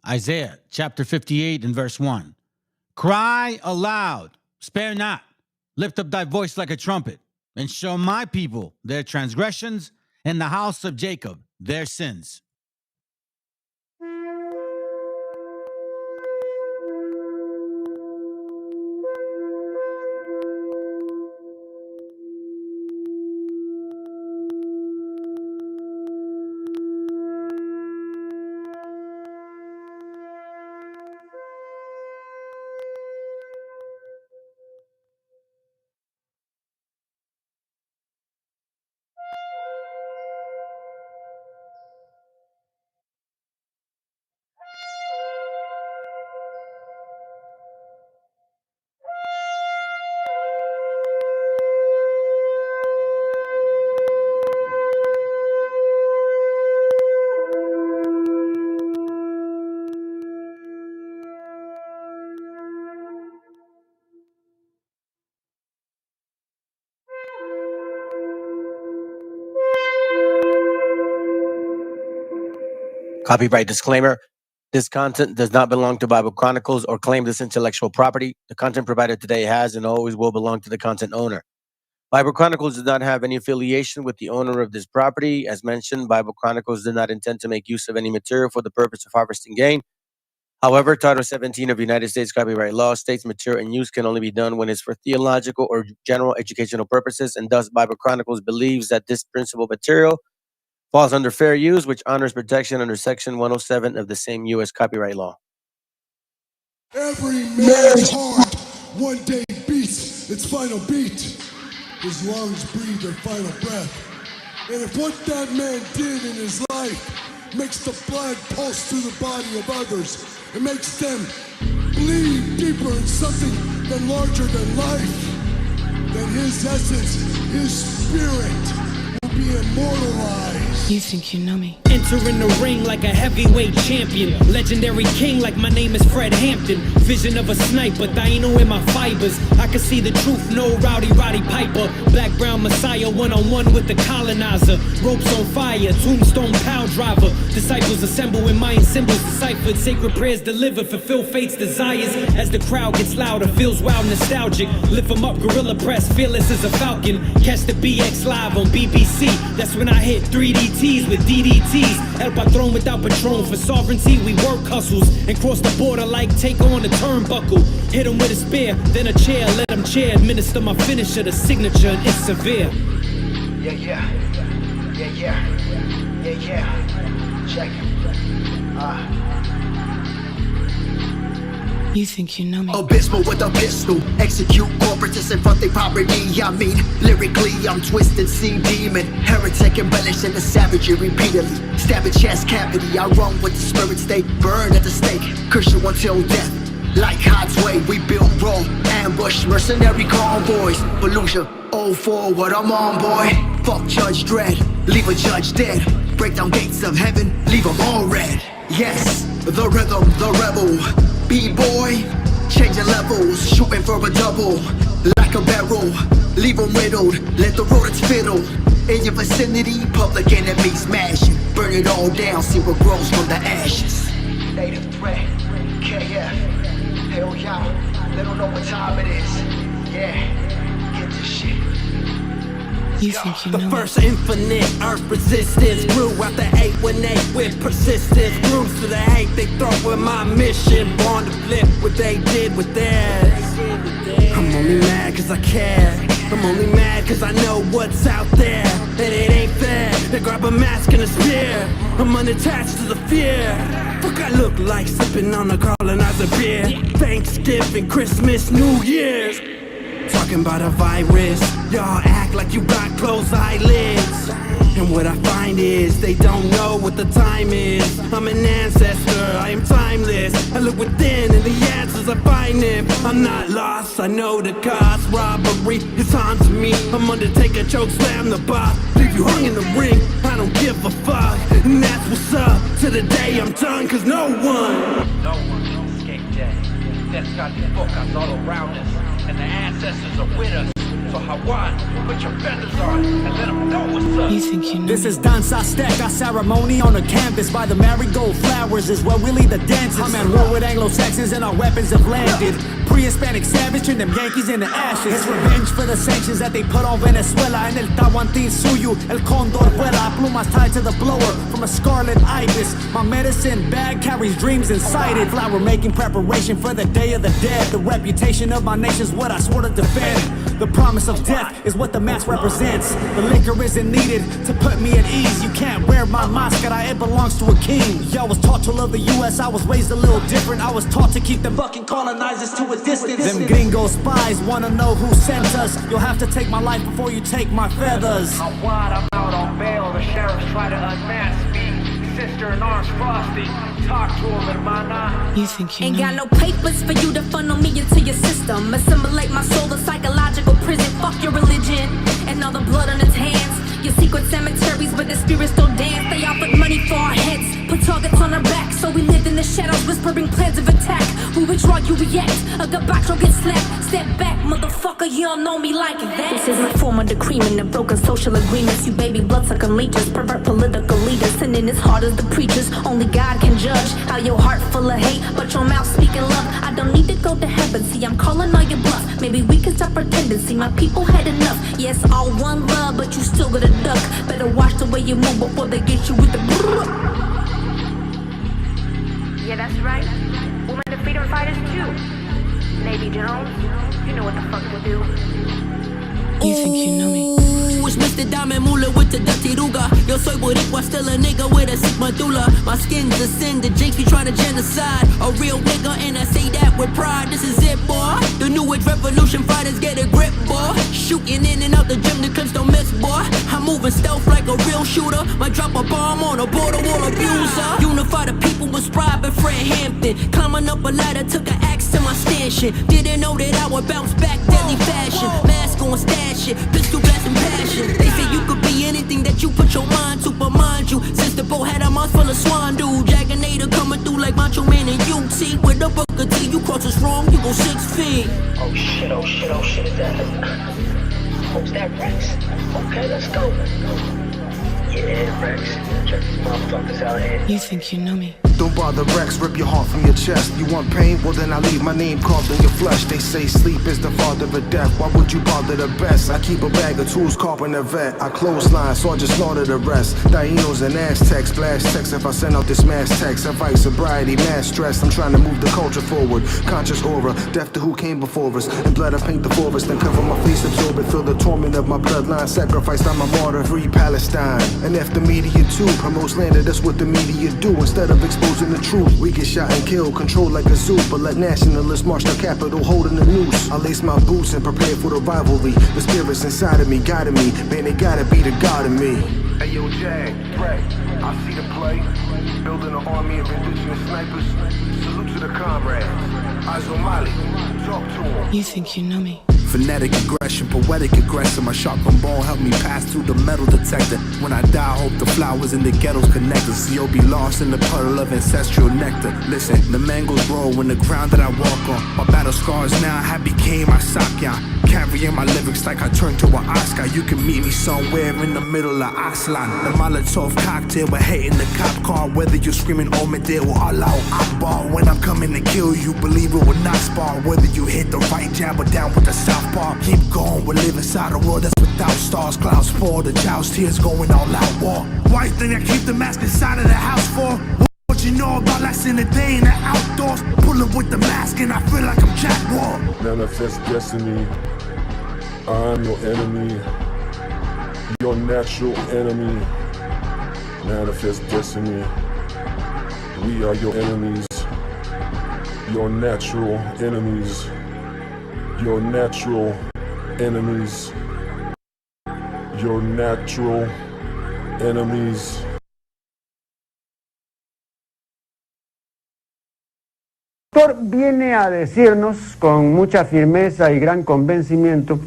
Isaiah chapter 58 and verse 1. Cry aloud, spare not, lift up thy voice like a trumpet, and show my people their transgressions, and the house of Jacob their sins. Copyright disclaimer. This content does not belong to Bible Chronicles or claim this intellectual property. The content provided today has and always will belong to the content owner. Bible Chronicles does not have any affiliation with the owner of this property. As mentioned, Bible Chronicles did not intend to make use of any material for the purpose of harvesting gain. However, Title 17 of United States copyright law states material and use can only be done when it's for theological or general educational purposes, and thus Bible Chronicles believes that this principal material falls under fair use, which honors protection under Section 107 of the same U.S. copyright law. Every man's heart one day beats its final beat. His lungs breathe their final breath. And if what that man did in his life makes the blood pulse through the body of others, it makes them bleed deeper in something than larger than life, then his essence, his spirit, will be immortalized. You think you know me? Entering the ring like a heavyweight champion, legendary king like my name is Fred Hampton. Vision of a sniper, Dino in my fibers. I can see the truth, no Roddy Piper. Black brown messiah, one-on-one with the colonizer. Ropes on fire, tombstone pound driver. Disciples assemble in Mayan symbols deciphered. Sacred prayers delivered, fulfill fate's desires. As the crowd gets louder, feels wild nostalgic. Lift 'em up, gorilla press, fearless as a falcon. Catch the BX live on BBC. That's when I hit 3DTs with DDTs. El Patron without Patron. For sovereignty, we work hustles and cross the border like take on the turnbuckle. Hit him with a spear, then a chair, let him chair. Administer my finisher, the signature, and it's severe. Yeah. Check it. You think you know me? Abysmal with a pistol, execute corporatists in front of poverty. I mean, lyrically, I'm twisted, sea demon, heretic, embellishing the savagery repeatedly. Stabbing chest cavity, I run with the spirits, they burn at the stake. Curse you until death. Like God's way, we build raw ambush, mercenary convoys. Fallujah, oh forward, I'm on, boy. Fuck Judge Dredd, leave a judge dead. Break down gates of heaven, leave them all red. Yes, the rhythm, the rebel. B-boy, changing levels, shooting for a double. Like a barrel, leave them riddled. Let the rodents fiddle. In your vicinity, public enemy smashing. Burn it all down, see what grows from the ashes. Native threat, KF. Hell yeah, they don't know what time it is. Yeah, get this shit. You think you know The me? first infinite earth resistance grew out the 818 with persistence. Grew to the hate they throw with my mission. Born to flip what they did with theirs. I'm only mad cause I care. I'm only mad cause I know what's out there. And it ain't fair. They grab a mask and a spear. I'm unattached to the fear. Fuck I look like sipping on a colonizer beer. Thanksgiving, Christmas, New Year's. Talking about a virus. Y'all act like you got closed eyelids. And what I find is they don't know what the time is. I'm an ancestor, I am timeless. I look within and the answers I find them. I'm not lost, I know the cost. Robbery is haunting me. I'm Undertaker, choke slam the boss. Leave you hung in the ring, I don't give a fuck. And that's what's up, to the day I'm done. Cause no one escape death. Death's got these book all around us, and the ancestors are with us. So Hawan, put your feathers on and let them know what's up. You think you know This me? is Dance Aztec, our ceremony on the canvas by the marigold flowers is where we lead the dances. I'm at war with Anglo-Saxons and our weapons have landed. Pre-Hispanic savage, turn them Yankees into ashes. It's revenge for the sanctions that they put on Venezuela. En el Tahuantín suyo, el cóndor vuela. Plumas tied to the blower from a scarlet ibis. My medicine bag carries dreams inside it. Flower making preparation for the day of the dead. The reputation of my nation's what I swore to defend. The promise of death is what the mask represents. The liquor isn't needed to put me at ease. You can't wear my mascara, it belongs to a king. Y'all was taught to love the US, I was raised a little different. I was taught to keep them fucking colonizers to a distance. Them gringo spies wanna know who sent us. You'll have to take my life before you take my feathers. I'm wide, I'm out on bail. The sheriffs try to unmask me. Sister in arms, Frosty. Talk to him, hermana. You think you Ain't know got me? no papers for you to funnel me into your system. Assimilate my soul to psychological prison. Fuck your religion and all the blood on its hands. Your secret cemeteries where the spirits still dance. They offered money for our heads, put targets on our backs. So we lived in the shadows, whispering plans of attack. We withdraw, you react. A gabacho gets slapped. Step back, motherfucker, you don't know me like that. This is my form of decreement of broken social agreements. You baby bloodsucking leeches, pervert political leaders, sinning as hard as the preachers. Only God can judge how your heart full of hate, but your mouth speaking love. I don't need to go to heaven, see I'm calling all your bluff. Maybe we can stop pretending, see my people had enough. Yes, all one love, but you still gotta duck. Better watch the way you move before they get you with the Yeah, that's right. Women to freedom fighters too. Navy Jones, you know what the fuck to do. You think you know me? Ooh, it's Mr. Diamond Moolah with the dirty ruga. Yo soy boricua, still a nigga with a sick medulla. My skin's a sin, the jinx be trying to genocide. A real nigga, and I say that with pride. This is it, boy. The new age revolution fighters get a grip, boy. Shooting in and out the gym, the clips don't miss, boy. I'm moving stealth like a real shooter. Might drop a bomb on a border wall abuser. Unify the people was Pride and Fred Hampton. Climbing up a ladder, took an axe to my stanchion. Didn't know that I would bounce back deadly fashion. Mask on stash it, pistol blast and passion. They say you could be anything that you put your mind to, but mind you, since the boat had a mouth full of swan dude. Jagganator coming through like Macho Man and UT. With a Booker T, you cross us wrong, you go 6 feet. Oh shit, oh shit, oh shit, is that? Oh, is that Rex? Okay, let's go. Yeah, Rex. Check these motherfuckers out here. You think you know me? Don't bother Rex, rip your heart from your chest. You want pain? Well then I leave my name carved in your flesh. They say sleep is the father of death. Why would you bother the best? I keep a bag of tools, carping a vet. I clothesline, so I just slaughter the rest. Dinos and Aztecs, blast text if I send out this mass text. Advice, sobriety, mass stress. I'm trying to move the culture forward. Conscious aura, death to who came before us. In blood I paint the forest, then cover my face, absorb it. Feel the torment of my bloodline. Sacrificed, I'm a martyr, free Palestine. And if the media too promotes slander, that's what the media do. Instead of exposing the truth, we get shot and killed, controlled like a zoo. But let nationalists march the capital, holding the noose. I lace my boots and prepare for the rivalry. The spirits inside of me, guiding me. Man, they gotta be the God of me. Hey yo, Jag, Dre, I see the play. Building an army of indigenous snipers. Salute to the comrades. Eyes on Molly, talk to them. You think you know me? Phonetic aggression, poetic aggression. My sharpened bone helped me pass through the metal detector. When I die, I hope the flowers in the ghettos connect us. So you'll be lost in the puddle of ancestral nectar. Listen, the mangoes grow in the ground that I walk on. My battle scars now have became my sakya. Carrying my lyrics like I turned to an Oscar. You can meet me somewhere in the middle of Aslan. The Molotov cocktail, we're hating the cop car. Whether you're screaming Omidale or Allahu Akbar. When I'm coming to kill you, believe it will not spar. Whether you hit the right jab or down with the southpaw. Keep going, we live inside a world that's without stars. Clouds fall, the child's tears going all out war. Why you think I keep the mask inside of the house for? What you know about less in the day in the outdoors? Pulling with the mask and I feel like I'm Jack War. Manifest destiny. I'm your enemy. Your natural enemy. Manifest destiny. We are your enemies. Your natural enemies. Your natural enemies. Your natural enemies. El autor viene a decirnos con mucha firmeza y gran convencimiento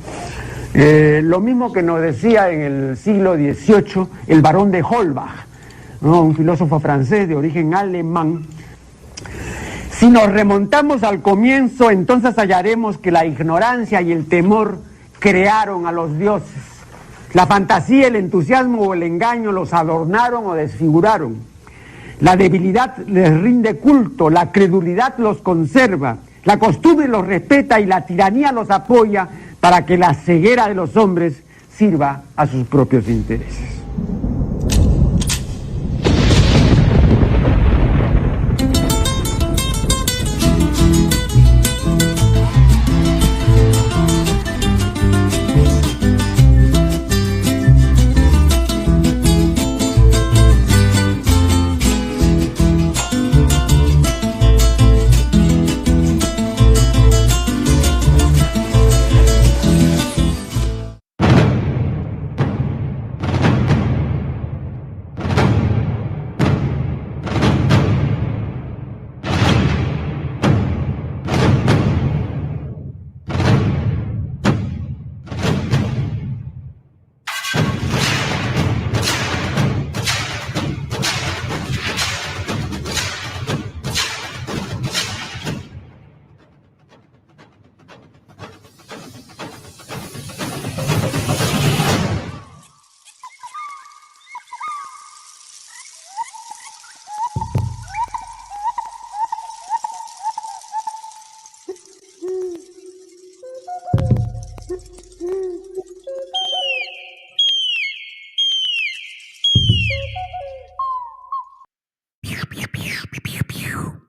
lo mismo que nos decía en el siglo XVIII el barón de Holbach, ¿no? Un filósofo francés de origen alemán. Si nos remontamos al comienzo, entonces hallaremos que la ignorancia y el temor crearon a los dioses. La fantasía, el entusiasmo o el engaño los adornaron o desfiguraron. La debilidad les rinde culto, la credulidad los conserva, la costumbre los respeta y la tiranía los apoya para que la ceguera de los hombres sirva a sus propios intereses.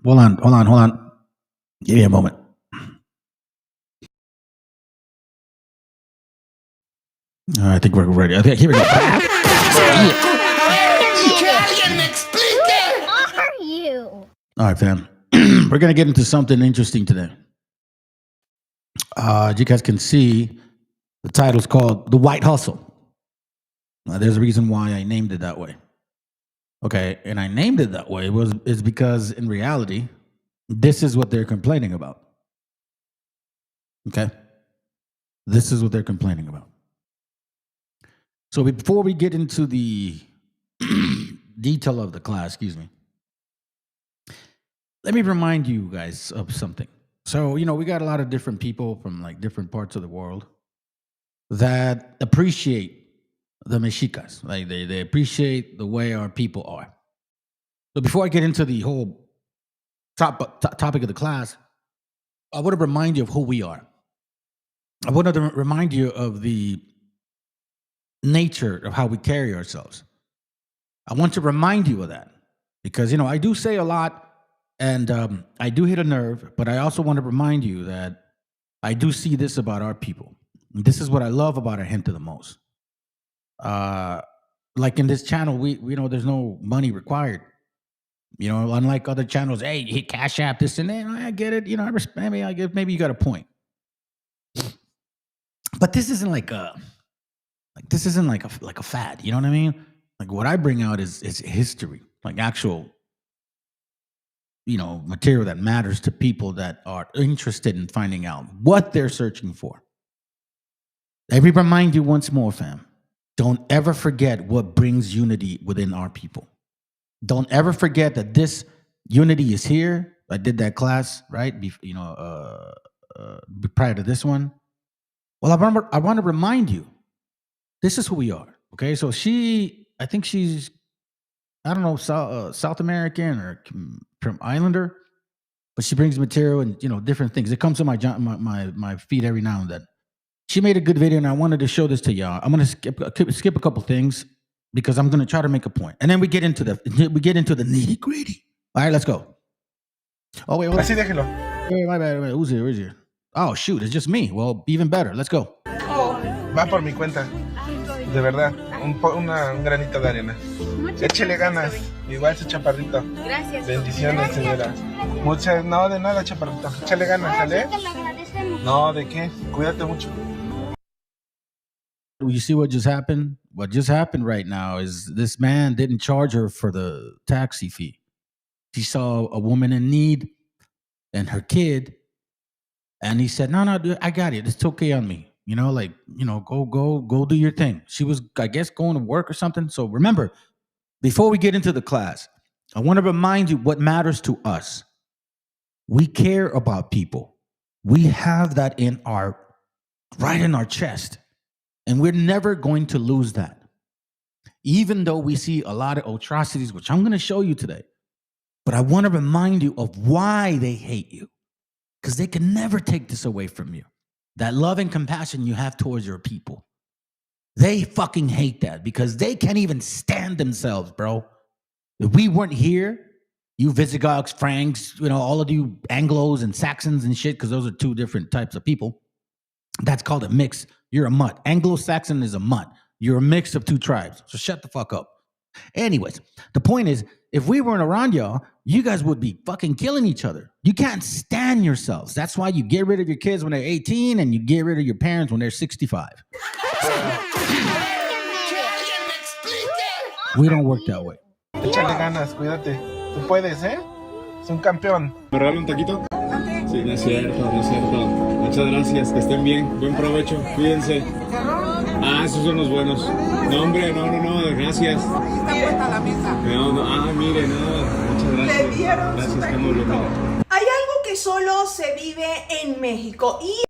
Hold on. Give me a moment. I think we're ready. I think here we go. Are you? All right, fam. We're gonna get into something interesting today. You guys can see the title's called "The White Hustle." There's a reason why I named it that way. Okay, and I named it that way is because in reality, this is what they're complaining about. Okay, this is what they're complaining about. So before we get into the detail of the class, let me remind you guys of something. So, we got a lot of different people from like different parts of the world that appreciate the Mexicas. Like they appreciate the way our people are. So before I get into the whole topic of the class, I want to remind you of who we are. I want to remind you of the nature of how we carry ourselves. I want to remind you of that because, I do say a lot and I do hit a nerve, but I also want to remind you that I do see this about our people. And this is what I love about our gente the most. Like in this channel, we there's no money required. Unlike other channels, hey, you hit Cash App, this and that. I get it. I respect. I guess maybe you got a point. But this isn't like a fad. You know what I mean? Like what I bring out is history, like actual, material that matters to people that are interested in finding out what they're searching for. Let me remind you once more, fam. Don't ever forget what brings unity within our people. Don't ever forget that this unity is here. I did that class, right? Prior to this one. Well, I want to remind you, this is who we are. Okay, so I think she's, I don't know, South American or from Islander, but she brings material and different things. It comes to my feed every now and then. She made a good video, and I wanted to show this to y'all. I'm gonna skip a couple things because I'm gonna try to make a point, and then we get into the nitty gritty. All right, let's go. Oh wait, así déjelo. Hey, my bad. Who's here? Oh shoot, it's just me. Well, even better. Let's go. Va por mi cuenta. De verdad, un granito de arena. Échele ganas, igual su chaparrito. Gracias. Bendiciones, señora. No, de nada, chaparrito. Échale ganas, ¿sale? No, ¿de qué? Cuídate mucho. You see what just happened? What just happened right now is this man didn't charge her for the taxi fee. She saw a woman in need and her kid, and he said, no, dude, I got it. It's okay on me. Go do your thing. She was, I guess, going to work or something. So remember, before we get into the class, I want to remind you what matters to us. We care about people. We have that in our right in our chest. And we're never going to lose that. Even though we see a lot of atrocities, which I'm going to show you today. But I want to remind you of why they hate you. Because they can never take this away from you. That love and compassion you have towards your people. They fucking hate that because they can't even stand themselves, bro. If we weren't here, you Visigoths, Franks, all of you Anglos and Saxons and shit, because those are two different types of people. That's called a mix. You're a mutt. Anglo-Saxon is a mutt. You're a mix of two tribes. So shut the fuck up. Anyways, the point is, if we weren't around y'all, you guys would be fucking killing each other. You can't stand yourselves. That's why you get rid of your kids when they're 18 and you get rid of your parents when they're 65. We don't work that way. Échale ganas, cuídate. Tú puedes, ¿eh? Es un campeón. ¿Me regalan un taquito? Sí, no es cierto, no es cierto. Muchas gracias, que estén bien. Buen provecho, cuídense. Ah, esos son los buenos. No, hombre, no, gracias. Está puesta la mesa. Mire, muchas gracias. Gracias, está muy bien. Hay algo que solo se vive en México y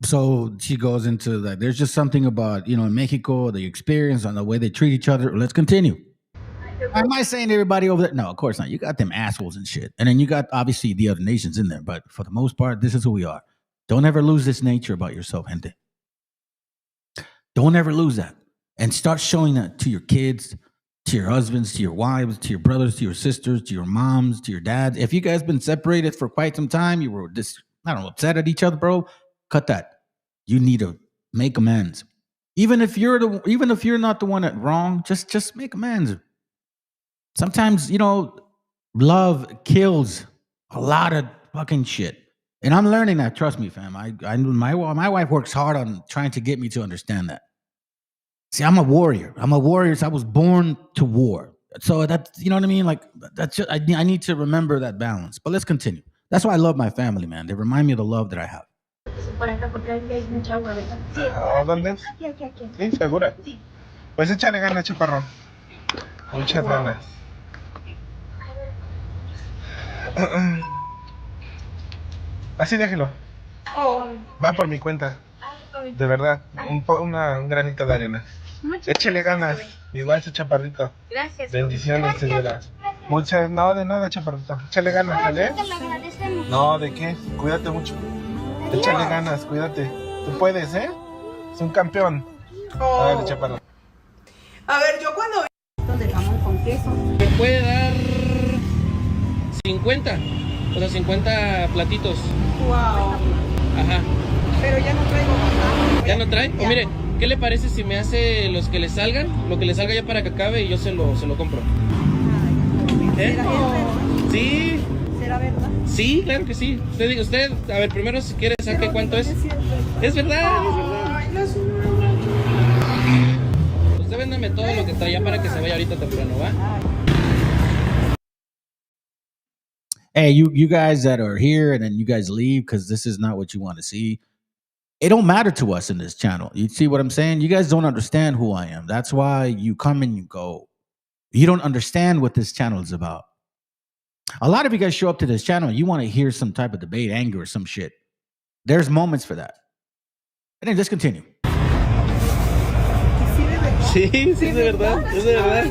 So she goes into that. There's just something about, in Mexico, the experience and the way they treat each other. Let's continue. Am I saying everybody over there? No, of course not. You got them assholes and shit. And then you got, obviously, the other nations in there. But for the most part, this is who we are. Don't ever lose this nature about yourself, gente. Don't ever lose that. And start showing that to your kids, to your husbands, to your wives, to your brothers, to your sisters, to your moms, to your dads. If you guys been separated for quite some time, you were upset at each other, bro, cut that. You need to make amends. Even if you're not the one at wrong, just make amends. Sometimes, love kills a lot of fucking shit. And I'm learning that, trust me, fam. My wife works hard on trying to get me to understand that. See, I'm a warrior. So I was born to war. So that's, you know what I mean? Like, that's just, I need to remember that balance. But let's continue. That's why I love my family, man. They remind me of the love that I have. ¿Dónde? Sí, segura. Pues échale ganas, chaparrón. Muchas ganas. Así déjelo. Va por mi cuenta. De verdad, un granito de arena. Échale ganas. Igual su chaparrito. Gracias. Bendiciones, señora. No, de nada, chaparrito. Échale ganas, ¿vale? No, ¿de qué? Cuídate mucho. Échale ganas, cuídate. Tú puedes, ¿eh? Es un campeón. Dale, chaparro. A ver, yo cuando de jamón con queso. Me puede dar 50, o sea, 50 platitos. Wow. Ajá. Pero ya no traigo más. ¿Ya no trae? O mire, ¿qué le parece si me hace los que le salgan? Lo que le salga ya para que acabe y yo se lo compro. ¿Eh? Sí. ¿Será verdad? Sí, claro que sí. Usted, a ver, primero si quiere saque cuánto es. Es verdad, es verdad. Usted véndame todo lo que traía para que se vaya ahorita temprano, ¿va? Hey, you guys that are here and then you guys leave because this is not what you want to see. It don't matter to us in this channel. You see what I'm saying? You guys don't understand who I am. That's why you come and you go. You don't understand what this channel is about. A lot of you guys show up to this channel and you want to hear some type of debate, anger, or some shit. There's moments for that. And then let's continue. Sí, de verdad, es de verdad.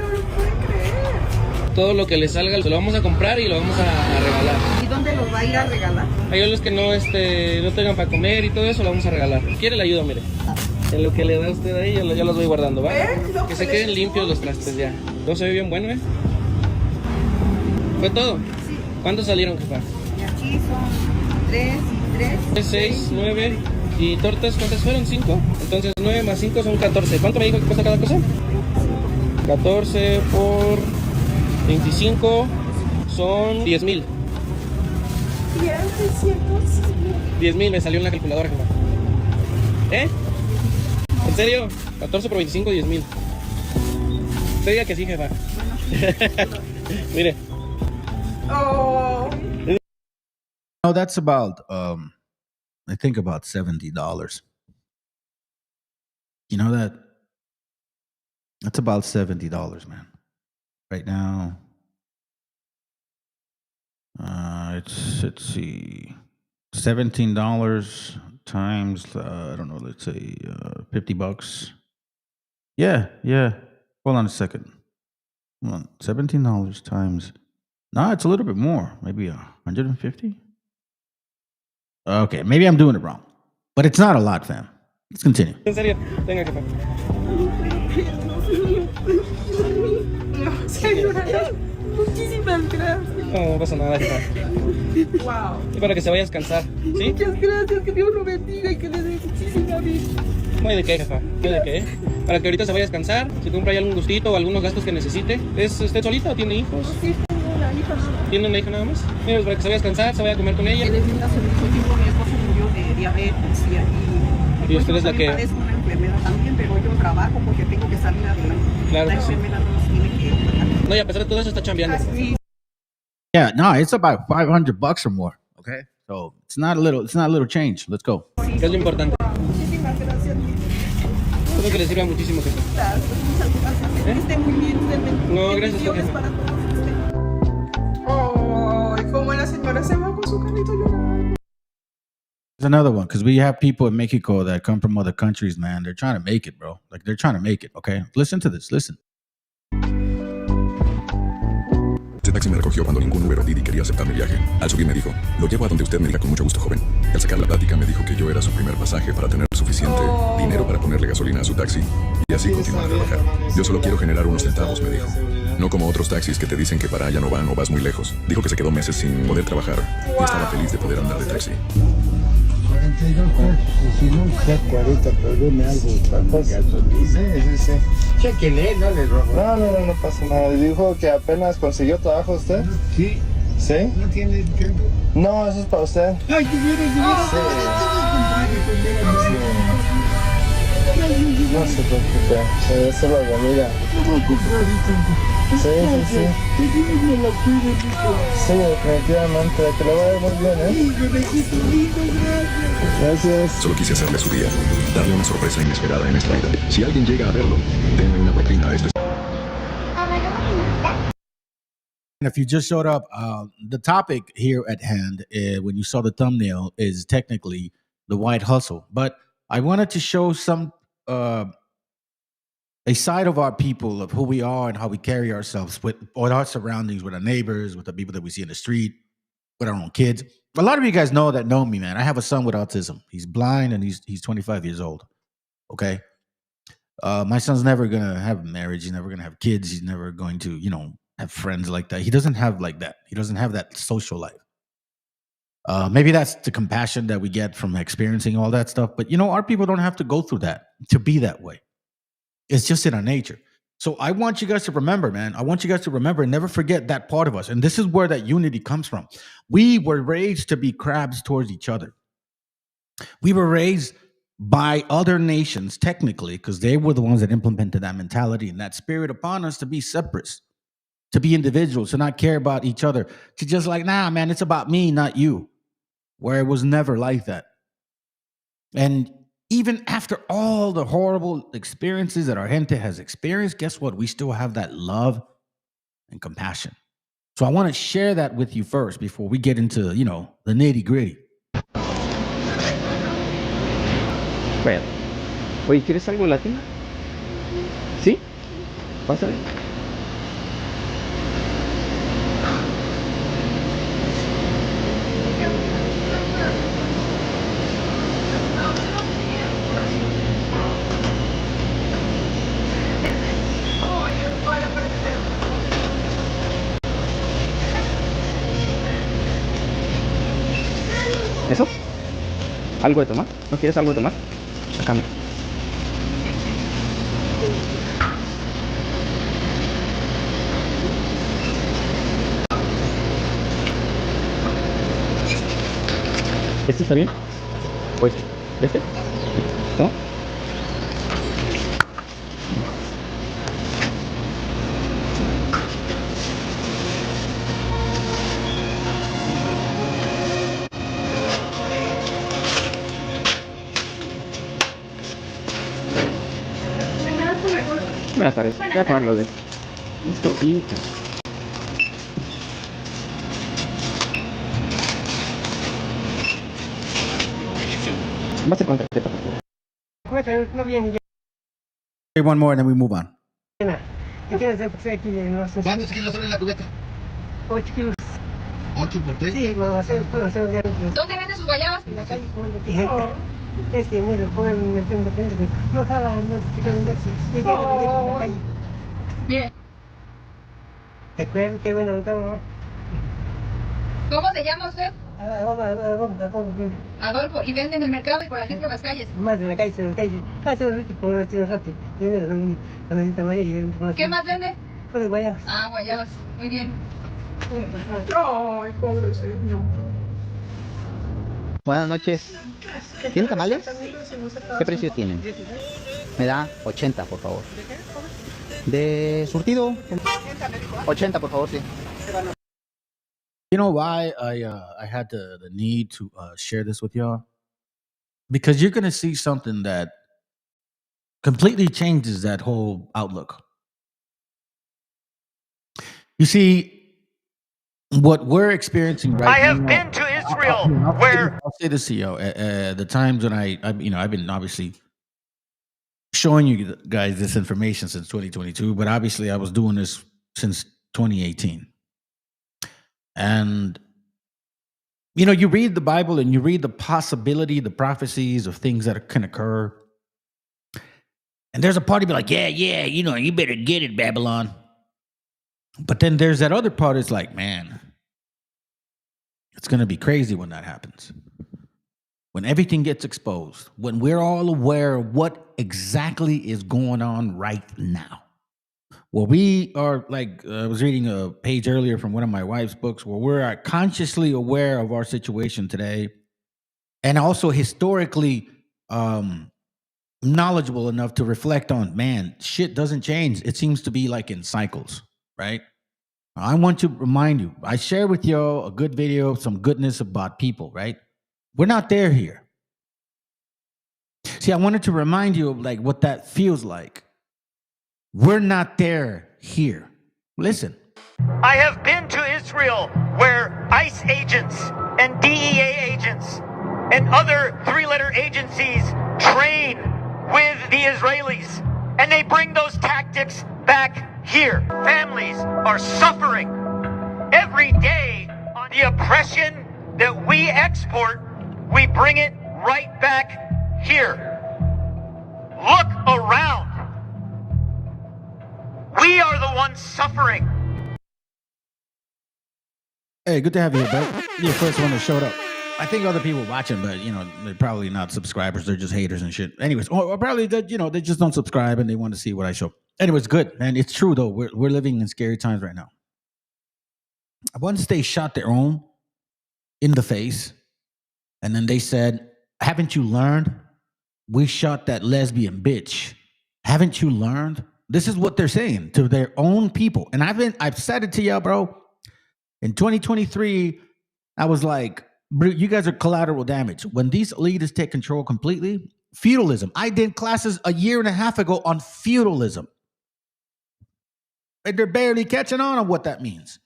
Todo lo que le salga lo vamos a comprar y lo vamos a regalar. ¿Y dónde los va a ir a regalar? Hay los que no tengan para comer y todo eso lo vamos a regalar. ¿Quiere la ayuda? Mire. En lo que le da usted ahí, yo los voy guardando, ¿va? Que se queden limpios los trastes ya. Todo se ve bien bueno, ¿eh? ¿Fue todo? Sí. ¿Cuántos salieron, jefa? Y aquí son 3 y 3. 3, 6, 9. ¿Y tortas cuántas fueron? 5. Entonces 9 más 5 son 14. ¿Cuánto me dijo que cuesta cada cosa? 14 por 25 son 10,000. 10,000 me salió en la calculadora, jefa. ¿Eh? ¿En serio? 14 por 25, 10,000. Usted diga que sí, jefa. Mire. Oh. No, that's about I think about $70. You know that? That's about $70, man. Right now, let's see, $17 times, I don't know, let's say $50. Yeah. Hold on a second. Hold on. $17 times. No, it's a little bit more. Maybe 150. Okay, maybe I'm doing it wrong, but it's not a lot, fam. Let's continue. En serio, tenga que Muchísimas gracias. No pasa nada, jefa. Wow. Y para que se vaya a descansar, ¿sí? Muchas gracias, que Dios lo bendiga y que le dé muchísima vida. No hay de qué, jefa. No hay de qué. Para que ahorita se vaya a descansar, si compra ahí algún gustito o algunos gastos que necesite. ¿Es usted solita o tiene hijos? Sí, tengo una hija. ¿Tiene una hija nada más? Mira, pues para que se vaya a descansar, se vaya a comer con ella. Desde hace mucho tiempo mi esposo murió de diabetes y usted es la que... padezco una enfermedad también, pero yo trabajo porque tengo que salir adelante. Claro La que sí. enfermedad no nos tiene que... No, y a pesar de todo eso está chambeando. Yeah, no, it's about $500 or more. Okay, so it's not a little change. Let's go. Es lo importante. Muchísimas gracias. Espero que le sirva muchísimo, jefa. Muchas gracias. Que esté muy bien. No, gracias, bendiciones jefa. para todos. Oh, como la señora se va con su carrito llorando. There's another one because we have people in Mexico that come from other countries, man. They're trying to make it, bro. Like they're trying to make it. Okay, listen to this. Listen. Ese taxi me recogió cuando ningún Uber o Didi quería aceptar mi viaje. Al subir me dijo, lo llevo a donde usted me diga con mucho gusto, joven. Al sacar la plática me dijo que yo era su primer pasaje para tener suficiente dinero para ponerle gasolina a su taxi y así continuar a trabajar. Yo solo quiero generar unos centavos, me dijo. No como otros taxis que te dicen que para allá no van o vas muy lejos. Dijo que se quedó meses sin poder trabajar y estaba feliz de poder andar de taxi. 42 pesos, y si no, usted 40, pero deme algo. Sí. Chéquele, no le robo. No pasa nada. Dijo que apenas consiguió trabajo usted. Sí. ¿Sí? No tiene tiempo. No, eso es para usted. Ay, que viene. No se preocupe, eso lo bendiga. Sí. Sí, definitivamente, que le vaya muy bien, Gracias. Solo quise hacerle su día, darle una sorpresa inesperada en esta vida. Si alguien llega a verlo, denle una propina a este. If you just showed up, the topic here at hand, when you saw the thumbnail, is technically the white hustle. But I wanted to show some a side of our people, of who we are and how we carry ourselves with our surroundings, with our neighbors, with the people that we see in the street, with our own kids. A lot of you guys know me, man. I have a son with autism. He's blind and he's 25 years old. Okay. My son's never gonna have a marriage. He's never gonna have kids. He's never going to, have friends like that. He doesn't have like that. He doesn't have that social life. Maybe that's the compassion that we get from experiencing all that stuff. But our people don't have to go through that to be that way. It's just in our nature. So I want you guys to remember, man. I want you guys to remember and never forget that part of us. And this is where that unity comes from. We were raised to be crabs towards each other. We were raised by other nations, technically, because they were the ones that implemented that mentality and that spirit upon us to be separate, to be individuals, to not care about each other, to just like, nah, man, it's about me, not you, where it was never like that. And even after all the horrible experiences that our gente has experienced, guess what? We still have that love and compassion. So I want to share that with you first before we get into, the nitty gritty. Bueno. Oye, ¿quieres algo latino? ¿Sí? Pásale. ¿Eso? ¿Algo de tomar? ¿No quieres algo de tomar? Acá. ¿Este está bien? ¿O este? ¿Este? ¿No? Buenas tardes. Voy a ponerlo de esto y... Okay, one more and then we move on. ¿Cuántos kilos son en la cubeta? 8 kilos. 8 por 3. Sí, puedo hacer. ¿Dónde venden sus guayabas? En la calle, es que me lo ponen metiendo dentro. No jala, no se quedan de en la calle. Bien. Te acuerdas qué bueno estamos. ¿Cómo se llama usted? Adolfo. Adolfo. ¿Y venden en el mercado y por la gente en las calles? Más en la calle, en la calle. Hace un rato, por un rato. ¿Qué más vende? Pues guayabas. Ah, guayabas. Muy bien. Ay, pobre señor. Buenas noches. ¿Tienen tamales? ¿Qué precio tienen? Me da 80, por favor. ¿De surtido? 80, por favor, sí. You know why I had the need to share this with y'all? Because you're going to see something that completely changes that whole outlook. You see, what we're experiencing right now. I have been to Israel, I'll say this to you. The times when I've been obviously showing you guys this information since 2022, but obviously I was doing this since 2018. And, you read the Bible and you read the possibility, the prophecies of things that can occur. And there's a part of you like, yeah, you better get it, Babylon. But then there's that other part is like, man, it's going to be crazy when that happens. When everything gets exposed, when we're all aware of what exactly is going on right now. Well, we are like, I was reading a page earlier from one of my wife's books where we're consciously aware of our situation today and also historically knowledgeable enough to reflect on, man, shit doesn't change. It seems to be like in cycles, right? I want to remind you, I share with you a good video, some goodness about people, right? We're not there here. See, I wanted to remind you of like what that feels like. We're not there here. Listen. I have been to Israel where ICE agents and DEA agents and other three-letter agencies train with the Israelis, and they bring those tactics back here. Families are suffering every day on the oppression that we export. We bring it right back here. Look around. We are the ones suffering. Hey, good to have you here, bro. You're the first one that showed up. I think other people watching, but they're probably not subscribers. They're just haters and shit. Anyways, or probably that they just don't subscribe and they want to see what I show. Anyways, good, man. It's true though. We're living in scary times right now. Once they shot their own in the face, and then they said, "Haven't you learned? We shot that lesbian bitch. Haven't you learned?" This is what they're saying to their own people. And I've said it to y'all, bro. In 2023, I was like, you guys are collateral damage. When these elitists take control completely, feudalism. I did classes a year and a half ago on feudalism. And they're barely catching on what that means.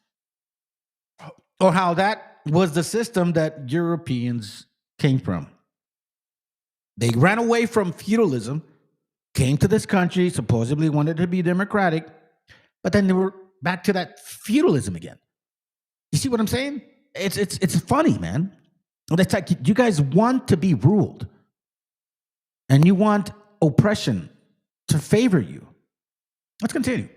Or how that was the system that Europeans came from. They ran away from feudalism, came to this country, supposedly wanted to be democratic, but then they were back to that feudalism again. You see what I'm saying? It's funny, man. It's like you guys want to be ruled, and you want oppression to favor you. Let's continue.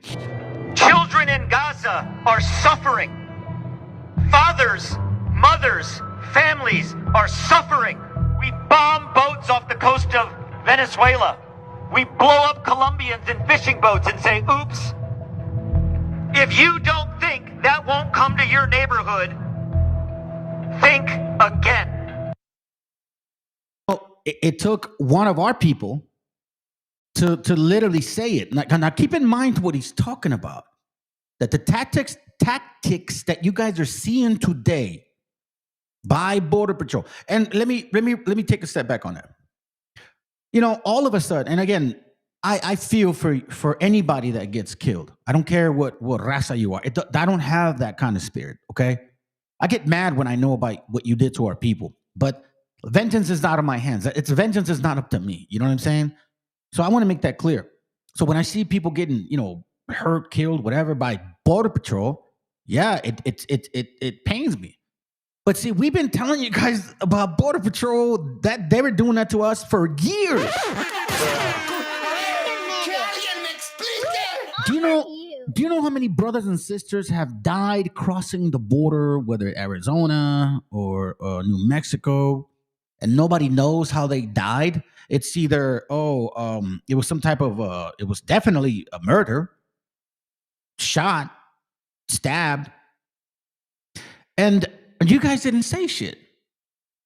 Children in Gaza are suffering. Fathers, mothers, families are suffering. We bomb boats off the coast of Venezuela. We blow up Colombians in fishing boats and say, oops. If you don't think that won't come to your neighborhood, think again. It took one of our people to literally say it. Now keep in mind what he's talking about. That the tactics that you guys are seeing today by Border Patrol. And let me take a step back on that. All of a sudden, and again, I feel for anybody that gets killed. I don't care what raza you are. I don't have that kind of spirit, okay? I get mad when I know about what you did to our people. But Vengeance is not in my hands. It's vengeance is not up to me. You know what I'm saying? So I want to make that clear. So when I see people getting, hurt, killed, whatever by Border Patrol, yeah, it pains me. But see, we've been telling you guys about Border Patrol that they were doing that to us for years. Do you know how many brothers and sisters have died crossing the border, whether Arizona or New Mexico, and nobody knows how they died? It's either it was some type of it was definitely a murder, shot, stabbed, and you guys didn't say shit.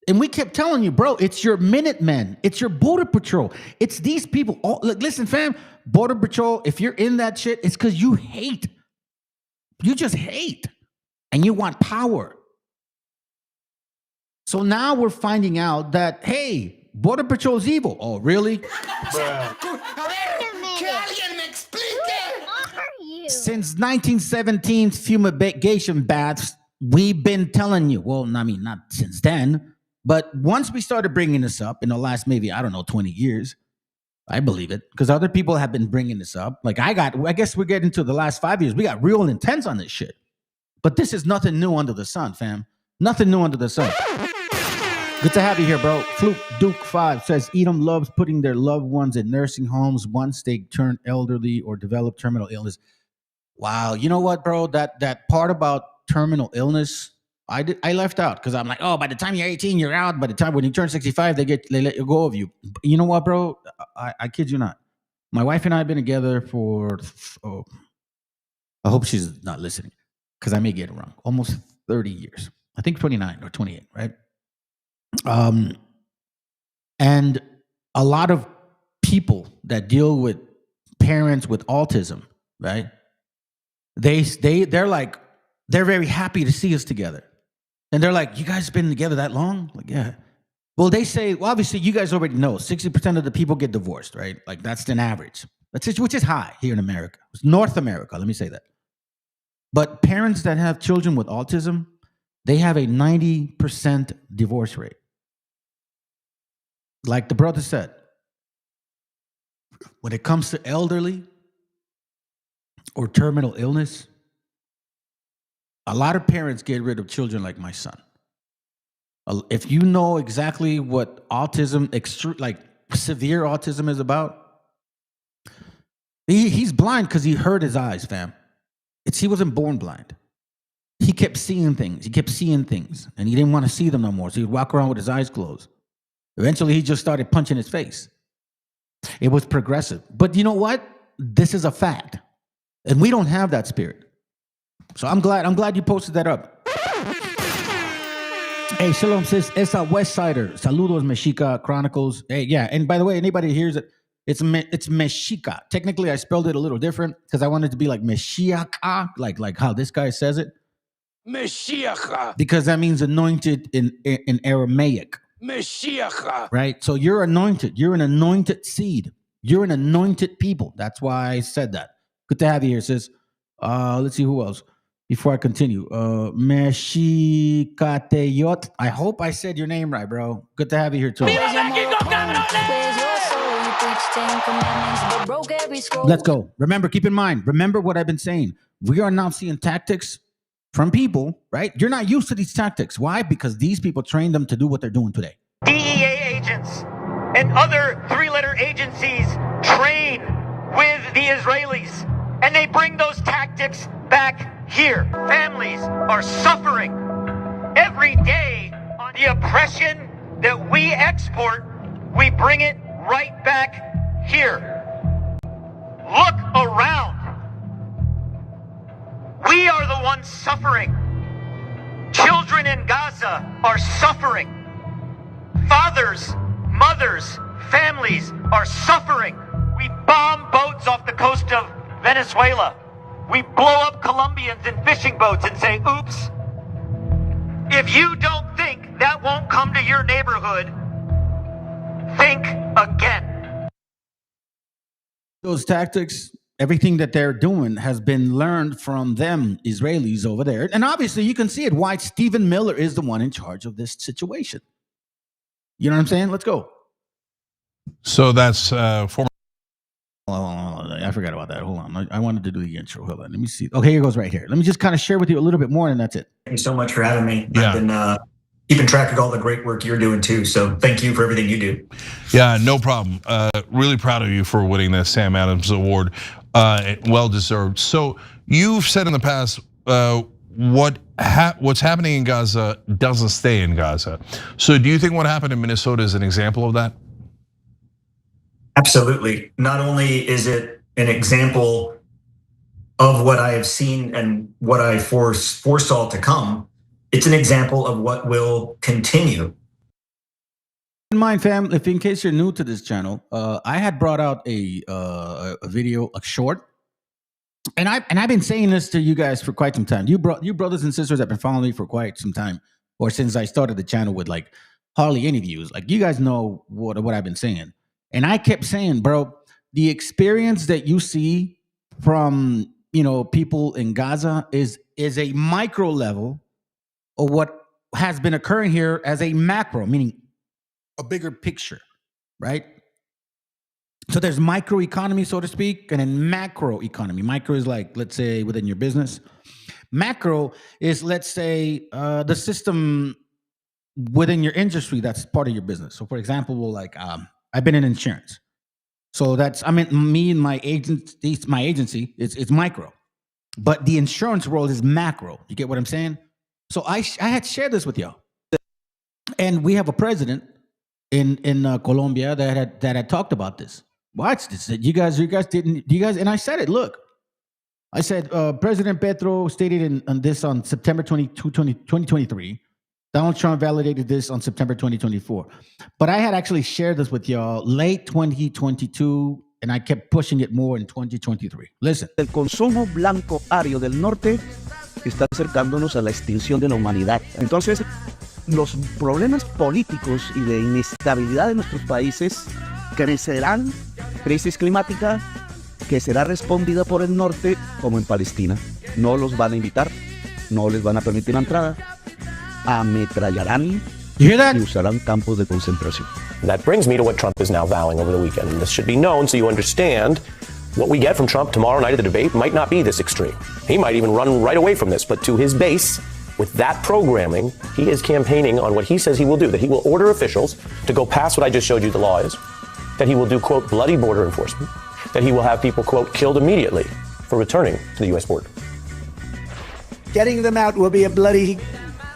And we kept telling you, bro, it's your Minutemen. It's your Border Patrol. It's these people. Look, listen, fam, Border Patrol, if you're in that shit, it's because you hate. You just hate. And you want power. So now we're finding out that, hey, Border Patrol is evil. Oh, really? Since 1917 fumigation baths, we've been telling you, well, I mean, not since then, but once we started bringing this up in the last maybe, 20 years, I believe it, because other people have been bringing this up. Like I guess we're getting to the last 5 years. We got real intense on this shit. But this is nothing new under the sun, fam. Nothing new under the sun. Good to have you here, bro. Fluke Duke 5 says Edom loves putting their loved ones in nursing homes once they turn elderly or develop terminal illness. Wow, you know what, bro? That part about terminal illness, I left out because I'm like, oh, by the time you're 18, you're out. By the time when you turn 65, they let you go of you. You know what, bro? I kid you not. My wife and I have been together for I hope she's not listening because I may get it wrong. Almost 30 years. I think 29 or 28, right? And a lot of people that deal with parents with autism, right? They're like, they're very happy to see us together. And they're like, you guys been together that long? Like, yeah. Well, they say, well, obviously you guys already know 60% of the people get divorced, right? Like that's an average. Which is high here in America. It's North America, let me say that. But parents that have children with autism, they have a 90% divorce rate. Like the brother said, when it comes to elderly or terminal illness, a lot of parents get rid of children like my son. If you know exactly what autism, like severe autism is about, he's blind because he hurt his eyes, fam. He wasn't born blind. He kept seeing things. And he didn't want to see them no more. So he'd walk around with his eyes closed. Eventually, he just started punching his face. It was progressive. But you know what? This is a fact. And we don't have that spirit. So I'm glad you posted that up. Hey, Shalom says, Esa West Sider. Saludos, Mexica Chronicles. Hey, yeah. And by the way, anybody hears it, it's Mexica. Technically, I spelled it a little different because I wanted to be like MESHIACHA, like how this guy says it. MESHIACHA. Because that means anointed in Aramaic. MESHIACHA. Right? So you're anointed. You're an anointed seed. You're an anointed people. That's why I said that. Good to have you here, sis. Let's see who else. Before I continue, Meshikateyot. I hope I said your name right, bro. Good to have you here too. Let's go. Remember, keep in mind. Remember what I've been saying. We are now seeing tactics from people, right? You're not used to these tactics. Why? Because these people trained them to do what they're doing today. DEA agents and other three-letter agencies train with the Israelis, and they bring those tactics back here. Families are suffering every day on the oppression that we export. We bring it right back here. Look around. We are the ones suffering. Children in Gaza are suffering. Fathers, mothers, families are suffering. We bomb boats off the coast of Venezuela. We blow up Colombians in fishing boats and say, oops. If you don't think that won't come to your neighborhood, think again. Those tactics, everything that they're doing has been learned from them Israelis over there. And obviously you can see it why Stephen Miller is the one in charge of this situation. You know what I'm saying? Let's go. So that's former. I forgot about that. Hold on. I wanted to do the intro. Hold on. Let me see. Okay, here goes right here. Let me just kind of share with you a little bit more, and that's it. Thank you so much for having me. Yeah. I've been keeping track of all the great work you're doing too. So thank you for everything you do. Yeah, no problem. Really proud of you for winning the Sam Adams Award. Well deserved. So you've said in the past, what's happening in Gaza doesn't stay in Gaza. So do you think what happened in Minnesota is an example of that? Absolutely. Not only is it an example of what I have seen and what I foresaw to come, it's an example of what will continue. In mind, fam, if in case you're new to this channel, I had brought out a video, a short, and I've been saying this to you guys for quite some time. You brothers and sisters have been following me for quite some time, or since I started the channel with like hardly any views. Like you guys know what I've been saying, and I kept saying, bro, the experience that you see from people in Gaza is a micro level of what has been occurring here as a macro, meaning a bigger picture, right? So there's microeconomy, so to speak, and then macro economy. Micro is like, let's say, within your business. Macro is, let's say, the system within your industry that's part of your business. So, for example, like I've been in insurance, so that's me and my agency. It's micro, but the insurance world is macro. You get what I'm saying? So I had shared this with y'all, and we have a president in Colombia that had talked about this. Watch this. You guys didn't. You guys, and I said it. Look, I said President Petro stated on September 22, 2023. Donald Trump validated this on September 2024. But I had actually shared this with y'all late 2022, and I kept pushing it more in 2023. Listen. El consumo blanco ario del norte está acercándonos a la extinción de la humanidad. Entonces, los problemas políticos y de inestabilidad de nuestros países crecerán. Crisis climática que será respondida por el norte como en Palestina. No los van a invitar, no les van a permitir la entrada, ametrallarán y usarán campos de concentración. That brings me to what Trump is now vowing over the weekend. And this should be known so you understand what we get from Trump tomorrow night at the debate might not be this extreme. He might even run right away from this, but to his base, with that programming, he is campaigning on what he says he will do, that he will order officials to go past what I just showed you the law is, that he will do, quote, bloody border enforcement, that he will have people, quote, killed immediately for returning to the U.S. border. Getting them out will be a bloody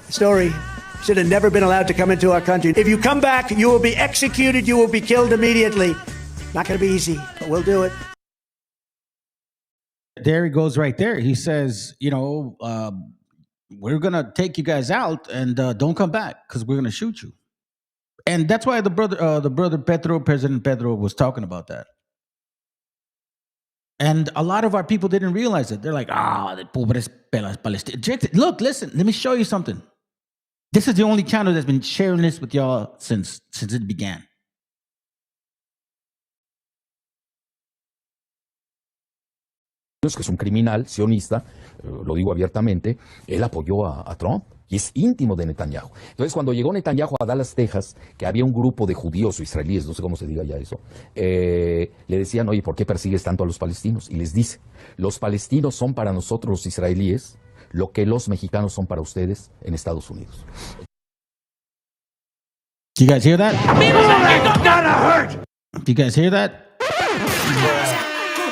story. Should have never been allowed to come into our country. If you come back, you will be executed, you will be killed immediately. Not going to be easy, but we'll do it. There he goes right there. He says, we're going to take you guys out and don't come back because we're going to shoot you. And that's why the brother Petro, President Petro, was talking about that. And a lot of our people didn't realize it. They're like, the pobres pelas Palestina. Look, listen, let me show you something. This is the only channel that's been sharing this with y'all since it began. Que es un criminal sionista, lo digo abiertamente, él apoyó a Trump y es íntimo de Netanyahu. Entonces, cuando llegó Netanyahu a Dallas, Texas, que había un grupo de judíos o israelíes, no sé cómo se diga ya eso, le decían, oye, ¿por qué persigues tanto a los palestinos? Y les dice, los palestinos son para nosotros los israelíes lo que los mexicanos son para ustedes en Estados Unidos. Do you guys hear that? Do you guys hear that?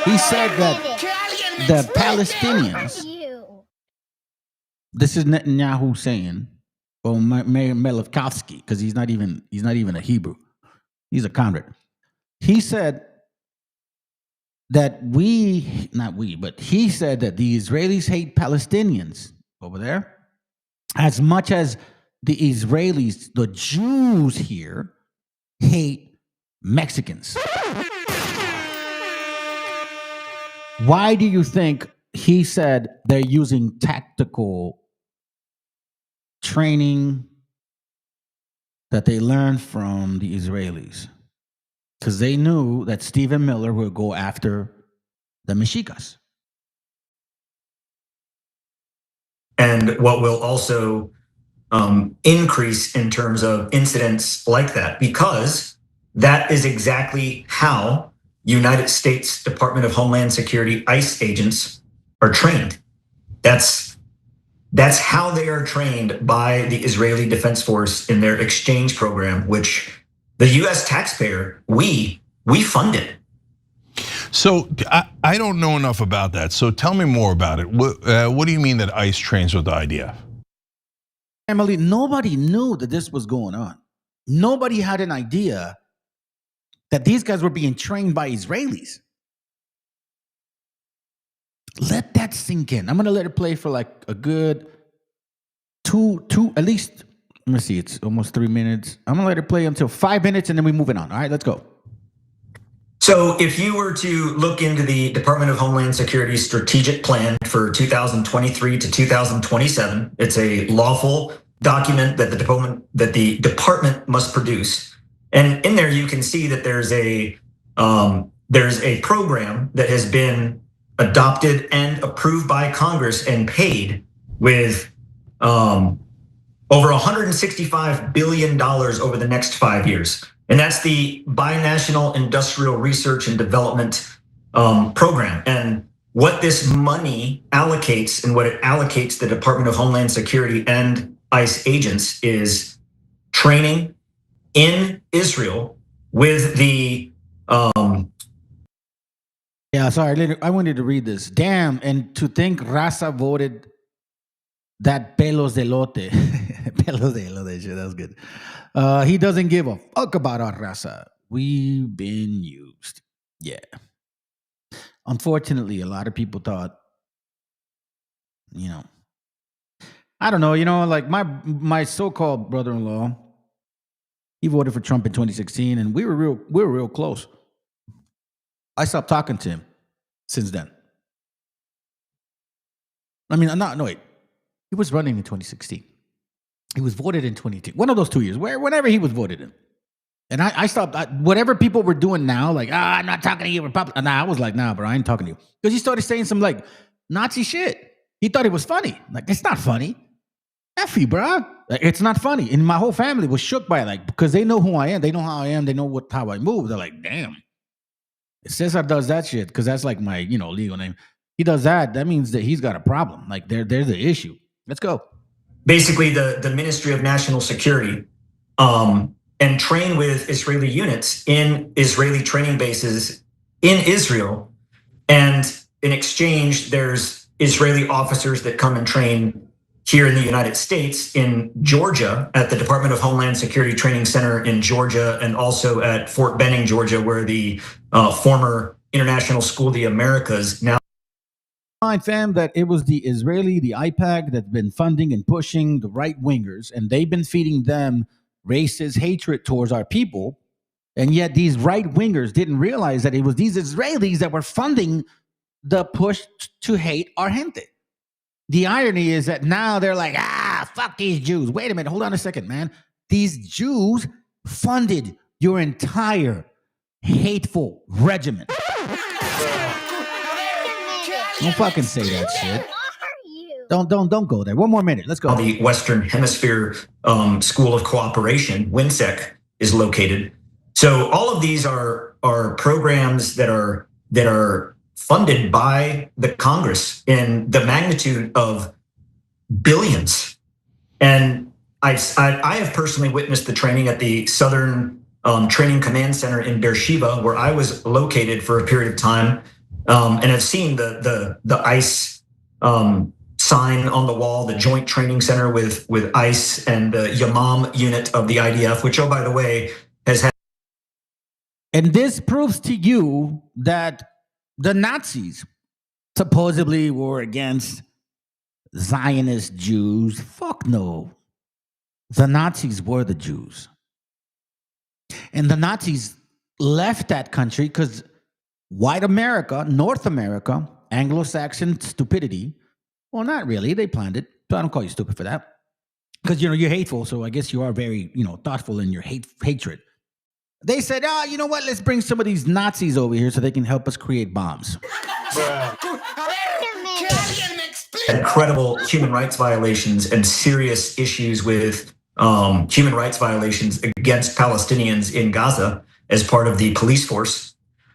He said that the Palestinians, this is Netanyahu saying, or Melevkovsky, because he's not even a Hebrew, he's a convert. He said that he said that the Israelis hate Palestinians over there as much as the Israelis, the Jews here, hate Mexicans. Why do you think he said they're using tactical training that they learned from the Israelis? Because they knew that Stephen Miller would go after the Meshicas. And what will also increase in terms of incidents like that, because that is exactly how United States Department of Homeland Security ICE agents are trained. That's how they are trained by the Israeli Defense Force in their exchange program, which the U.S. taxpayer, we funded. So I don't know enough about that. So tell me more about it. What do you mean that ICE trains with the IDF? Emily, nobody knew that this was going on. Nobody had an idea that these guys were being trained by Israelis. Let that sink in. I'm going to let it play for like a good two, at least, let me see, it's almost 3 minutes. I'm going to let it play until 5 minutes and then we're moving on. All right, let's go. So if you were to look into the Department of Homeland Security strategic plan for 2023 to 2027, it's a lawful document that the department must produce. And in there you can see that there's a program that has been adopted and approved by Congress and paid with over $165 billion over the next 5 years. And that's the Binational Industrial Research and Development Program. And what this money allocates and what it allocates the Department of Homeland Security and ICE agents is training in Israel with the... Yeah, sorry, I wanted to read this. Damn, and to think Raza voted that pelos de lote. Pelos de lote shit, that was good. He doesn't give a fuck about our raza. We've been used. Yeah. Unfortunately, a lot of people thought, I don't know, like my so-called brother-in-law, he voted for Trump in 2016, and we were real close. I stopped talking to him since then. I mean, wait. He was running in 2016. He was voted in 2018. One of those 2 years, whenever he was voted in. And I stopped, whatever people were doing now, like, I'm not talking to you, Republican. Nah, I was like, nah, bro, I ain't talking to you. Because he started saying some like Nazi shit. He thought it was funny. Like, it's not funny. F you, bro. Like, it's not funny. And my whole family was shook by it, like, because they know who I am. They know how I am. They know how I move. They're like, damn. If Cesar does that shit, because that's like my, legal name. He does that means that he's got a problem. Like, there's the issue. Let's go. Basically, the Ministry of National Security, and train with Israeli units in Israeli training bases in Israel. And in exchange, there's Israeli officers that come and train here in the United States, in Georgia, at the Department of Homeland Security Training Center in Georgia, and also at Fort Benning, Georgia, where the former International School of the Americas now. Fam, that it was the Israeli, the IPAC, that's been funding and pushing the right wingers, and they've been feeding them racist hatred towards our people. And yet these right wingers didn't realize that it was these Israelis that were funding the push to hate our gente. The irony is that now they're like, fuck these Jews. Wait a minute, hold on a second, man. These Jews funded your entire hateful regiment. Don't fucking say that shit. Don't go there. One more minute. Let's go. The Western Hemisphere School of Cooperation, WINSEC, is located. So all of these are programs that are funded by the Congress in the magnitude of billions. And I have personally witnessed the training at the Southern Training Command Center in Beersheba, where I was located for a period of time, and have seen the ICE sign on the wall, the Joint Training Center with ICE and the Yamam unit of the IDF, which, oh, by the way, has had. And this proves to you that the Nazis supposedly were against Zionist Jews. Fuck no. The Nazis were the Jews. And the Nazis left that country because white America, North America, Anglo-Saxon stupidity, well, not really. They planned it. So I don't call you stupid for that. Because, you're hateful, so I guess you are very, thoughtful in your hatred. They said, you know what? Let's bring some of these Nazis over here so they can help us create bombs. Incredible human rights violations and serious issues with human rights violations against Palestinians in Gaza as part of the police force.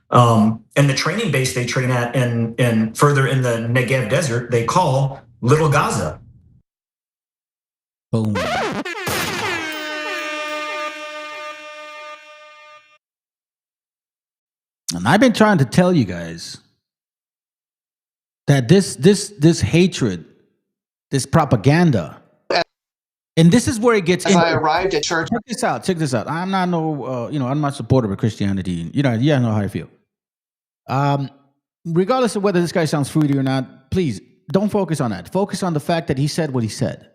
And the training base they train at and further in the Negev desert, they call Little Gaza. Boom. And I've been trying to tell you guys that this hatred, this propaganda, and this is where it gets. As I arrived at church. Check this out. Check this out. I'm not I'm not supportive of Christianity. You know how I feel. Regardless of whether this guy sounds fruity or not, please don't focus on that. Focus on the fact that he said what he said.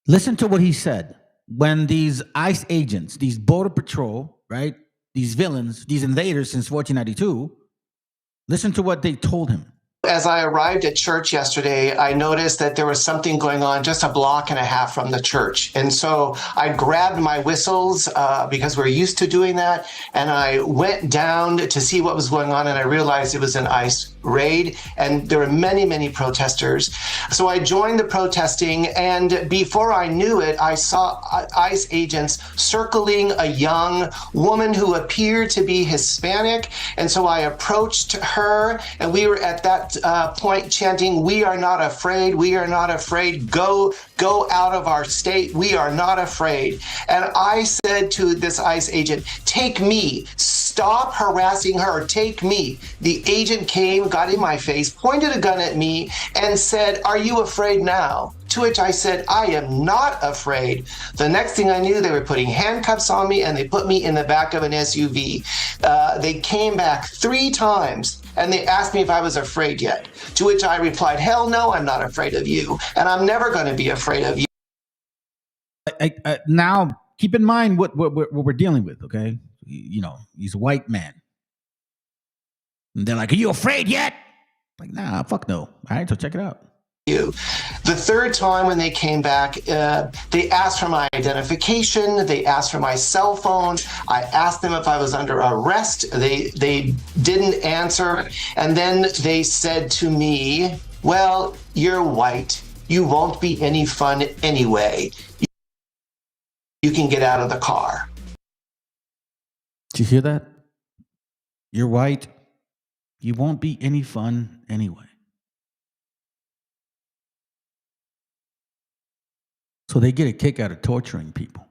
Listen to what he said when these ICE agents, these border patrol, right? These villains, these invaders since 1492. Listen to what they told him. As I arrived at church yesterday, I noticed that there was something going on just a block and a half from the church. And so I grabbed my whistles because we're used to doing that. And I went down to see what was going on. And I realized it was an ICE raid. And there were many, many protesters. So I joined the protesting. And before I knew it, I saw ICE agents circling a young woman who appeared to be Hispanic. And so I approached her, and we were at that point chanting, "We are not afraid, we are not afraid, go out of our state, we are not afraid." And I said to this ICE agent, "Take me, stop harassing her, take me." The agent came, got in my face, pointed a gun at me, and said, "Are you afraid now?" To which I said, "I am not afraid." The next thing I knew, they were putting handcuffs on me and they put me in the back of an SUV. They came back 3 times and they asked me if I was afraid yet. To which I replied, "Hell no, I'm not afraid of you. And I'm never going to be afraid of you." Now, keep in mind what we're dealing with, okay? He's a white man. And they're like, "Are you afraid yet?" Like, nah, fuck no. All right, so check it out. The third time when they came back, they asked for my identification. They asked for my cell phone. I asked them if I was under arrest. They didn't answer. And then they said to me, "Well, you're white. You won't be any fun anyway. You can get out of the car." Did you hear that? You're white. You won't be any fun anyway. So they get a kick out of torturing people.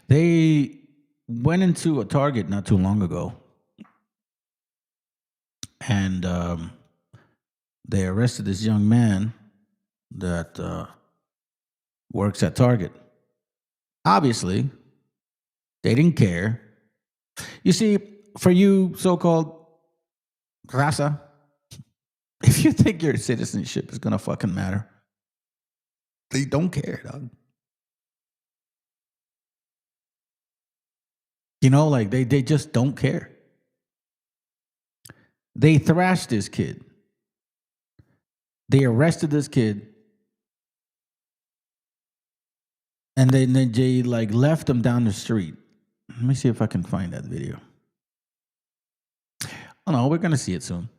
They went into a Target not too long ago, and they arrested this young man that works at Target. Obviously, they didn't care. You see, for you so-called raza, if you think your citizenship is gonna fucking matter, they don't care, dog. Like they just don't care. They thrashed this kid. They arrested this kid. And then they like left him down the street. Let me see if I can find that video. Oh no, we're gonna see it soon.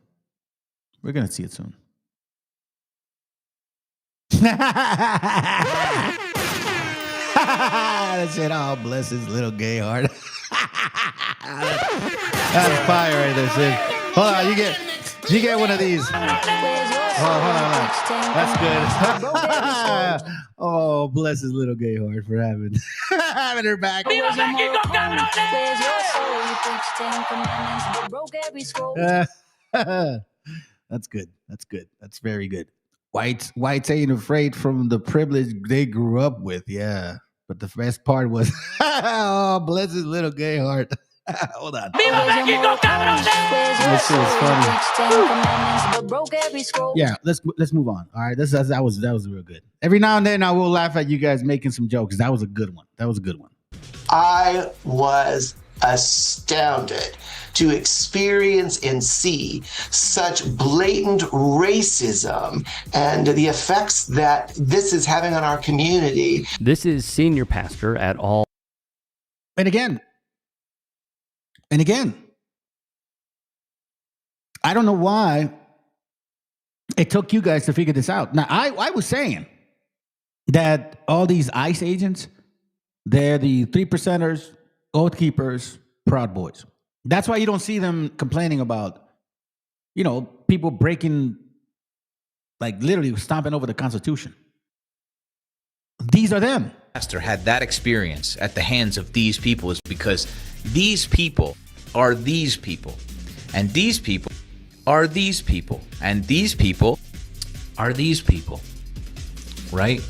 We're going to see it soon. That's it. Oh, bless his little gay heart. That's fire right there, Sid. Hold on, you get one of these. Hold on. That's good. Oh, bless his little gay heart for having her back. That's good. That's very good. Whites ain't afraid from the privilege they grew up with. Yeah. But the best part was, oh, bless his little gay heart. Hold on. This shit is funny. Yeah, let's move on. All right, that was real good. Every now and then I will laugh at you guys making some jokes. That was a good one. I was astounded to experience and see such blatant racism and the effects that this is having on our community. This is senior pastor at all. And again, I don't know why it took you guys to figure this out. Now, I was saying that all these ICE agents, they're the 3%ers, oath keepers, Proud Boys. That's why you don't see them complaining about, people breaking, like literally stomping over the Constitution. These are them. Pastor had that experience at the hands of these people is because these people are these people, and these people are these people, and these people are these people, right?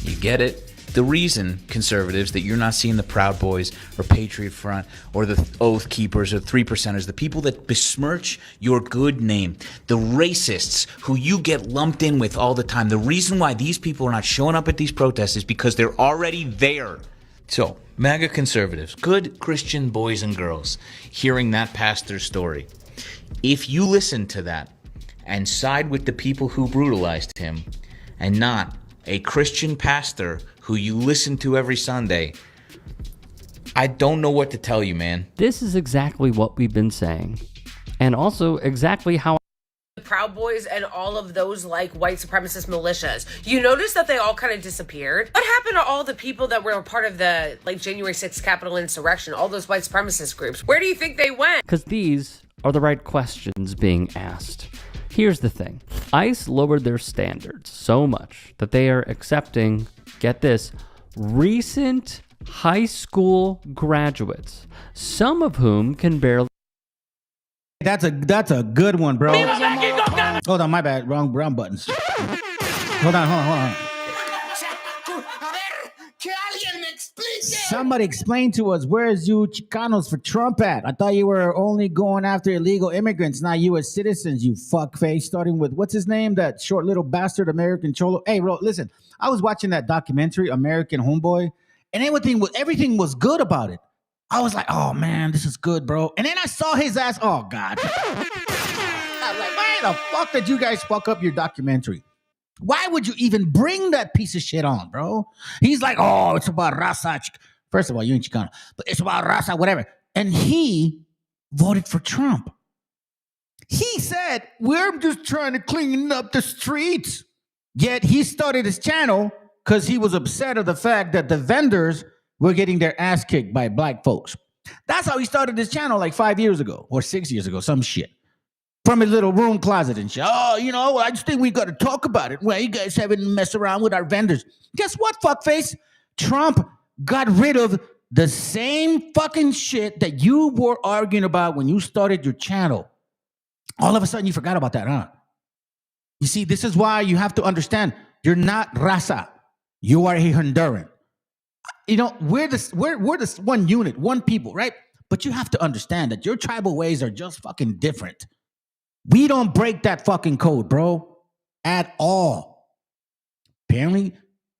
You get it? The reason, conservatives, that you're not seeing the Proud Boys or Patriot Front or the Oath Keepers or 3%ers, the people that besmirch your good name, the racists who you get lumped in with all the time, the reason why these people are not showing up at these protests is because they're already there. So, MAGA conservatives, good Christian boys and girls, hearing that pastor's story, if you listen to that and side with the people who brutalized him and not a Christian pastor who you listen to every Sunday, I don't know what to tell you, man. This is exactly what we've been saying. And also exactly how the Proud Boys and all of those like white supremacist militias. You notice that they all kind of disappeared. What happened to all the people that were a part of the like January 6th Capitol insurrection, all those white supremacist groups? Where do you think they went? Because these are the right questions being asked. Here's the thing. ICE lowered their standards so much that they are accepting, get this, recent high school graduates, some of whom can barely. That's a good one, bro. Hold on, my bad. Wrong buttons. Hold on. Somebody explain to us, where's you Chicanos for Trump at? I thought you were only going after illegal immigrants, not U.S. citizens, you fuckface. Starting with, what's his name? That short little bastard American Cholo. Hey, bro, listen, I was watching that documentary, American Homeboy, and everything was good about it. I was like, oh, man, this is good, bro. And then I saw his ass. Oh, God. I was like, why the fuck did you guys fuck up your documentary? Why would you even bring that piece of shit on, bro? He's like, oh, it's about raza. First of all, you ain't Chicano, but it's about raza, whatever. And he voted for Trump. He said, we're just trying to clean up the streets. Yet he started his channel because he was upset of the fact that the vendors were getting their ass kicked by black folks. That's how he started his channel like 5 years ago or 6 years ago, some shit. From his little room closet and shit. Oh, I just think we got to talk about it. Well, you guys haven't messed around with our vendors. Guess what, fuckface? Trump got rid of the same fucking shit that you were arguing about when you started your channel. All of a sudden, you forgot about that, huh? You see, this is why you have to understand, you're not raza. You are a Honduran. We're this one unit, one people, right? But you have to understand that your tribal ways are just fucking different. We don't break that fucking code, bro, at all. Apparently,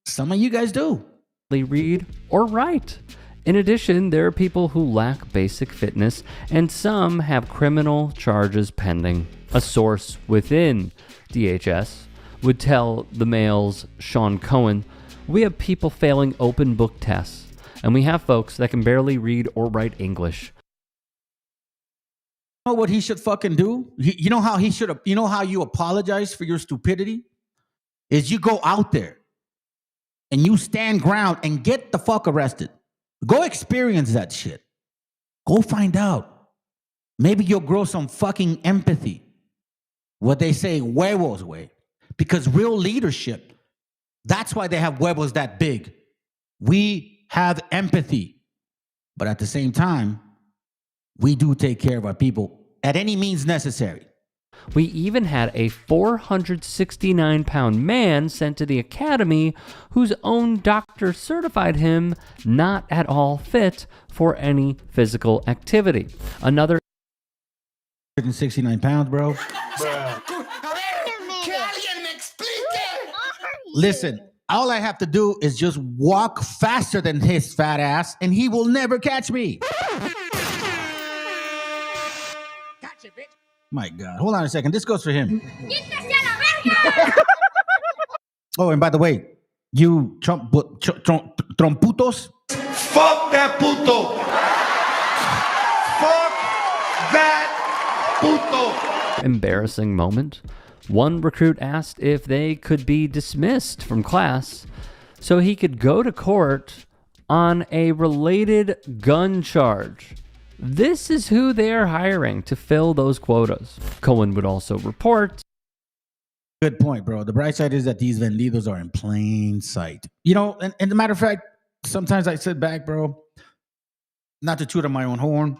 some of you guys do. Read or write. In addition, there are people who lack basic fitness, and some have criminal charges pending. A source within DHS would tell the Mail's Sean Cohen, we have people failing open book tests, and we have folks that can barely read or write English. You know what he should fucking do? You know how you apologize for your stupidity? Is you go out there and you stand ground and get the fuck arrested. Go experience that shit. Go find out. Maybe you'll grow some fucking empathy. What they say, huevos way. Because real leadership, that's why they have huevos that big. We have empathy. But at the same time, we do take care of our people at any means necessary. We even had a 469-pound man sent to the academy whose own doctor certified him not at all fit for any physical activity. Another 169 pounds, bro. Listen, all I have to do is just walk faster than his fat ass, and he will never catch me. My God. Hold on a second. This goes for him. Oh, and by the way, you tromputos. Fuck that puto. Fuck that puto. embarrassing moment. One recruit asked if they could be dismissed from class so he could go to court on a related gun charge. This is who they are hiring to fill those quotas. Cohen would also report. Good point, bro. The bright side is that these vendidos are in plain sight. You know, and the matter of fact, sometimes I sit back, bro, not to toot on my own horn,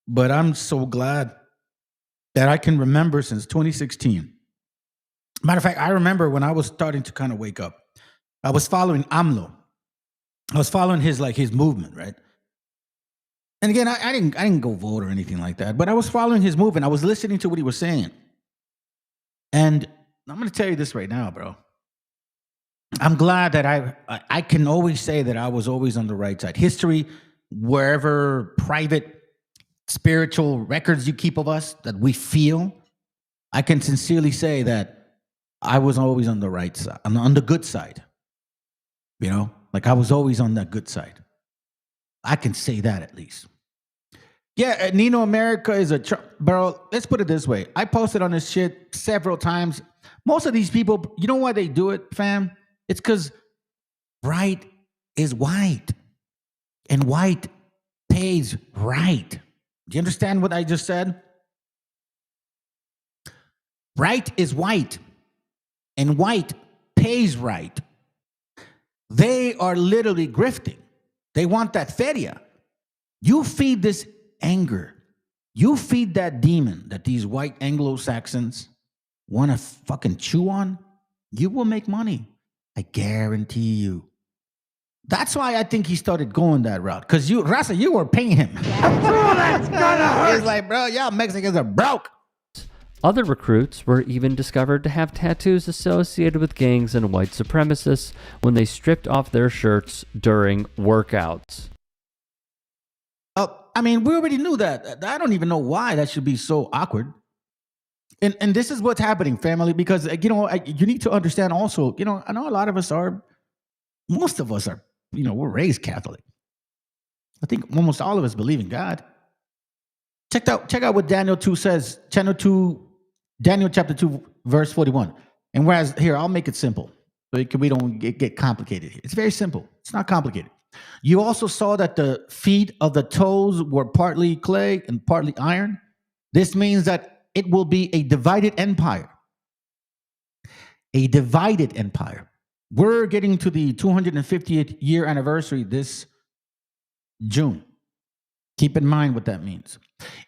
but I'm so glad that I can remember since 2016. Matter of fact, I remember when I was starting to kind of wake up, I was following AMLO. I was following his movement, right? And again, I didn't go vote or anything like that, but I was following his movement. I was listening to what he was saying. And I'm going to tell you this right now, bro. I'm glad that I can always say that I was always on the right side. History, wherever private spiritual records you keep of us that we feel, I can sincerely say that I was always on the right side, on the good side. You know, like I was always on that good side. I can say that at least. Yeah, Nino America is bro, let's put it this way. I posted on this shit several times. Most of these people, you know why they do it, fam? It's because right is white. And white pays right. Do you understand what I just said? Right is white. And white pays right. They are literally grifting. They want that feria. You feed this anger. You feed that demon that these white Anglo-Saxons want to fucking chew on. You will make money. I guarantee you. That's why I think he started going that route. Because you, Rasa, you were paying him. That's gonna hurt. He's like, bro, y'all Mexicans are broke. Other recruits were even discovered to have tattoos associated with gangs and white supremacists when they stripped off their shirts during workouts. I mean, we already knew that. I don't even know why that should be so awkward. And this is what's happening, family, because, you know, you need to understand also, you know, I know a lot of us are, most of us are, you know, we're raised Catholic. I think almost all of us believe in God. Check out what Daniel 2 says. Daniel chapter 2, verse 41. And whereas, here, I'll make it simple. So we don't get complicated here. It's very simple. It's not complicated. You also saw that the feet of the toes were partly clay and partly iron. This means that it will be a divided empire. A divided empire. We're getting to the 250th year anniversary this June. Keep in mind what that means.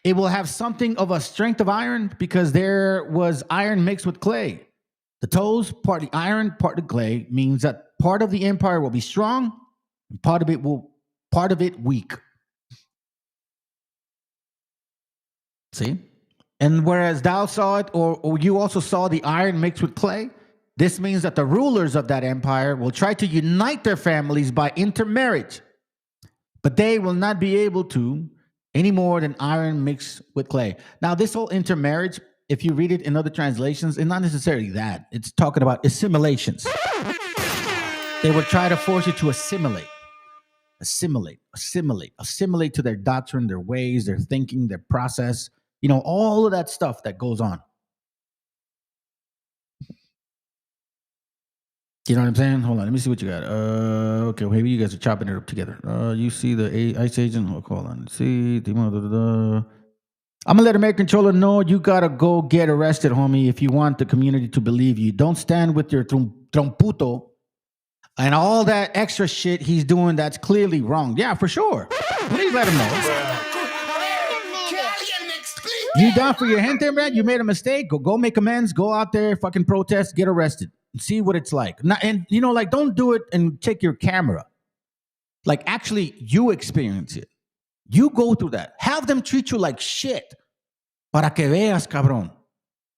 It will have something of a strength of iron because there was iron mixed with clay. The toes, partly iron, partly clay, means that part of the empire will be strong and part of it weak. See? And whereas thou saw it, or you also saw the iron mixed with clay, this means that the rulers of that empire will try to unite their families by intermarriage. But they will not be able to any more than iron mixed with clay. Now, this whole intermarriage, if you read it in other translations, it's not necessarily that. It's talking about assimilations. They will try to force you to assimilate to their doctrine, their ways, their thinking, their process, you know, all of that stuff that goes on. You know what I'm saying? Hold on, let me see what you got. Okay, maybe you guys are chopping it up together. You see the ICE agent? Oh, hold on. See, I'm gonna let American Controller know you gotta go get arrested, homie, if you want the community to believe you. Don't stand with your tromputo and all that extra shit he's doing that's clearly wrong. Yeah, for sure. Please let him know. You down for your gente, man? You made a mistake. Go make amends. Go out there, fucking protest, get arrested. See what it's like. And, you know, like, don't do it and take your camera. Like, actually, you experience it. You go through that. Have them treat you like shit. Para que veas, cabrón,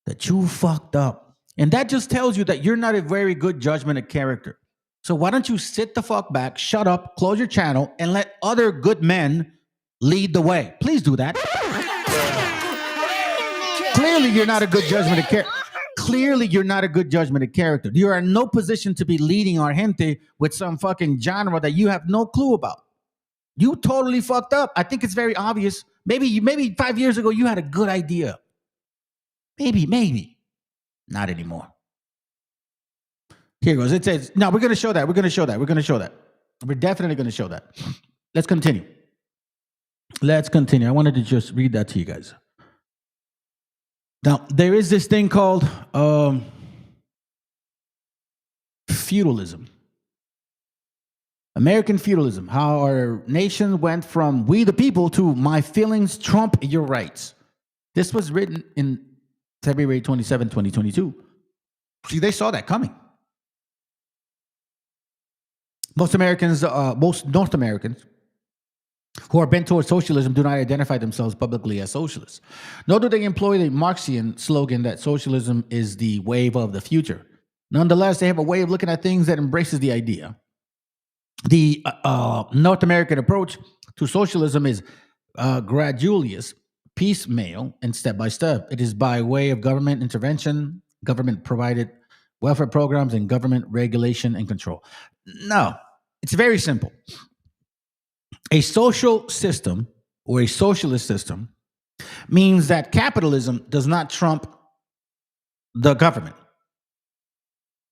that you fucked up. And that just tells you that you're not a very good judgment of character. So why don't you sit the fuck back, shut up, close your channel, and let other good men lead the way. Please do that. Clearly, you're not a good judgment of character. Clearly, you're not a good judgment of character. You are in no position to be leading our gente with some fucking genre that you have no clue about. You totally fucked up. I think it's very obvious. Maybe 5 years ago, you had a good idea. Maybe. Not anymore. Here it goes. It says, no, we're going to show that. We're definitely going to show that. Let's continue. I wanted to just read that to you guys. Now, there is this thing called feudalism. American feudalism. How our nation went from we the people to my feelings trump your rights. This was written in February 27, 2022. See, they saw that coming. Most North Americans who are bent towards socialism do not identify themselves publicly as socialists. Nor do they employ the Marxian slogan that socialism is the wave of the future. Nonetheless, they have a way of looking at things that embraces the idea. The North American approach to socialism is graduous, piecemeal, and step by step. It is by way of government intervention, government-provided welfare programs, and government regulation and control. No, it's very simple. A social system or a socialist system means that capitalism does not trump the government.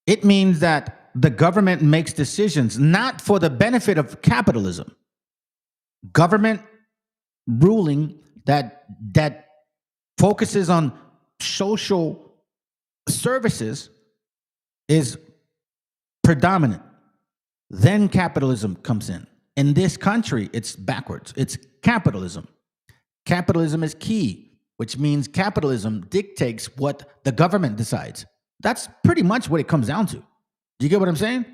It means that the government makes decisions not for the benefit of capitalism. Government ruling that focuses on social services is predominant. Then capitalism comes in. In this country, it's backwards. It's capitalism. Capitalism is key, which means capitalism dictates what the government decides. That's pretty much what it comes down to. Do you get what I'm saying?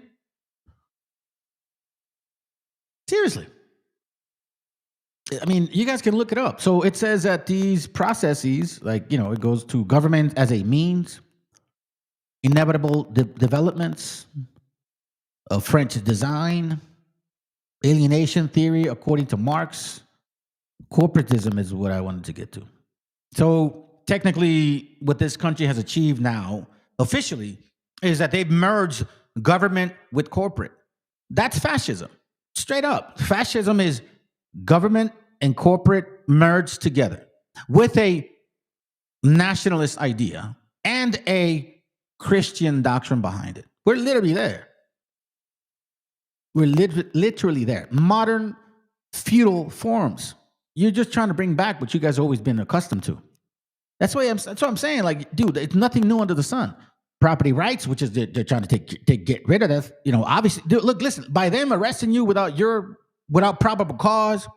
Seriously. I mean, you guys can look it up. So it says that these processes, it goes to government as a means, inevitable developments of French design, alienation theory, according to Marx, corporatism is what I wanted to get to. So technically, what this country has achieved now, officially, is that they've merged government with corporate. That's fascism. Straight up. Fascism is government and corporate merged together with a nationalist idea and a Christian doctrine behind it. We're literally there. We're literally there. Modern feudal forms. You're just trying to bring back what you guys have always been accustomed to. That's what I'm saying. Like, dude, it's nothing new under the sun. Property rights, which is they're trying to get rid of that. Obviously, dude, look, listen. By them arresting you without probable cause,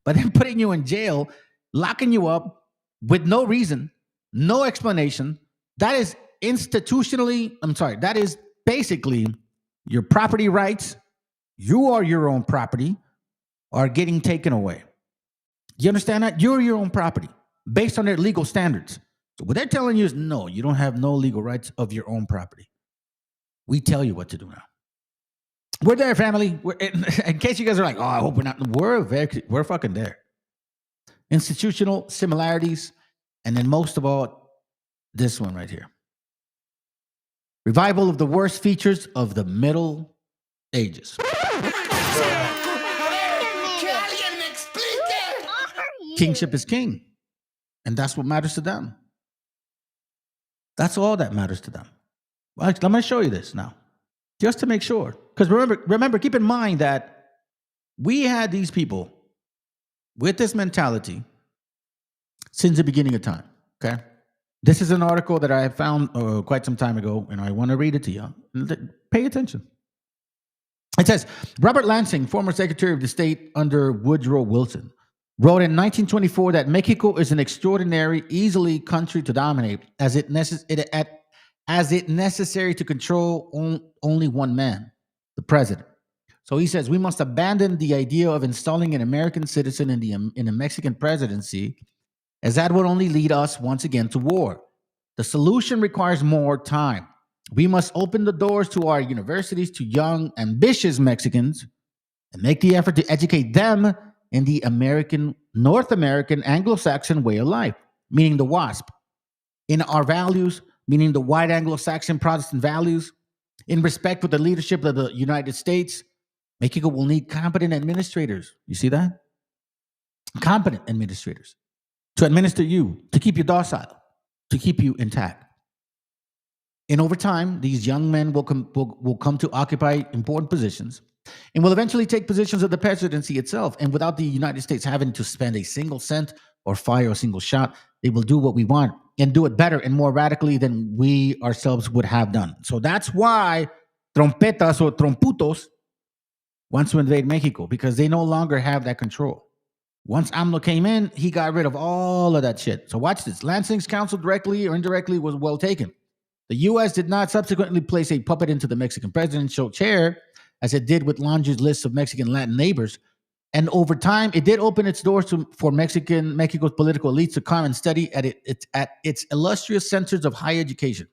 by them putting you in jail, locking you up with no reason, no explanation, that is that is basically your property rights. You are your own property are getting taken away. You understand that? You're your own property based on their legal standards. So what they're telling you is, no, you don't have no legal rights of your own property. We tell you what to do now. We're there, family. In case you guys are like, oh, I hope we're not. We're fucking there. Institutional similarities. And then most of all, this one right here. Revival of the worst features of the Middle Ages. Kingship is king. And that's what matters to them. That's all that matters to them. Well, I'm going to show you this now, just to make sure. Because remember, keep in mind that we had these people with this mentality since the beginning of time, okay? This is an article that I found quite some time ago, and I want to read it to you. Pay attention. It says, Robert Lansing, former Secretary of the State under Woodrow Wilson, wrote in 1924 that Mexico is an extraordinary, easily country to dominate as it necessary to control only one man, the president. So he says, we must abandon the idea of installing an American citizen in the Mexican presidency, as that would only lead us once again to war. The solution requires more time. We must open the doors to our universities to young, ambitious Mexicans and make the effort to educate them in the North American Anglo-Saxon way of life, meaning the WASP, in our values, meaning the white Anglo-Saxon Protestant values, in respect for the leadership of the United States. Mexico will need competent administrators. You see that? Competent administrators to administer you, to keep you docile. to keep you intact. And over time, these young men will come to occupy important positions and will eventually take positions of the presidency itself. And without the United States having to spend a single cent or fire a single shot, they will do what we want and do it better and more radically than we ourselves would have done. So that's why trompetas or tromputos wants to invade Mexico, because they no longer have that control. Once AMLO came in, he got rid of all of that shit. So watch this. Lansing's counsel, directly or indirectly, was well taken. The U.S. did not subsequently place a puppet into the Mexican presidential chair, as it did with Lange's list of Mexican Latin neighbors. And over time, it did open its doors for Mexico's political elites to come and study at its illustrious centers of higher education.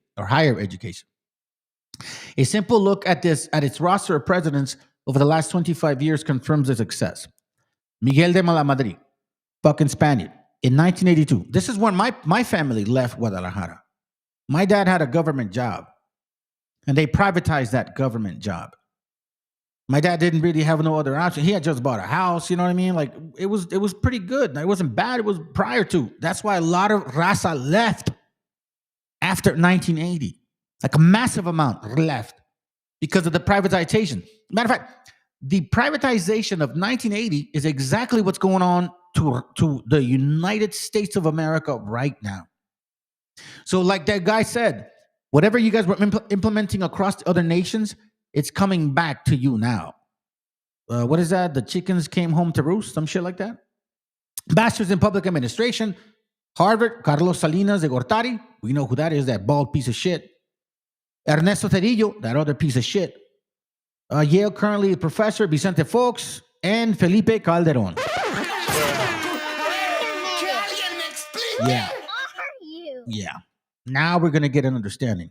A simple look at its roster of presidents over the last 25 years confirms the success. Miguel de Malamadrid, fucking Spaniard, in 1982. This is when my family left Guadalajara. My dad had a government job, and they privatized that government job. My dad didn't really have no other option. He had just bought a house, you know what I mean? Like, it was pretty good. Now, it wasn't bad. It was prior to. That's why a lot of raza left after 1980. Like a massive amount left because of the privatization. Matter of fact, the privatization of 1980 is exactly what's going on to the United States of America right now. So like that guy said, whatever you guys were implementing across the other nations, it's coming back to you now. What is that? The chickens came home to roost? Some shit like that? Masters in Public Administration, Harvard, Carlos Salinas de Gortari. We know who that is, that bald piece of shit. Ernesto Cedillo, that other piece of shit. Yale currently professor Vicente Fox, and Felipe Calderon. Yeah. Now we're going to get an understanding.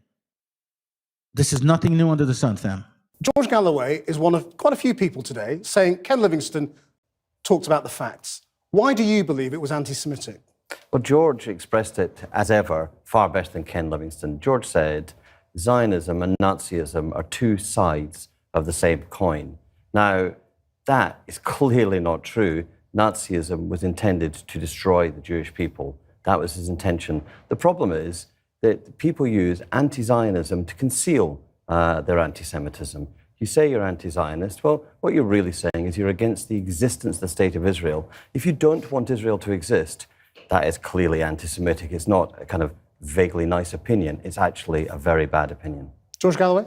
This is nothing new under the sun, fam. George Galloway is one of quite a few people today saying Ken Livingstone talked about the facts. Why do you believe it was anti-Semitic? Well, George expressed it, as ever, far better than Ken Livingstone. George said Zionism and Nazism are two sides of the same coin. Now, that is clearly not true. Nazism was intended to destroy the Jewish people. That was his intention. The problem is that people use anti-Zionism to conceal their anti-Semitism. You say you're anti-Zionist, well, what you're really saying is you're against the existence of the State of Israel. If you don't want Israel to exist, that is clearly anti-Semitic. It's not a kind of vaguely nice opinion. It's actually a very bad opinion. George Galloway?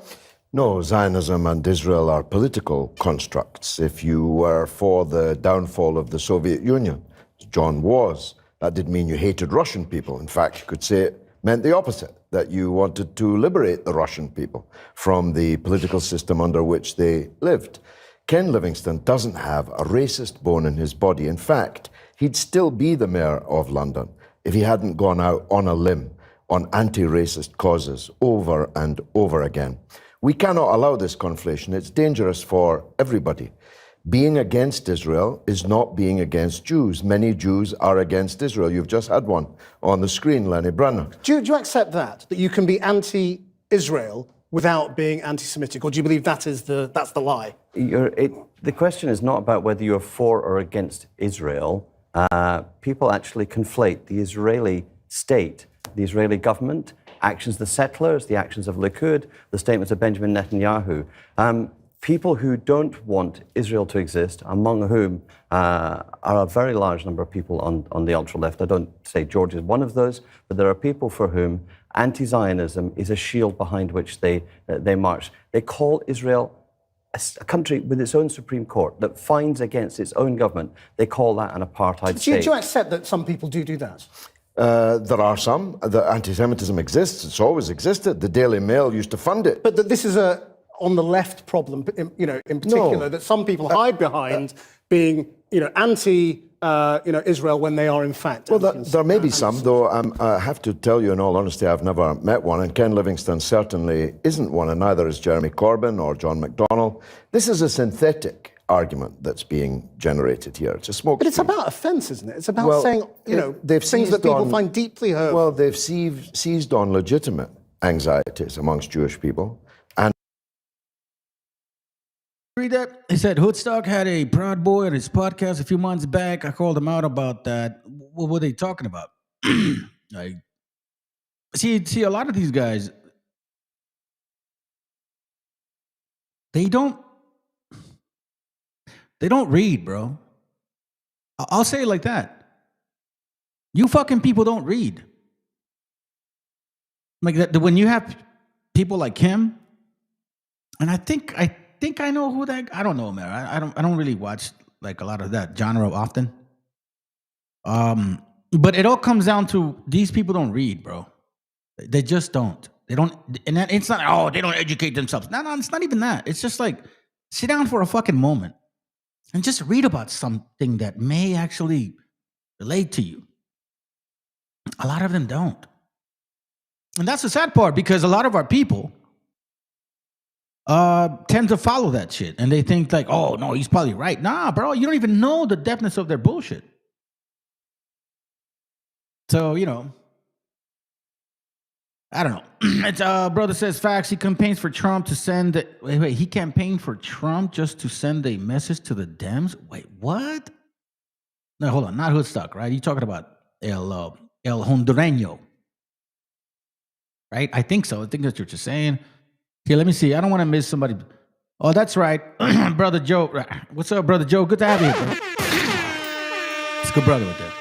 No, Zionism and Israel are political constructs. If you were for the downfall of the Soviet Union, as John was, that didn't mean you hated Russian people. In fact, you could say it meant the opposite, that you wanted to liberate the Russian people from the political system under which they lived. Ken Livingstone doesn't have a racist bone in his body. In fact, he'd still be the mayor of London if he hadn't gone out on a limb on anti-racist causes over and over again. We cannot allow this conflation. It's dangerous for everybody. Being against Israel is not being against Jews. Many Jews are against Israel. You've just had one on the screen, Lenny Branagh. Do you accept that you can be anti-Israel without being anti-Semitic, or do you believe that's the lie? The question is not about whether you're for or against Israel. People actually conflate the Israeli state, the Israeli government, actions of the settlers, the actions of Likud, the statements of Benjamin Netanyahu. People who don't want Israel to exist, among whom are a very large number of people on the ultra-left. I don't say George is one of those, but there are people for whom anti-Zionism is a shield behind which they march. They call Israel a country with its own Supreme Court that finds against its own government. They call that an apartheid state. Do you accept that some people do that? There are some. The anti-Semitism exists. It's always existed. The Daily Mail used to fund it. But this is on the left problem, in particular, that some people hide behind being, anti-Israel when they are in fact. Well, there may be some, though. I have to tell you, in all honesty, I've never met one, and Ken Livingstone certainly isn't one, and neither is Jeremy Corbyn or John McDonnell. This is a synthetic argument that's being generated here. It's a smoke. But it's about offence, isn't it? It's about saying, things that people find deeply hurtful. Well, they've seized on legitimate anxieties amongst Jewish people. Read that? He said Hoodstock had a Proud Boy on his podcast a few months back. I called him out about that. What were they talking about? Like, See, a lot of these guys, they don't read, bro. I'll say it like that. You fucking people don't read. Like that when you have people like him, and I think I know who that. I don't know, man. I don't really watch like a lot of that genre often. But it all comes down to these people don't read, bro. They just don't. They don't, and it's not. Oh, they don't educate themselves. No, it's not even that. It's just like sit down for a fucking moment and just read about something that may actually relate to you. A lot of them don't, and that's the sad part because a lot of our people tend to follow that shit, and they think like, oh no, he's probably right. Nah, bro, you don't even know the depthness of their bullshit. So, you know, I don't know. It's brother says facts. He campaigns for Trump to send. Wait. He campaigned for Trump just to send a message to the Dems. Wait, what? No, hold on. Not Hoodstock, right? You talking about El Hondureño, right? I think so. I think that's what you're saying. Here, let me see. I don't want to miss somebody. Oh, that's right, brother Joe. What's up, brother Joe? Good to have you here, bro. It's a good brother right there.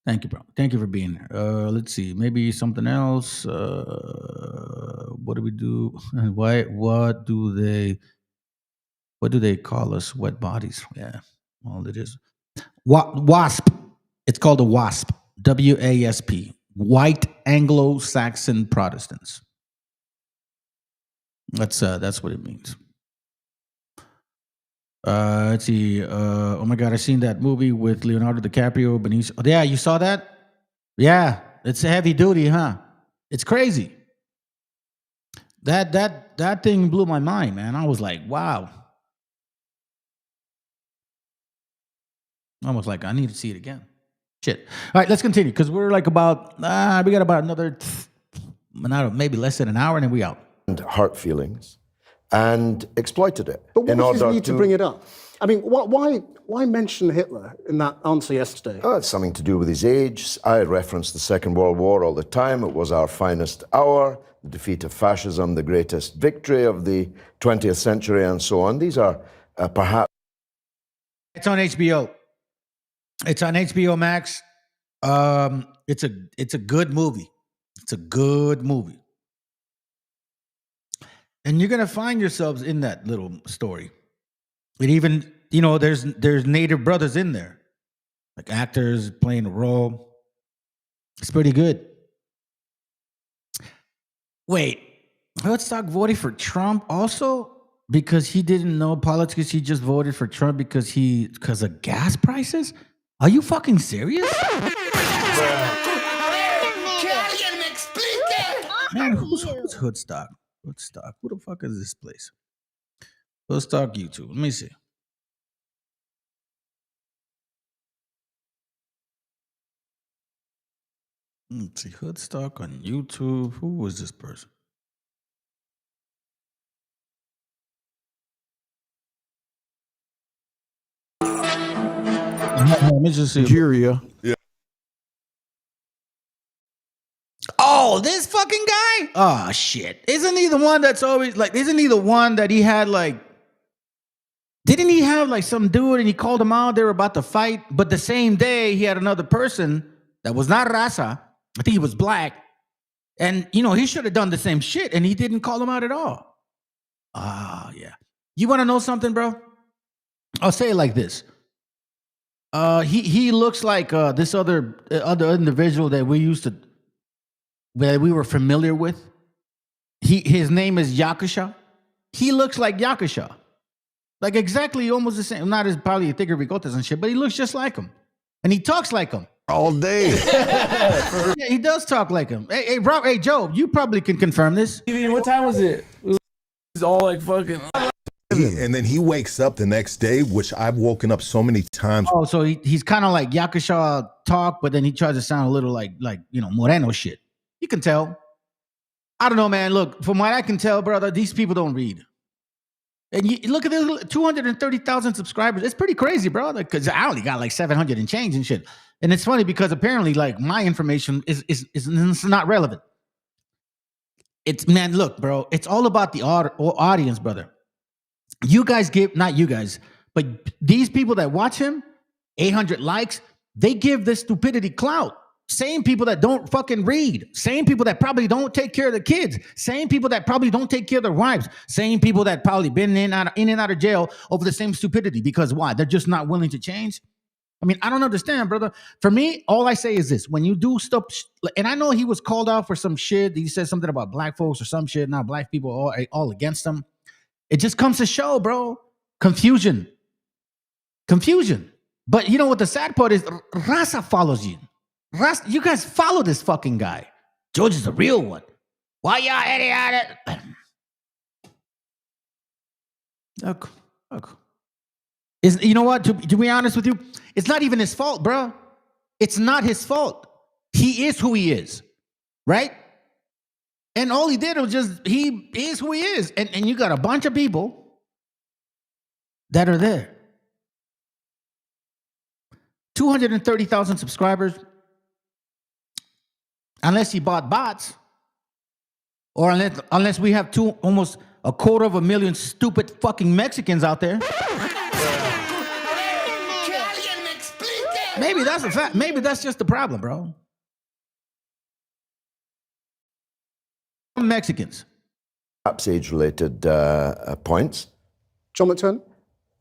Thank you, bro. Thank you for being here. Let's see. Maybe something else. What do we do? What do they call us? Wet bodies. Yeah. Well, it is. WASP. It's called a WASP. WASP. White Anglo-Saxon Protestants. That's what it means. Let's see. Oh my God, I seen that movie with Leonardo DiCaprio, Benicio. Oh, yeah, you saw that? Yeah, it's heavy duty, huh? It's crazy. That thing blew my mind, man. I was like, wow. I was like, I need to see it again. Shit. All right, let's continue because we're like about we got about another maybe less than an hour, and then we out. And hurt feelings. And exploited it. But what was his need to bring it up? I mean, why mention Hitler in that answer yesterday? Oh, it's something to do with his age. I reference the Second World War all the time. It was our finest hour, the defeat of fascism, the greatest victory of the 20th century, and so on. These are perhaps... It's on HBO. It's on HBO Max. It's a good movie. It's a good movie. And you're gonna find yourselves in that little story. It even, there's Native brothers in there, like actors playing a role. It's pretty good. Wait, Hoodstock voted for Trump also because he didn't know politics. He just voted for Trump because of gas prices. Are you fucking serious? Man, who's Hoodstock? Hoodstock. Who the fuck is this place? Hoodstock YouTube. Let me see. Let's see. Hoodstock on YouTube. Who was this person? Let me just see. Nigeria. Yeah. Oh, this fucking guy? Oh, shit. Isn't he the one that's always like, isn't he the one that he had like, didn't he have like some dude and he called him out? They were about to fight. But the same day, he had another person that was not Raza. I think he was black. And, he should have done the same shit and he didn't call him out at all. Ah, yeah. You want to know something, bro? I'll say it like this. He looks like this other individual that we were familiar with. His name is Yakusha. He looks like Yakusha. Like exactly almost the same. Not as probably thicker bigotes and shit, but he looks just like him. And he talks like him. All day. Yeah, he does talk like him. Hey, Rob, hey, Joe, you probably can confirm this. What time was it? It's all like fucking... And then he wakes up the next day, which I've woken up so many times. Oh, so he's kind of like Yakusha talk, but then he tries to sound a little like Moreno shit. You can tell. I don't know, man. Look, from what I can tell, brother, these people don't read. And you look at this 230,000 subscribers. It's pretty crazy, bro. Because I only got like 700 and change and shit. And it's funny because apparently, like, my information is not relevant. It's, man, look, bro. It's all about the audience, brother. You guys give, not you guys, but these people that watch him, 800 likes, they give this stupidity clout. Same people that don't fucking read. Same people that probably don't take care of the kids. Same people that probably don't take care of their wives. Same people that probably been in and out of jail over the same stupidity. Because why? They're just not willing to change. I mean, I don't understand, brother. For me, all I say is this. When you do stuff, and I know he was called out for some shit. He said something about black folks or some shit. Now black people are all against him. It just comes to show, bro. Confusion. But you know what the sad part is? Raza follows you. You guys follow this fucking guy. George is the real one. Why y'all at it? Look. You know what? To be honest with you, it's not even his fault, bro. It's not his fault. He is who he is, right? And all he did was he is who he is. And you got a bunch of people that are there. 230,000 subscribers. Unless he bought bots, or unless we have almost 250,000 stupid fucking Mexicans out there. Maybe that's a fact. Maybe that's just the problem, bro. Mexicans. Perhaps age-related points. John McTurnan?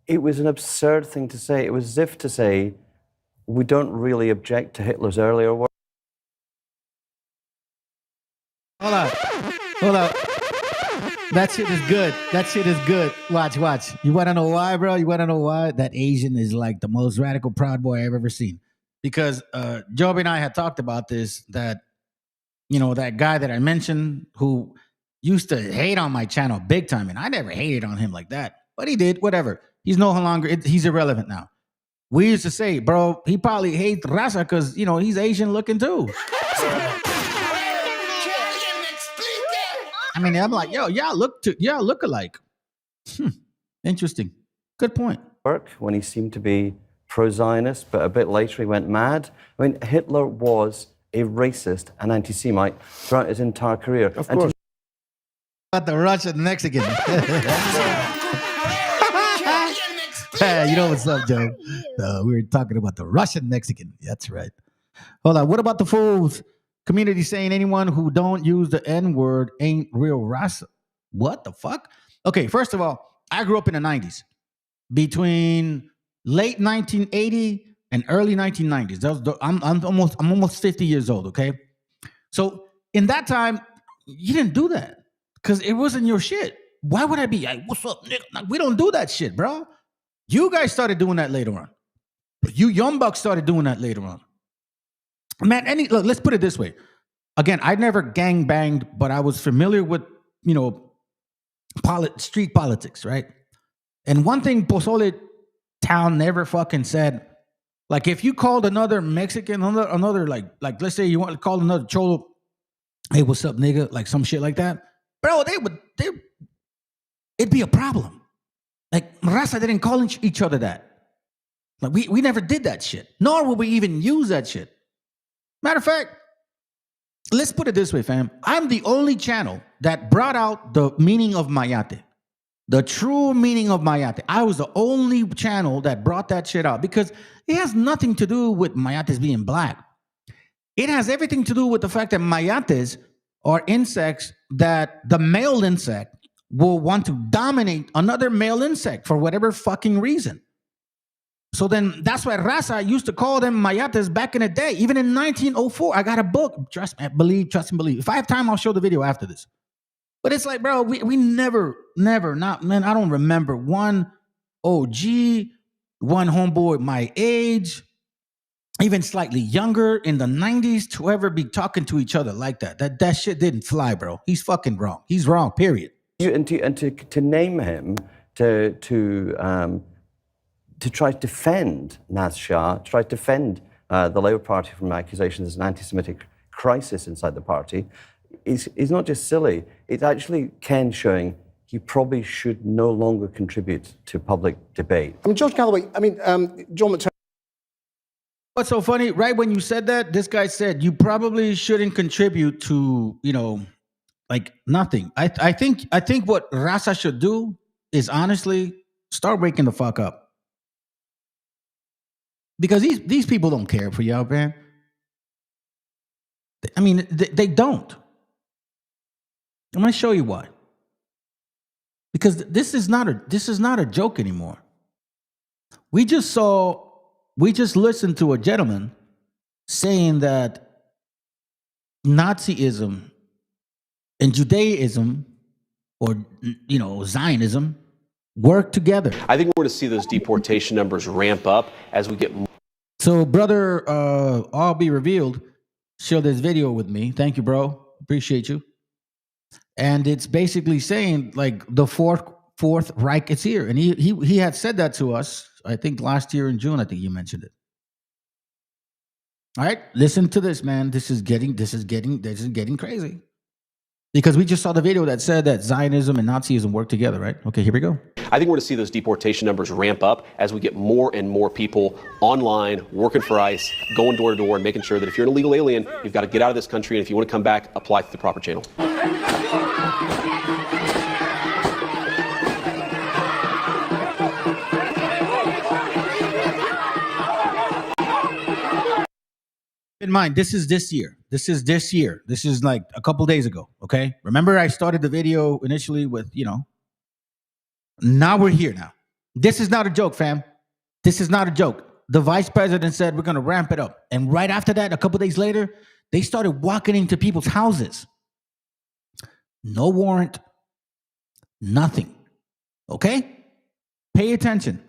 It was an absurd thing to say. It was as if to say, we don't really object to Hitler's earlier work. Hold up. That shit is good. Watch. You want to know why, bro? You want to know why? That Asian is like the most radical Proud Boy I've ever seen. Because Joby and I had talked about this, that, you know, that guy that I mentioned who used to hate on my channel big time, and I never hated on him like that. But he did, whatever. He's no longer, he's irrelevant now. We used to say, bro, he probably hates Raza because, you know, he's Asian looking too. I mean, I'm like, yo, y'all look alike. Interesting. Good point. Work when he seemed to be pro-Zionist, but a bit later he went mad. I mean, Hitler was a racist and anti-Semite throughout his entire career. Of course. About the Russian Mexican. Hey, you know what's up, Joe? We were talking about the Russian Mexican. That's right. Hold on. What about the fools? Community saying anyone who don't use the N-word ain't real Rasa. What the fuck? Okay, first of all, I grew up in the 90s. Between late 1980 and early 1990s. I'm almost 50 years old, okay? So in that time, you didn't do that because it wasn't your shit. Why would I be like, what's up, nigga? Like, we don't do that shit, bro. You guys started doing that later on. You young bucks started doing that later on. Man, look, let's put it this way. Again, I never gang banged, but I was familiar with, you know, street politics, right? And one thing Pozole Town never fucking said, like, if you called another Mexican, another like let's say you want to call another Cholo, hey, what's up, nigga? Like some shit like that, bro, it'd be a problem. Like, Raza didn't call each other that. Like, we never did that shit, nor will we even use that shit. Matter of fact, let's put it this way, fam. I'm the only channel that brought out the meaning of mayate. The true meaning of mayate. I was the only channel that brought that shit out because it has nothing to do with mayates being black. It has everything to do with the fact that mayates are insects that the male insect will want to dominate another male insect for whatever fucking reason. So then that's why Raza used to call them mayates back in the day. Even in 1904, I got a book. Trust and believe. If I have time, I'll show the video after this. But it's like, bro, we never, not, man, I don't remember one OG, one homeboy my age, even slightly younger in the 90s to ever be talking to each other like that. That shit didn't fly, bro. He's fucking wrong. He's wrong, period. And to name him, to try to defend Naz Shah, to try to defend the Labour Party from accusations of an anti-Semitic crisis inside the party, is not just silly. It's actually Ken showing you probably should no longer contribute to public debate. I mean, George Galloway, John McTurnan. What's so funny? Right when you said that, this guy said you probably shouldn't contribute to, like nothing. I think what Raza should do is honestly start waking the fuck up. Because these people don't care for you out there. I mean, they don't. I'm going to show you why. Because this is not a joke anymore. We just listened to a gentleman saying that Nazism and Judaism, or Zionism, work together. I think we're going to see those deportation numbers ramp up as we get. So, brother, all be revealed. Share this video with me. Thank you, bro. Appreciate you. And it's basically saying like the fourth Reich is here, and he had said that to us. I think last year in June. I think you mentioned it. All right, listen to this, man. This is getting crazy. Because we just saw the video that said that Zionism and Nazism work together, right? Okay, here we go. I think we're going to see those deportation numbers ramp up as we get more and more people online, working for ICE, going door to door, and making sure that if you're an illegal alien, you've got to get out of this country, and if you want to come back, apply through the proper channel. In mind, this is this year. This is like a couple days ago, okay? Remember I started the video initially with, now we're here now. This is not a joke, fam. This is not a joke. The vice president said we're going to ramp it up. And right after that, a couple days later, they started walking into people's houses. No warrant, nothing, okay? Pay attention.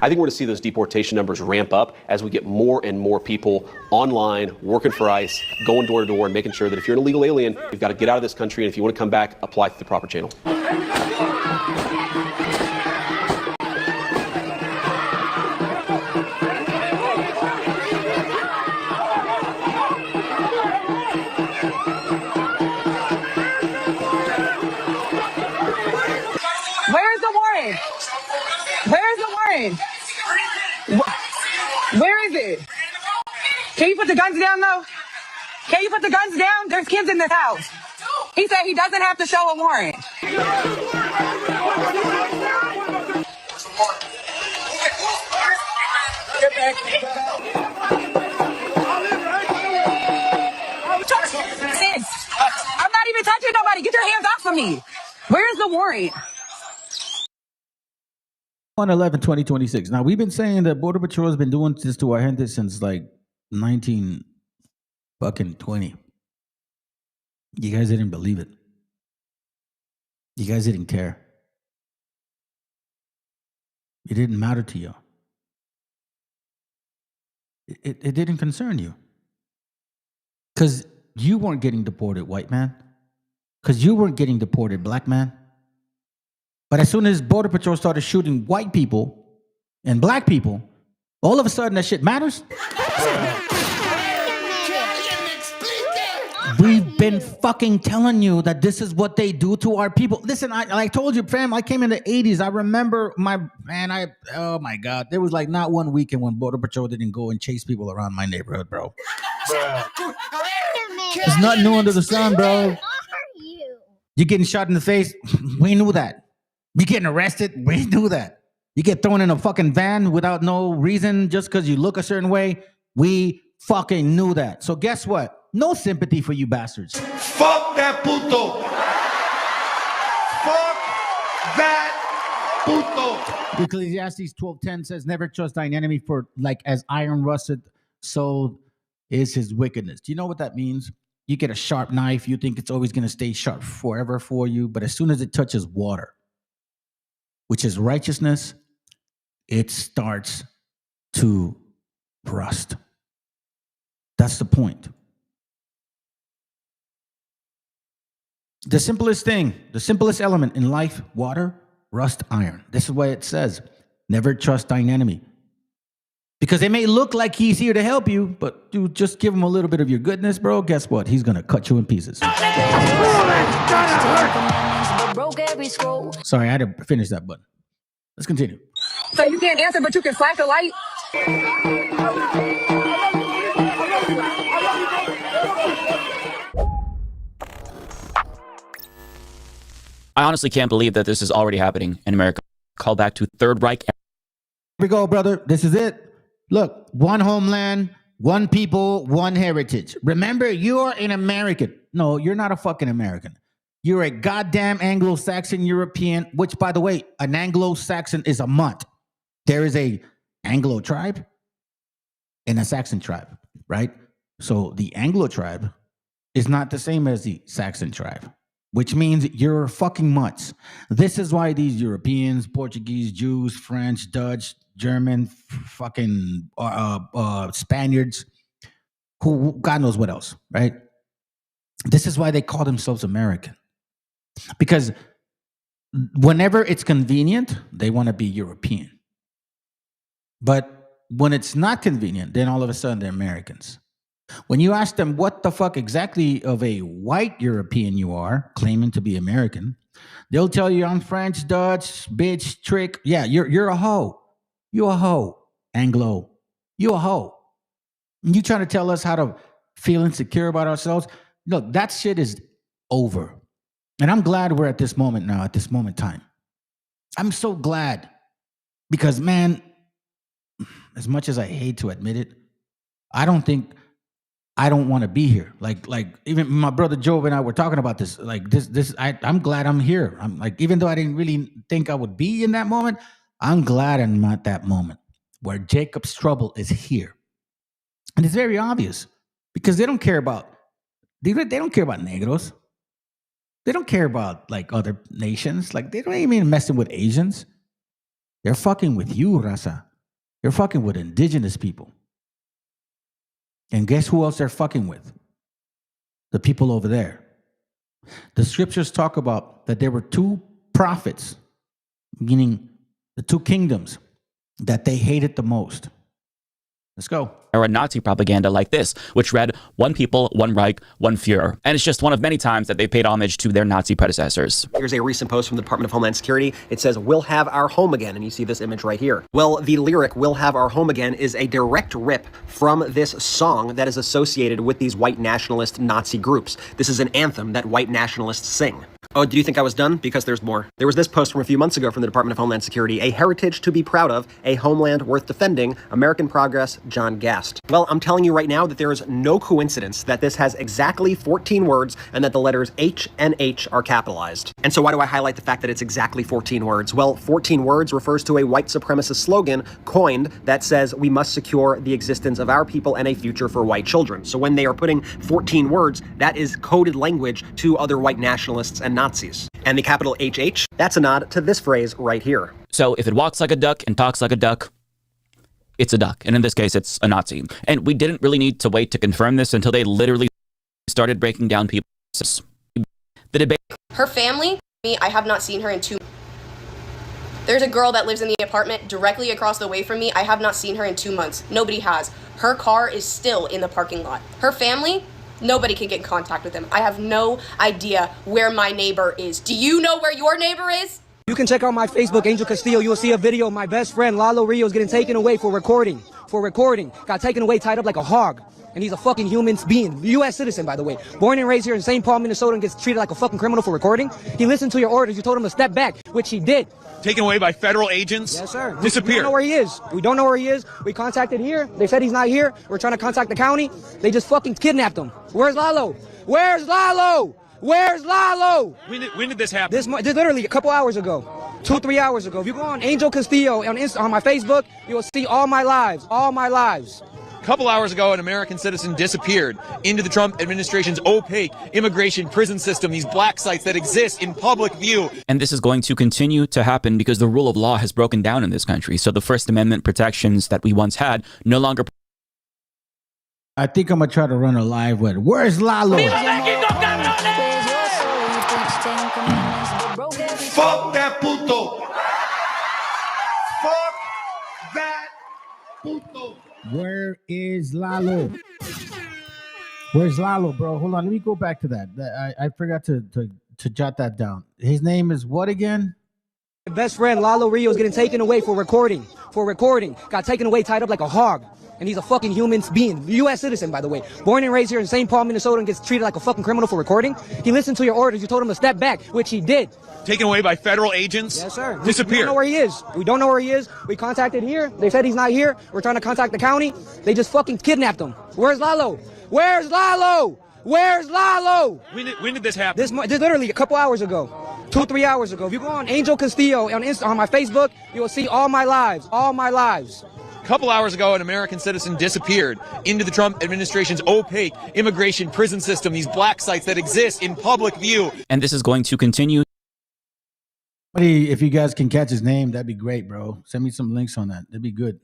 I think we're going to see those deportation numbers ramp up as we get more and more people online, working for ICE, going door to door, and making sure that if you're an illegal alien, you've got to get out of this country, and if you want to come back, apply through the proper channel. Where's the warrant? Where's the warrant? Where is it? Can you put the guns down, though? Can you put the guns down? There's kids in this house. He said he doesn't have to show a warrant. Get back. Sis, I'm not even touching nobody. Get your hands off of me. Where's the warrant? 1/11/2026. Now, we've been saying that Border Patrol has been doing this to our gente since like 1920. You guys didn't believe it. You guys didn't care. It didn't matter to you. It didn't concern you. Because you weren't getting deported, white man. Because you weren't getting deported, black man. But as soon as Border Patrol started shooting white people and black people, all of a sudden that shit matters. We've been fucking telling you that this is what they do to our people. Listen, I told you, fam, I came in the 80s. I remember oh my God. There was like not one weekend when Border Patrol didn't go and chase people around my neighborhood, bro. There's nothing new under the sun, bro. You're getting shot in the face. We knew that. You're getting arrested. We knew that. You get thrown in a fucking van without no reason just because you look a certain way. We fucking knew that. So guess what? No sympathy for you bastards. Fuck that puto. Fuck that puto. Ecclesiastes 12:10 says, never trust thine enemy, for like as iron rusted, so is his wickedness. Do you know what that means? You get a sharp knife, you think it's always going to stay sharp forever for you, but as soon as it touches water, which is righteousness, it starts to rust. That's the point. The simplest thing, the simplest element in life, water, rust, iron. This is what it says. Never trust thine enemy. Because it may look like he's here to help you, but dude, just give him a little bit of your goodness, bro. Guess what? He's going to cut you in pieces. Sorry, I had to finish that button. Let's continue. So you can't answer, but you can flash a light? I honestly can't believe that this is already happening in America. Call back to Third Reich. Here we go, brother. This is it. Look, one homeland, one people, one heritage. Remember, you are an American. No, you're not a fucking American. You're a goddamn Anglo-Saxon European, which, by the way, an Anglo-Saxon is a mutt. There is a Anglo tribe and a Saxon tribe, right? So the Anglo tribe is not the same as the Saxon tribe, which means you're fucking mutts. This is why these Europeans, Portuguese, Jews, French, Dutch, German, fucking Spaniards, who God knows what else, right? This is why they call themselves American. Because whenever it's convenient, they want to be European. But when it's not convenient, then all of a sudden they're Americans. When you ask them what the fuck exactly of a white European you are, claiming to be American, they'll tell you I'm French, Dutch, bitch, trick. Yeah, you're a hoe. You a hoe, Anglo. You a hoe. And you trying to tell us how to feel insecure about ourselves? Look, that shit is over. And I'm glad we're at this moment now, at this moment in time. I'm so glad because, man, as much as I hate to admit it, I don't want to be here. Like even my brother Joe and I were talking about this. Like I'm glad I'm here. I'm like, even though I didn't really think I would be in that moment, I'm glad I'm at that moment where Jacob's trouble is here. And it's very obvious because they don't care about negros. They don't care about like other nations. Like they don't even messing with Asians. They're fucking with you, Raza. They're fucking with indigenous people. And guess who else they're fucking with? The people over there. The scriptures talk about that there were two prophets, meaning the two kingdoms that they hated the most. Let's go. Or a Nazi propaganda like this, which read, one people, one Reich, one Führer. And it's just one of many times that they paid homage to their Nazi predecessors. Here's a recent post from the Department of Homeland Security. It says, "We'll have our home again." And you see this image right here. Well, the lyric, "We'll have our home again," is a direct rip from this song that is associated with these white nationalist Nazi groups. This is an anthem that white nationalists sing. Oh, do you think I was done? Because there's more. There was this post from a few months ago from the Department of Homeland Security, "A heritage to be proud of, a homeland worth defending, American progress, John Gast." Well, I'm telling you right now that there is no coincidence that this has exactly 14 words and that the letters H and H are capitalized. And so why do I highlight the fact that it's exactly 14 words? Well, 14 words refers to a white supremacist slogan coined that says we must secure the existence of our people and a future for white children. So when they are putting 14 words, that is coded language to other white nationalists and Nazis. And the capital HH, that's a nod to this phrase right here. So if it walks like a duck and talks like a duck, it's a duck. And in this case, it's a Nazi. And we didn't really need to wait to confirm this until they literally started breaking down people's the debate. Her family, I have not seen her in 2 months. There's a girl that lives in the apartment directly across the way from me. I have not seen her in 2 months. Nobody has. Her car is still in the parking lot. Her family, nobody can get in contact with them. I have no idea where my neighbor is. Do you know where your neighbor is? You can check out my Facebook, Angel Castillo. You'll see a video of my best friend, Lalo Rio, is getting taken away for recording. Got taken away, tied up like a hog. And he's a fucking human being. U.S. citizen, by the way. Born and raised here in St. Paul, Minnesota, and gets treated like a fucking criminal for recording. He listened to your orders. You told him to step back, which he did. Taken away by federal agents? Yes, sir. Disappeared. We don't know where he is. We don't know where he is. We contacted here. They said he's not here. We're trying to contact the county. They just fucking kidnapped him. Where's Lalo? Where's Lalo? Where's Lalo? When did this happen? This literally a couple hours ago. 2-3 hours ago. If you go on Angel Castillo on my Facebook, you will see all my lives. All my lives. A couple hours ago, an American citizen disappeared into the Trump administration's opaque immigration prison system, these black sites that exist in public view. And this is going to continue to happen because the rule of law has broken down in this country. So the First Amendment protections that we once had no longer. I think I'm going to try to run a live with, where's Lalo? Fuck that puto. Fuck that puto. Where is Lalo? Where's Lalo, bro? Hold on, let me go back to that. I forgot to to jot that down. His name is what again? Best friend Lalo Rio is getting taken away for recording. Got taken away, tied up like a hog. And he's a fucking human being. U.S. citizen, by the way. Born and raised here in St. Paul, Minnesota, and gets treated like a fucking criminal for recording. He listened to your orders. You told him to step back, which he did. Taken away by federal agents? Yes, sir. Disappeared. We don't know where he is. We contacted here. They said he's not here. We're trying to contact the county. They just fucking kidnapped him. Where's Lalo? When did this happen? This literally a couple hours ago. 2-3 hours ago. If you go on Angel Castillo on my Facebook, you will see all my lives. A couple hours ago, an American citizen disappeared into the Trump administration's opaque immigration prison system, these black sites that exist in public view. And this is going to continue. Buddy, if you guys can catch his name, that'd be great, bro. Send me some links on that. That'd be good.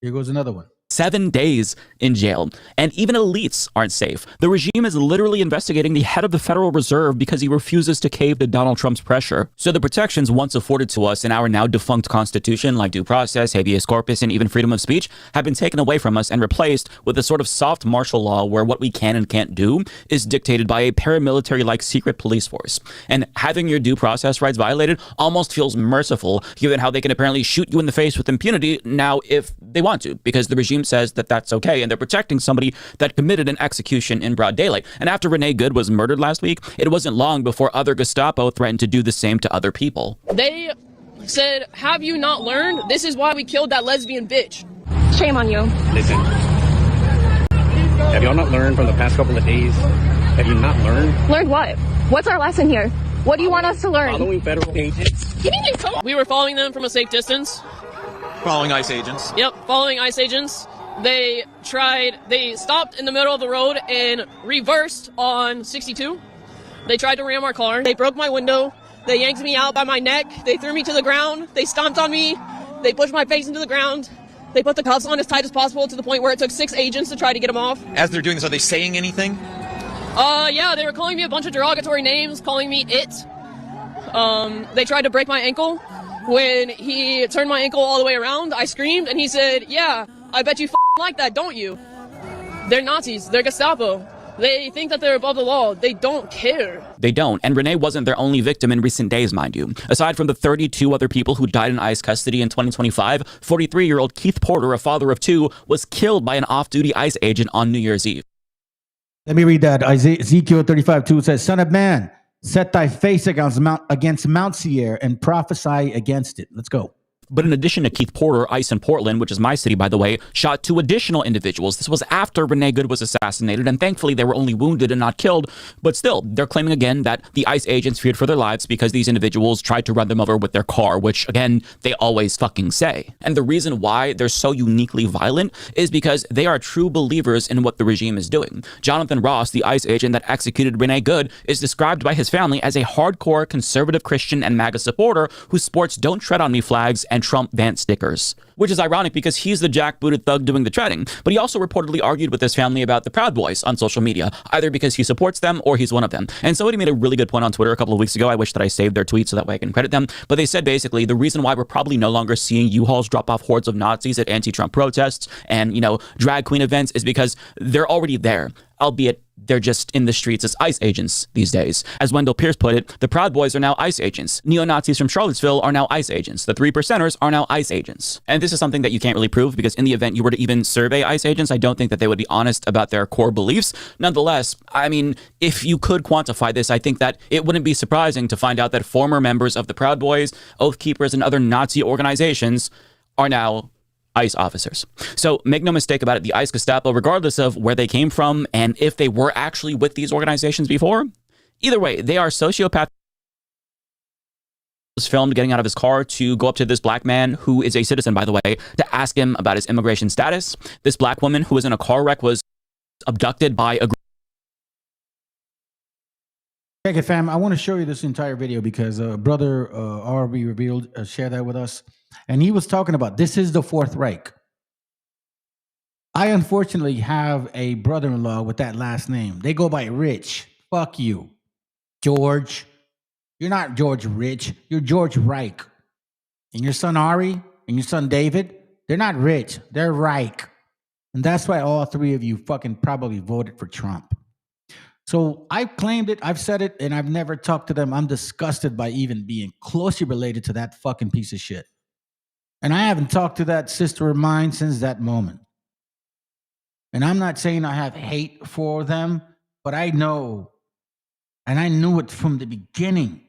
Here goes another one. 7 days in jail, and even elites aren't safe. The regime is literally investigating the head of the Federal Reserve because he refuses to cave to Donald Trump's pressure. So the protections once afforded to us in our now defunct constitution, like due process, habeas corpus, and even freedom of speech, have been taken away from us and replaced with a sort of soft martial law where what we can and can't do is dictated by a paramilitary-like secret police force. And having your due process rights violated almost feels merciful, given how they can apparently shoot you in the face with impunity now if they want to, because the regime says that that's okay, and they're protecting somebody that committed an execution in broad daylight. And after Renee Good was murdered last week, it wasn't long before other Gestapo threatened to do the same to other people. They said, have you not learned? This is why we killed that lesbian bitch. Shame on you. Listen, have y'all not learned from the past couple of days? Have you not learned? Learned what? What's our lesson here? What do you want us to learn? Following federal agents. We were following them from a safe distance. Following ICE agents? Yep, following ICE agents. They stopped in the middle of the road and reversed on 62. They tried to ram our car. They broke my window. They yanked me out by my neck. They threw me to the ground. They stomped on me. They pushed my face into the ground. They put the cuffs on as tight as possible to the point where it took 6 agents to try to get them off. As they're doing this, are they saying anything? Yeah, they were calling me a bunch of derogatory names, calling me it. They tried to break my ankle. When he turned my ankle all the way around, I screamed, and he said, yeah, I bet you like that, don't you? They're Nazis. They're Gestapo. They think that they're above the law. They don't care. They don't. And Renee wasn't their only victim in recent days, mind you. Aside from the 32 other people who died in ICE custody in 2025, 43-year-old Keith Porter, a father of 2, was killed by an off-duty ICE agent on New Year's Eve. Let me read that. Ezekiel 35:2 says, Son of man, set thy face against Mount Seir and prophesy against it. Let's go. But in addition to Keith Porter, ICE in Portland, which is my city, by the way, shot 2 additional individuals. This was after Renee Good was assassinated, and thankfully they were only wounded and not killed. But still, they're claiming again that the ICE agents feared for their lives because these individuals tried to run them over with their car, which, again, they always fucking say. And the reason why they're so uniquely violent is because they are true believers in what the regime is doing. Jonathan Ross, the ICE agent that executed Renee Good, is described by his family as a hardcore conservative Christian and MAGA supporter who sports Don't Tread on Me flags and Trump Vance stickers. Which is ironic because he's the jackbooted thug doing the treading. But he also reportedly argued with his family about the Proud Boys on social media, either because he supports them or he's one of them. And somebody made a really good point on Twitter a couple of weeks ago. I wish that I saved their tweet so that way I can credit them. But they said basically the reason why we're probably no longer seeing U-Hauls drop off hordes of Nazis at anti-Trump protests and, drag queen events is because they're already there, albeit they're just in the streets as ICE agents these days. As Wendell Pierce put it, the Proud Boys are now ICE agents. Neo-Nazis from Charlottesville are now ICE agents. The 3%ers are now ICE agents. And this is something that you can't really prove because in the event you were to even survey ICE agents, I don't think that they would be honest about their core beliefs. Nonetheless, I mean, if you could quantify this, I think that it wouldn't be surprising to find out that former members of the Proud Boys, Oath Keepers, and other Nazi organizations are now ICE officers. So make no mistake about it, the ICE Gestapo, regardless of where they came from and if they were actually with these organizations before, either way, they are sociopaths. Was filmed getting out of his car to go up to this black man who is a citizen, by the way, to ask him about his immigration status. This black woman who was in a car wreck was abducted by a group. Check it, fam. I want to show you this entire video because brother RB revealed, shared that with us. And he was talking about this is the Fourth Reich. I unfortunately have a brother-in-law with that last name. They go by Rich. Fuck you, George. You're not George Rich. You're George Reich. And your son Ari and your son David, they're not rich. They're Reich. And that's why all 3 of you fucking probably voted for Trump. So I've claimed it, I've said it, and I've never talked to them. I'm disgusted by even being closely related to that fucking piece of shit. And I haven't talked to that sister of mine since that moment. And I'm not saying I have hate for them, but I know, and I knew it from the beginning.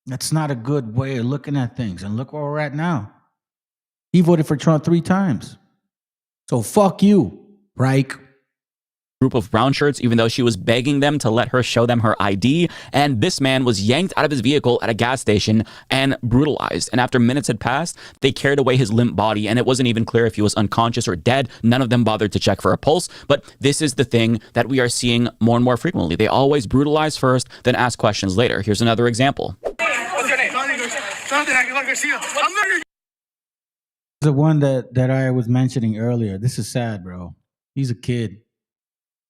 That's not a good way of looking at things. And look where we're at now. He voted for Trump 3 times. So fuck you, Reich. Group of brown shirts, even though she was begging them to let her show them her ID. And this man was yanked out of his vehicle at a gas station and brutalized. And after minutes had passed, they carried away his limp body, and it wasn't even clear if he was unconscious or dead. None of them bothered to check for a pulse. But this is the thing that we are seeing more and more frequently. They always brutalize first, then ask questions later. Here's another example. What's your name? The one that I was mentioning earlier. This is sad, bro. He's a kid.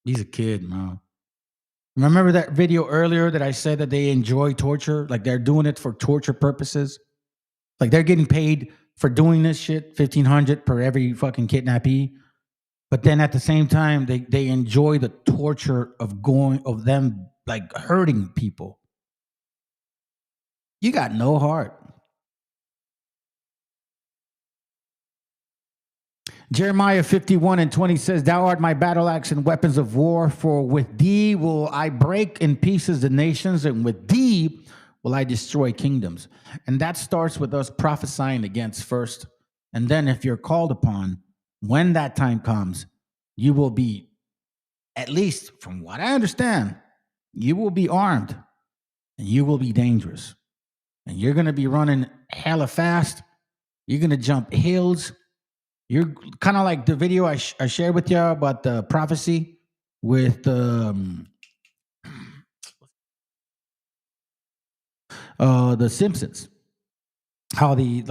He's a kid, man. Remember that video earlier that I said that they enjoy torture? Like they're doing it for torture purposes? Like they're getting paid for doing this shit, $1,500 per every fucking kidnappee. But then at the same time, they enjoy the torture of them like hurting people. You got no heart. Jeremiah 51:20 says, "Thou art my battle axe and weapons of war, for with thee will I break in pieces the nations, and with thee will I destroy kingdoms." And that starts with us prophesying against first. And then if you're called upon, when that time comes, you will be, at least from what I understand, you will be armed and you will be dangerous. And you're going to be running hella fast. You're going to jump hills. You're kind of like the video I shared with you about the prophecy with The Simpsons. How the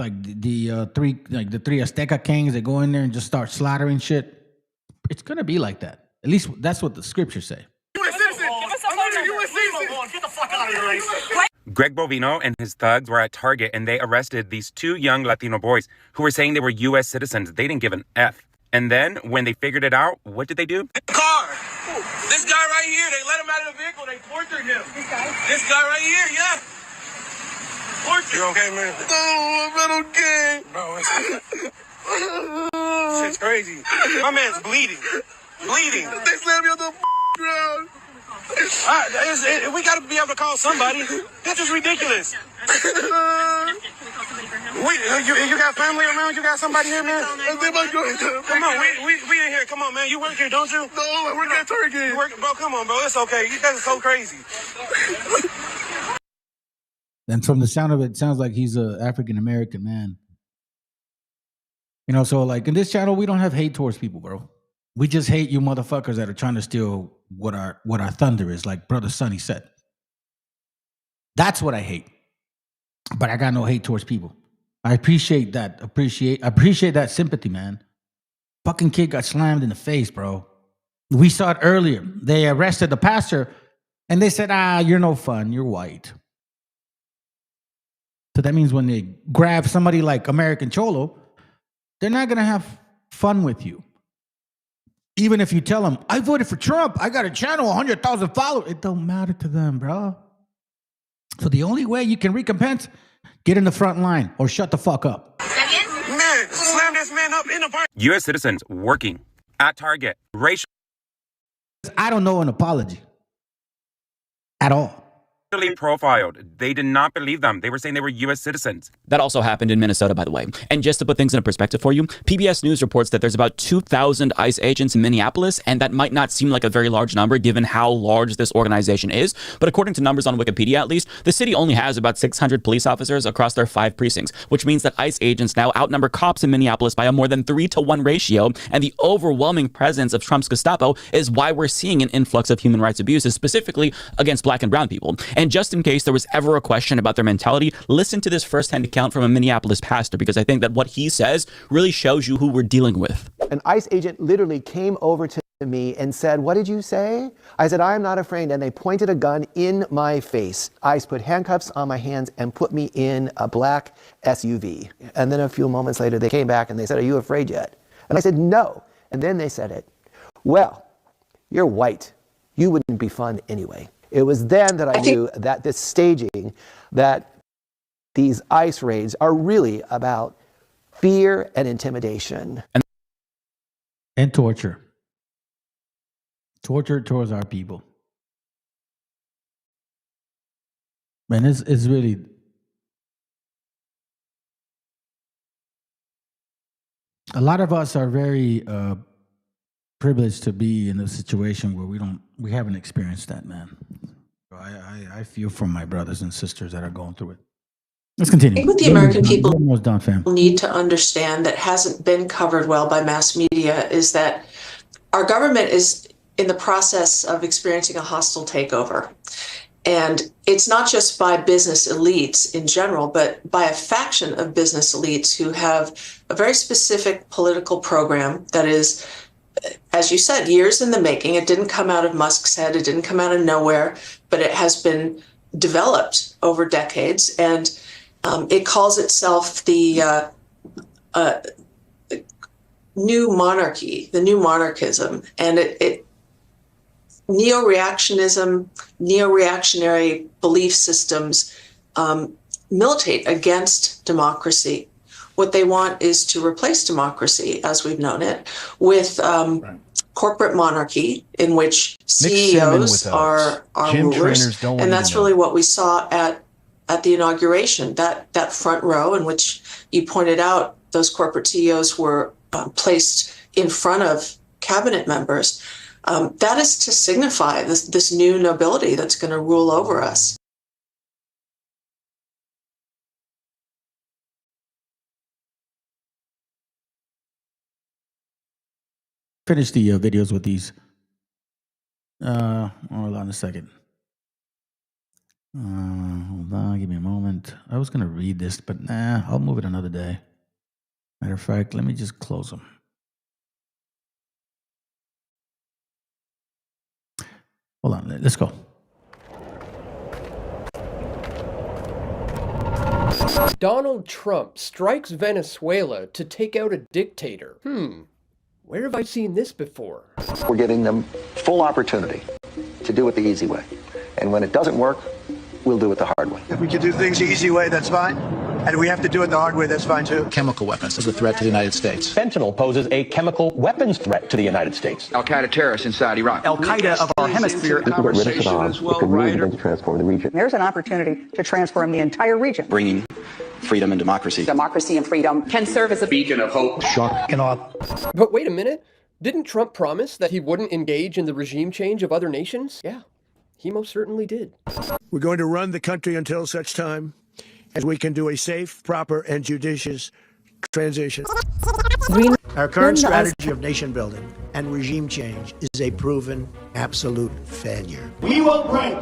three Azteca kings, they go in there and just start slaughtering shit. It's gonna be like that. At least that's what the scriptures say. Greg Bovino and his thugs were at Target and they arrested these 2 young Latino boys who were saying they were U.S. citizens. They didn't give an F. And then when they figured it out, what did they do? Car. This guy right here, they let him out of the vehicle. They tortured him. This guy right here, yeah. Torture. You okay, man? No, I'm not okay. Bro, shit's crazy. My man's bleeding. Bleeding. They slammed me on the ground. We got to be able to call somebody. This is ridiculous. You got family around? You got somebody here, man? Come on, we in here. Come on, man. You work here, don't you? No, I work at Target. Bro, come on, bro. It's okay. You guys are so crazy. And from the sound of it, it sounds like he's an African-American man. You know, so like in this channel, we don't have hate towards people, bro. We just hate you motherfuckers that are trying to steal what our thunder is, like Brother Sonny said. That's what I hate. But I got no hate towards people. I appreciate that. Appreciate that sympathy, man. Fucking kid got slammed in the face, bro. We saw it earlier. They arrested the pastor and they said, you're no fun. You're white. So that means when they grab somebody like American Cholo, they're not going to have fun with you. Even if you tell them, I voted for Trump, I got a channel, 100,000 followers. It don't matter to them, bro. So the only way you can recompense, get in the front line or shut the fuck up. Man, slam this man up in the park. U.S. citizens working at Target. Racially I don't know an apology at all. profiled. They did not believe them. They were saying they were U.S. citizens. That also happened in Minnesota, by the way. And just to put things into perspective for you, PBS News reports that there's about 2,000 ICE agents in Minneapolis, and that might not seem like a very large number given how large this organization is. But according to numbers on Wikipedia, at least, the city only has about 600 police officers across their 5 precincts, which means that ICE agents now outnumber cops in Minneapolis by a more than 3-to-1 ratio. And the overwhelming presence of Trump's Gestapo is why we're seeing an influx of human rights abuses, specifically against Black and brown people. And just in case there was ever a question about their mentality, listen to this firsthand account from a Minneapolis pastor, because I think that what he says really shows you who we're dealing with. An ICE agent literally came over to me and said, "What did you say?" I said, "I am not afraid." And they pointed a gun in my face. ICE put handcuffs on my hands and put me in a black SUV. And then a few moments later, they came back and they said, "Are you afraid yet?" And I said, "No." And then they said it. "Well, you're white. you wouldn't be fun anyway. It was then that I knew that this staging, that these ICE raids are really about fear and intimidation. And torture. Torture towards our people. Man, it's really... A lot of us are very privileged to be in a situation where we haven't experienced that, man. I feel for my brothers and sisters that are going through it. Let's continue. I think what the American people almost done, fam. need to understand that hasn't been covered well by mass media is that our government is in the process of experiencing a hostile takeover. And it's not just by business elites in general, but by a faction of business elites who have a very specific political program that is, as you said, years in the making. It didn't come out of Musk's head. It didn't come out of nowhere, but it has been developed over decades. And it calls itself the new monarchy, the new monarchism. And it neo-reactionary belief systems militate against democracy. What they want is to replace democracy, as we've known it, with corporate monarchy, in which CEOs are rulers. And that's really what we saw at the inauguration, that front row in which you pointed out those corporate CEOs were placed in front of cabinet members. That is to signify this new nobility that's going to rule over us. Finish the videos with these. Hold on a second. Hold on, give me a moment. I was going to read this, but nah, I'll move it another day. Matter of fact, let me just close them. Hold on, let's go. Donald Trump strikes Venezuela to take out a dictator. Where have I seen this before? We're giving them full opportunity to do it the easy way. And when it doesn't work, we'll do it the hard way. If we can do things the easy way, that's fine. And if we have to do it the hard way, that's fine too. Chemical weapons is a threat to the United States. Fentanyl poses a chemical weapons threat to the United States. Al-Qaeda terrorists inside Iraq. Al-Qaeda of our hemisphere. If we get rid of Saddam, we can really begin to transform the region. There's an opportunity to transform the entire region. Bringing freedom and democracy. Democracy and freedom can serve as a beacon of hope. Shock and awe. But wait a minute. Didn't Trump promise that he wouldn't engage in the regime change of other nations? Yeah, he most certainly did. We're going to run the country until such time as we can do a safe, proper, and judicious transition. Our current strategy of nation building and regime change is a proven absolute failure. We will break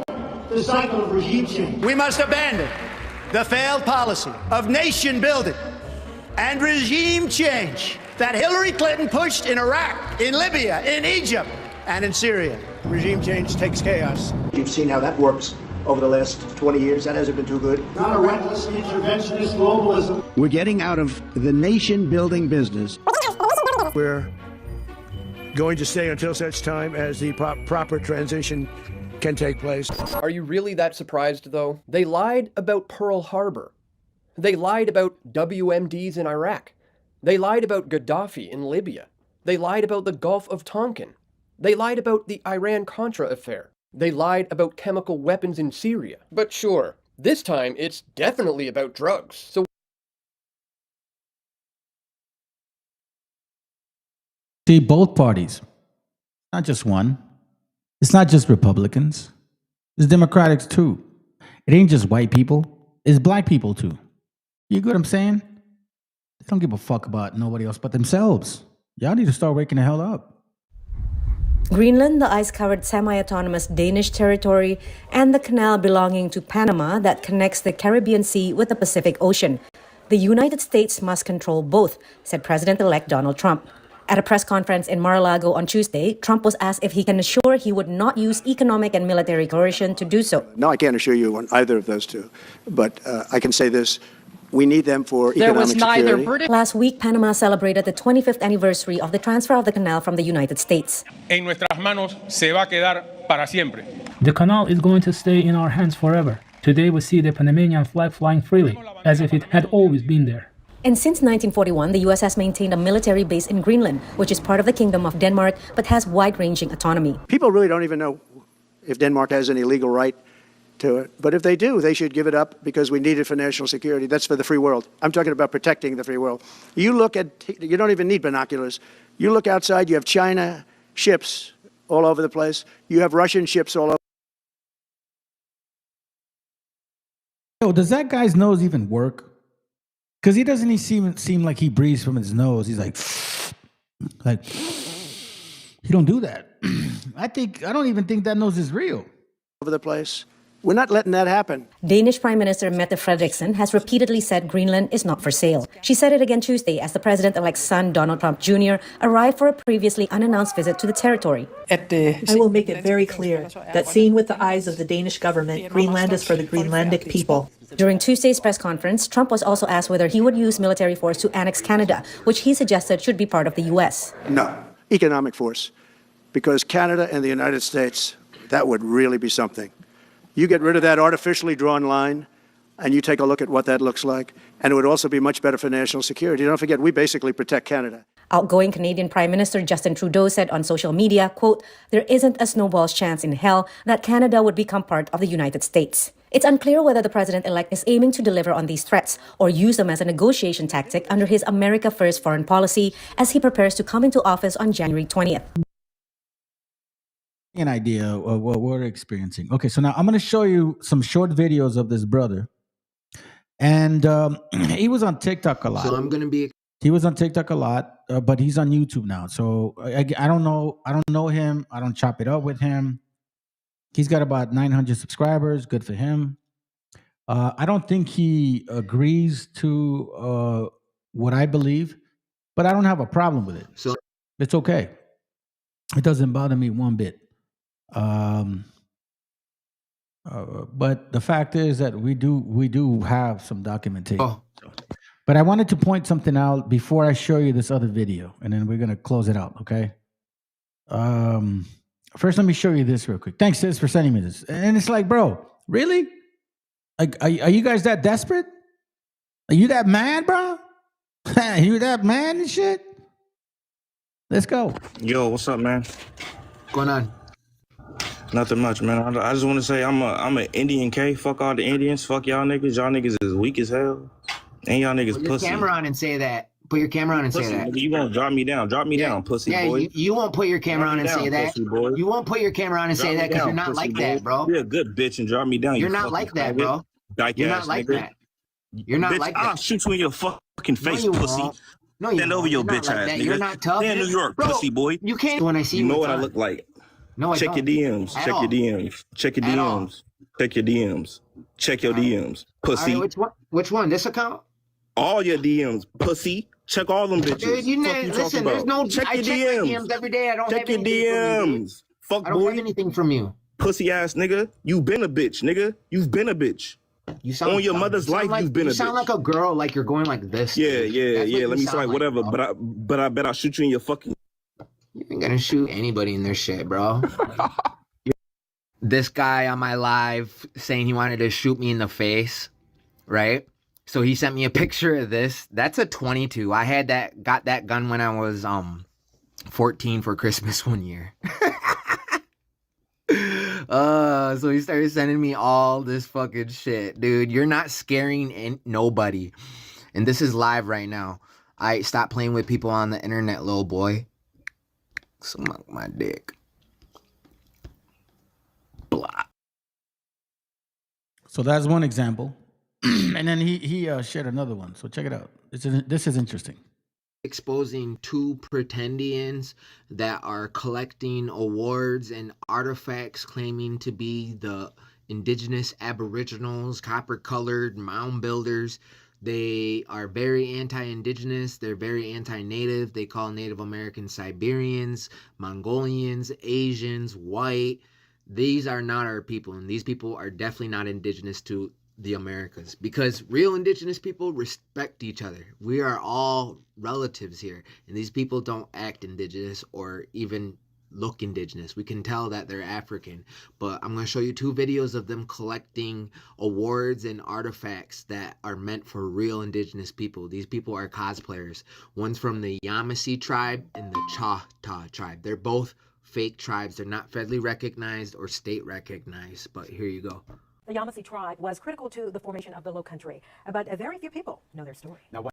the cycle of regime change. We must abandon the failed policy of nation building and regime change that Hillary Clinton pushed in Iraq, in Libya, in Egypt, and in Syria. Regime change takes chaos. You've seen how that works over the last 20 years. That hasn't been too good. Not a reckless interventionist globalism. We're getting out of the nation-building business. We're going to stay until such time as the proper transition can take place. Are you really that surprised, though? They lied about Pearl Harbor. They lied about WMDs in Iraq. They lied about Gaddafi in Libya. They lied about the Gulf of Tonkin. They lied about the Iran-Contra affair. They lied about chemical weapons in Syria. But sure, this time it's definitely about drugs. So see, both parties, not just one. It's not just Republicans. It's Democrats too. It ain't just white people. It's black people too. You get what I'm saying? They don't give a fuck about nobody else but themselves. Y'all need to start waking the hell up. Greenland, the ice-covered semi-autonomous Danish territory, and the canal belonging to Panama that connects the Caribbean Sea with the Pacific Ocean. The United States must control both, said President-elect Donald Trump. At a press conference in Mar-a-Lago on Tuesday, Trump was asked if he can assure he would not use economic and military coercion to do so. No, I can't assure you on either of those two. But I can say this. We need them for economic security. Last week, Panama celebrated the 25th anniversary of the transfer of the canal from the United States. En nuestras manos se va a quedar para siempre. The canal is going to stay in our hands forever. Today we see the Panamanian flag flying freely, as if it had always been there. And since 1941, the U.S. has maintained a military base in Greenland, which is part of the Kingdom of Denmark, but has wide-ranging autonomy. People really don't even know if Denmark has any legal right to it. But if they do, they should give it up because we need it for national security. That's for the free world. I'm talking about protecting the free world. You don't even need binoculars. You look outside, you have China ships all over the place. You have Russian ships all over. Yo, does that guy's nose even work? Because he doesn't seem like he breathes from his nose. He's like he don't do that. I don't even think that nose is real. Over the place. We're not letting that happen. Danish Prime Minister Mette Frederiksen has repeatedly said Greenland is not for sale. She said it again Tuesday as the president-elect's son, Donald Trump Jr., arrived for a previously unannounced visit to the territory. I will make it very clear that seen with the eyes of the Danish government, Greenland is for the Greenlandic people. During Tuesday's press conference, Trump was also asked whether he would use military force to annex Canada, which he suggested should be part of the U.S. No, economic force. Because Canada and the United States, that would really be something. You get rid of that artificially drawn line, and you take a look at what that looks like, and it would also be much better for national security. Don't forget, we basically protect Canada. Outgoing Canadian Prime Minister Justin Trudeau said on social media, quote, "There isn't a snowball's chance in hell that Canada would become part of the United States." It's unclear whether the president-elect is aiming to deliver on these threats or use them as a negotiation tactic under his America First foreign policy as he prepares to come into office on January 20th. An idea of what we're experiencing. Okay, so now I'm going to show you some short videos of this brother, and he was on TikTok a lot. So I'm going to be. He was on TikTok a lot, but he's on YouTube now. So I don't know him. I don't chop it up with him. He's got about 900 subscribers. Good for him. I don't think he agrees to what I believe, but I don't have a problem with it. So it's okay. It doesn't bother me one bit. But the fact is that we do have some documentation. Oh. But I wanted to point something out before I show you this other video, and then we're gonna close it out. Okay. First, let me show you this real quick. Thanks, sis, for sending me this. And it's like, bro, really? Like, are you guys that desperate? Are you that mad, bro? You that mad and shit? Let's go. Yo, what's up, man? What's going on? Nothing much, man. I just want to say I'm an Indian K. Fuck all the Indians. Fuck y'all niggas. Y'all niggas is weak as hell. And y'all niggas Put your pussy. camera on and say that. Put your camera on and Pussy, say that. nigga, you won't drop me down. Drop me down, pussy boy. You won't put your camera on and Drop me say down, that. pussy boy. You won't put your camera on and Drop say me that because down, you're not pussy like boy. that, bro. You're a good bitch and drop me down. You're you not fucking like that, faggot. bro. Dyke You're ass not like nigga. that. You're not bitch, like I'll that. shoot you in your fucking face, you pussy. won't. No, you Stand over won't. your You're not bitch like ass, that. nigga. You're not tough. Stay in New York, Bro, pussy boy. You can't. When I see you know what I on. look like. No, I Check your don't. DMs. At Check all. your DMs. Check your At all. DMs. Check your DMs. Check your DMs. Pussy. All right, which one? This account? All your DMs, pussy. Check all them bitches. Dude, listen, there's no. Check I your check DMs. my DMs every day. I don't Check have your anything from you, dude. DMs. Fuck I don't boy. have anything from you. Pussy ass nigga. You been a bitch, nigga. You've been a bitch. You sound on your mother's life. like, You've been a bitch. You sound like a girl. Like you're going like this. Yeah, dude. yeah, That's yeah. what Let you me sound say whatever. like, But I bet I'll shoot you in your fucking. You ain't gonna shoot anybody in their shit, bro. This guy on my live saying he wanted to shoot me in the face, right? So he sent me a picture of this. That's a 22. I got that gun when I was 14 for Christmas one year. So he started sending me all this fucking shit. Dude, you're not scaring nobody. And this is live right now. I stop playing with people on the internet, little boy. Suck my dick. Blah. So that's one example. And then he shared another one. So check it out. This is interesting. Exposing two pretendians that are collecting awards and artifacts claiming to be the indigenous aboriginals, copper-colored mound builders. They are very anti-indigenous. They're very anti-native. They call Native Americans Siberians, Mongolians, Asians, white. These are not our people, and these people are definitely not indigenous to the Americas, because real indigenous people respect each other. We are all relatives here, and these people don't act indigenous or even look indigenous. We can tell that they're African. But I'm going to show you 2 videos of them collecting awards and artifacts that are meant for real indigenous people. These people are cosplayers. One's from the Yamasee tribe and the Choctaw tribe. They're both fake tribes. They're not federally recognized or state recognized. But here you go. The Yamasee tribe was critical to the formation of the Low Country, but very few people know their story. Now, what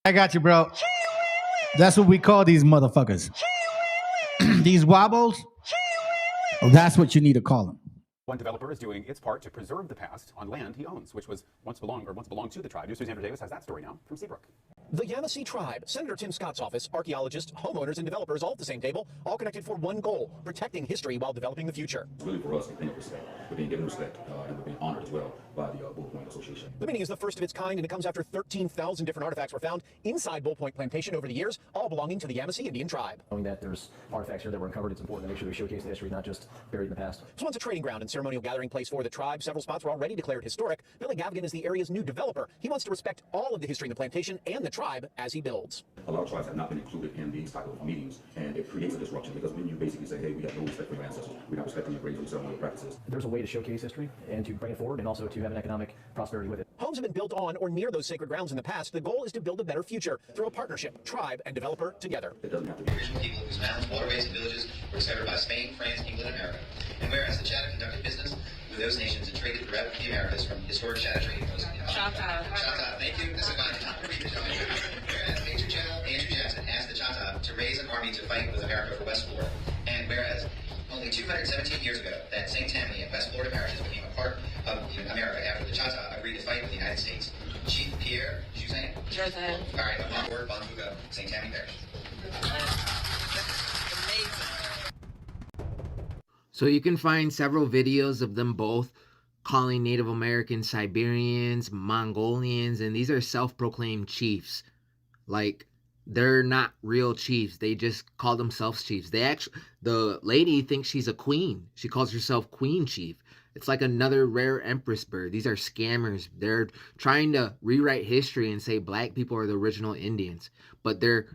I got you, bro. That's what we call these motherfuckers. These wobbles. That's what you need to call them. one developer is doing its part to preserve the past on land he owns, which was once belonged to the tribe. News 3's Andrew Davis has that story now from Seabrook. The Yamasee tribe, Senator Tim Scott's office, archaeologists, homeowners, and developers all at the same table, all connected for one goal: protecting history while developing the future. It's really for us to think of respect. We're being given respect and we're being honored as well by the Bull Point Association. The meeting is the first of its kind, and it comes after 13,000 different artifacts were found inside Bull Point Plantation over the years, all belonging to the Yamasee Indian tribe. Knowing that there's artifacts here that were uncovered, it's important to make sure we showcase the history, not just buried in the past. It's once a trading ground and ceremonial gathering place for the tribe. Several spots were already declared historic. Billy Gavigan is the area's new developer. He wants to respect all of the history in the plantation and the tribe as he builds. A lot of tribes have not been included in these type of meetings, and it creates a disruption because when you basically say, hey, we have no respect for your ancestors, we're not respecting your graves or ceremonial practices. There's a way to showcase history and to bring it forward and also to have an economic prosperity with it. Homes have been built on or near those sacred grounds in the past. The goal is to build a better future through a partnership, tribe and developer together. It doesn't have to be. Original people whose mountains, waterways, and villages were discovered by Spain, France, England, and America. And whereas the Chatta conducted business with those nations and traded throughout the Americas from historic Chatta trading posts. Choctaw, thank you. This is mine. Whereas Major General Andrew Jackson asked the Choctaw to raise an army to fight with America for West Florida. And whereas only 217 years ago, that St. Tammany and West Florida parishes became a part of America after the Choctaw agreed to fight with the United States. Chief Pierre Juzan. All right, Bonjour, Bonfuga, St. Tammany Parish. So you can find several videos of them both calling Native Americans Siberians, Mongolians, and these are self-proclaimed chiefs. Like, they're not real chiefs. They just call themselves chiefs. The lady thinks she's a queen. She calls herself Queen Chief. It's like another rare empress bird. These are scammers. They're trying to rewrite history and say black people are the original Indians, but they're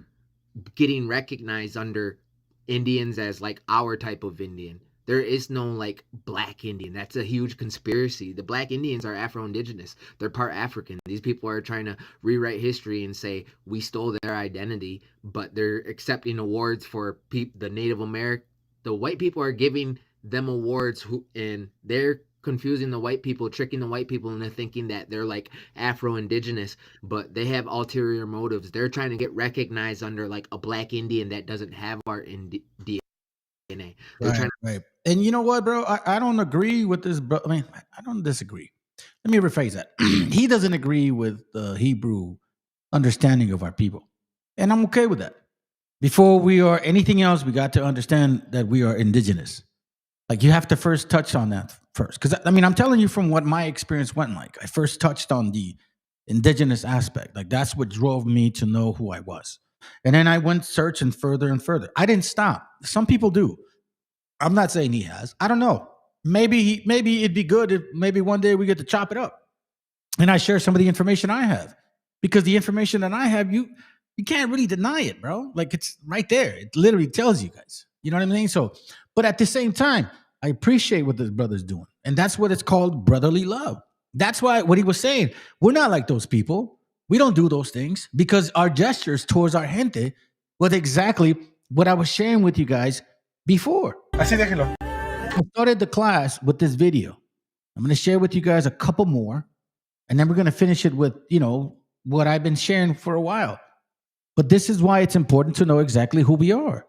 getting recognized under Indians as like our type of Indian. There is no like black Indian. That's a huge conspiracy. The black Indians are Afro-Indigenous. They're part African. These people are trying to rewrite history and say we stole their identity, but they're accepting awards for the Native American. The white people are giving them awards and they're confusing the white people, tricking the white people into thinking that they're like Afro-Indigenous, but they have ulterior motives. They're trying to get recognized under like a black Indian that doesn't have our DNA. Right. And you know what, bro? I don't agree with this, bro. I mean, I don't disagree. Let me rephrase that. He doesn't agree with the Hebrew understanding of our people. And I'm okay with that. Before we are anything else, we got to understand that we are indigenous. Like, you have to first touch on that first. Because, I mean, I'm telling you from what my experience went like. I first touched on the indigenous aspect. Like, that's what drove me to know who I was. And then I went searching further and further. I didn't stop. Some people do. I'm not saying he has. I don't know. Maybe it'd be good if maybe one day we get to chop it up. And I share some of the information I have. Because the information that I have, you can't really deny it, bro. Like, it's right there. It literally tells you guys. You know what I mean? So, but at the same time, I appreciate what this brother's doing. And that's what it's called, brotherly love. That's why what he was saying, we're not like those people. We don't do those things because our gestures towards our gente was exactly what I was sharing with you guys before. Así déjelo. I started the class with this video. I'm going to share with you guys a couple more, and then we're going to finish it with, you know, what I've been sharing for a while. But this is why it's important to know exactly who we are.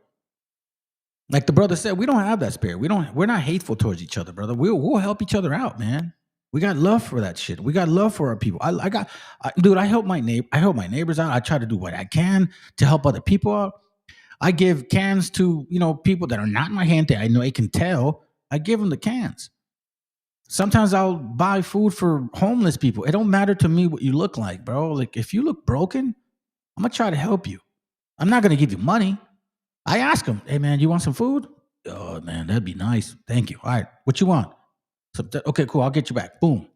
Like the brother said, we don't have that spirit. We're not hateful towards each other, brother. We'll help each other out, man. We got love for that shit. We got love for our people. Dude, I help my neighbors out. I try to do what I can to help other people out. I give cans to, you know, people that are not my gente. I know they can tell. I give them the cans. Sometimes I'll buy food for homeless people. It don't matter to me what you look like, bro. Like, if you look broken, I'm going to try to help you. I'm not going to give you money. I ask them, hey, man, you want some food? Oh, man, that'd be nice. Thank you. All right, what you want? Okay, cool, I'll get you back. Boom.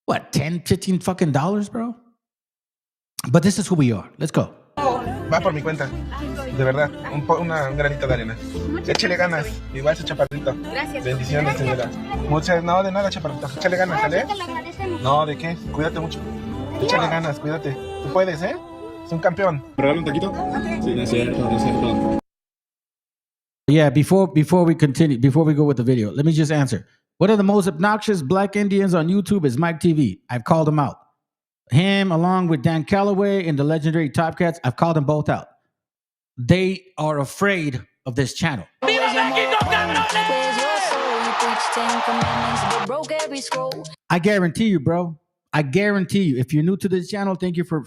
What, 10, 15 fucking dollars, bro? But this is who we are. Let's go. Va por mi cuenta. De verdad, un granito de arena. Échale ganas. Igual su chaparrito. Gracias. Bendiciones, señora. No, de nada, chaparrito. Échale ganas, ¿sale? No, ¿de qué? Cuídate mucho. Échale ganas, cuídate. Tú puedes, ¿eh? Es un campeón. ¿Me regala un taquito? Sí, no es cierto, no es cierto. Yeah, before we continue, before we go with the video, let me just answer. One of the most obnoxious black Indians on YouTube is Mike TV. I've called him out. Him, along with Dan Calloway and the legendary Top Cats, I've called them both out. They are afraid of this channel. I guarantee you, bro. I guarantee you, if you're new to this channel, thank you for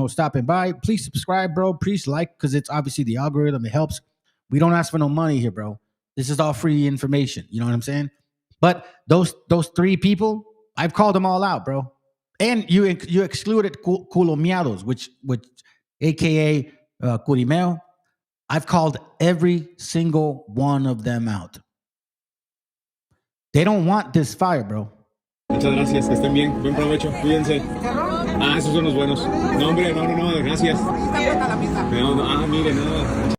stopping by. Please subscribe, bro. Please like, because it's obviously the algorithm. It helps. We don't ask for no money here, bro. This is all free information. You know what I'm saying? But those three people, I've called them all out, bro. And you excluded Culomiados, which AKA Curimeo. I've called every single one of them out. They don't want this fire, bro. Muchas gracias, que estén bien, buen provecho, cuídense. Ah, esos son los buenos. No, hombre, no, gracias. No, mire, nada.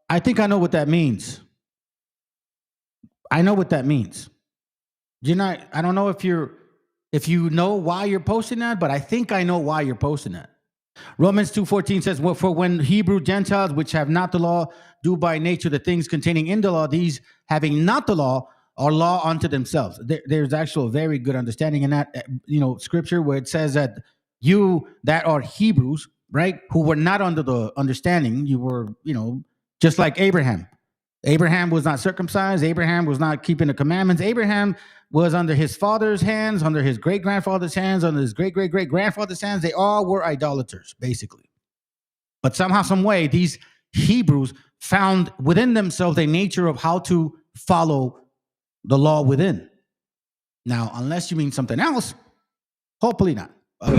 I think I know what that means. I know what that means. I don't know if you know why you're posting that, but I think I know why you're posting that. Romans 2:14 says, well, for when Hebrew Gentiles, which have not the law, do by nature the things containing in the law, these having not the law, are law unto themselves. There's actual very good understanding in that, scripture where it says that you that are Hebrews, right, who were not under the understanding, you were, just like Abraham. Abraham was not circumcised. Abraham was not keeping the commandments. Abraham was under his father's hands, under his great-grandfather's hands, under his great-great-great-grandfather's hands. They all were idolaters, basically. But somehow, some way, these Hebrews found within themselves a nature of how to follow the law within. Now, unless you mean something else, hopefully not. Hay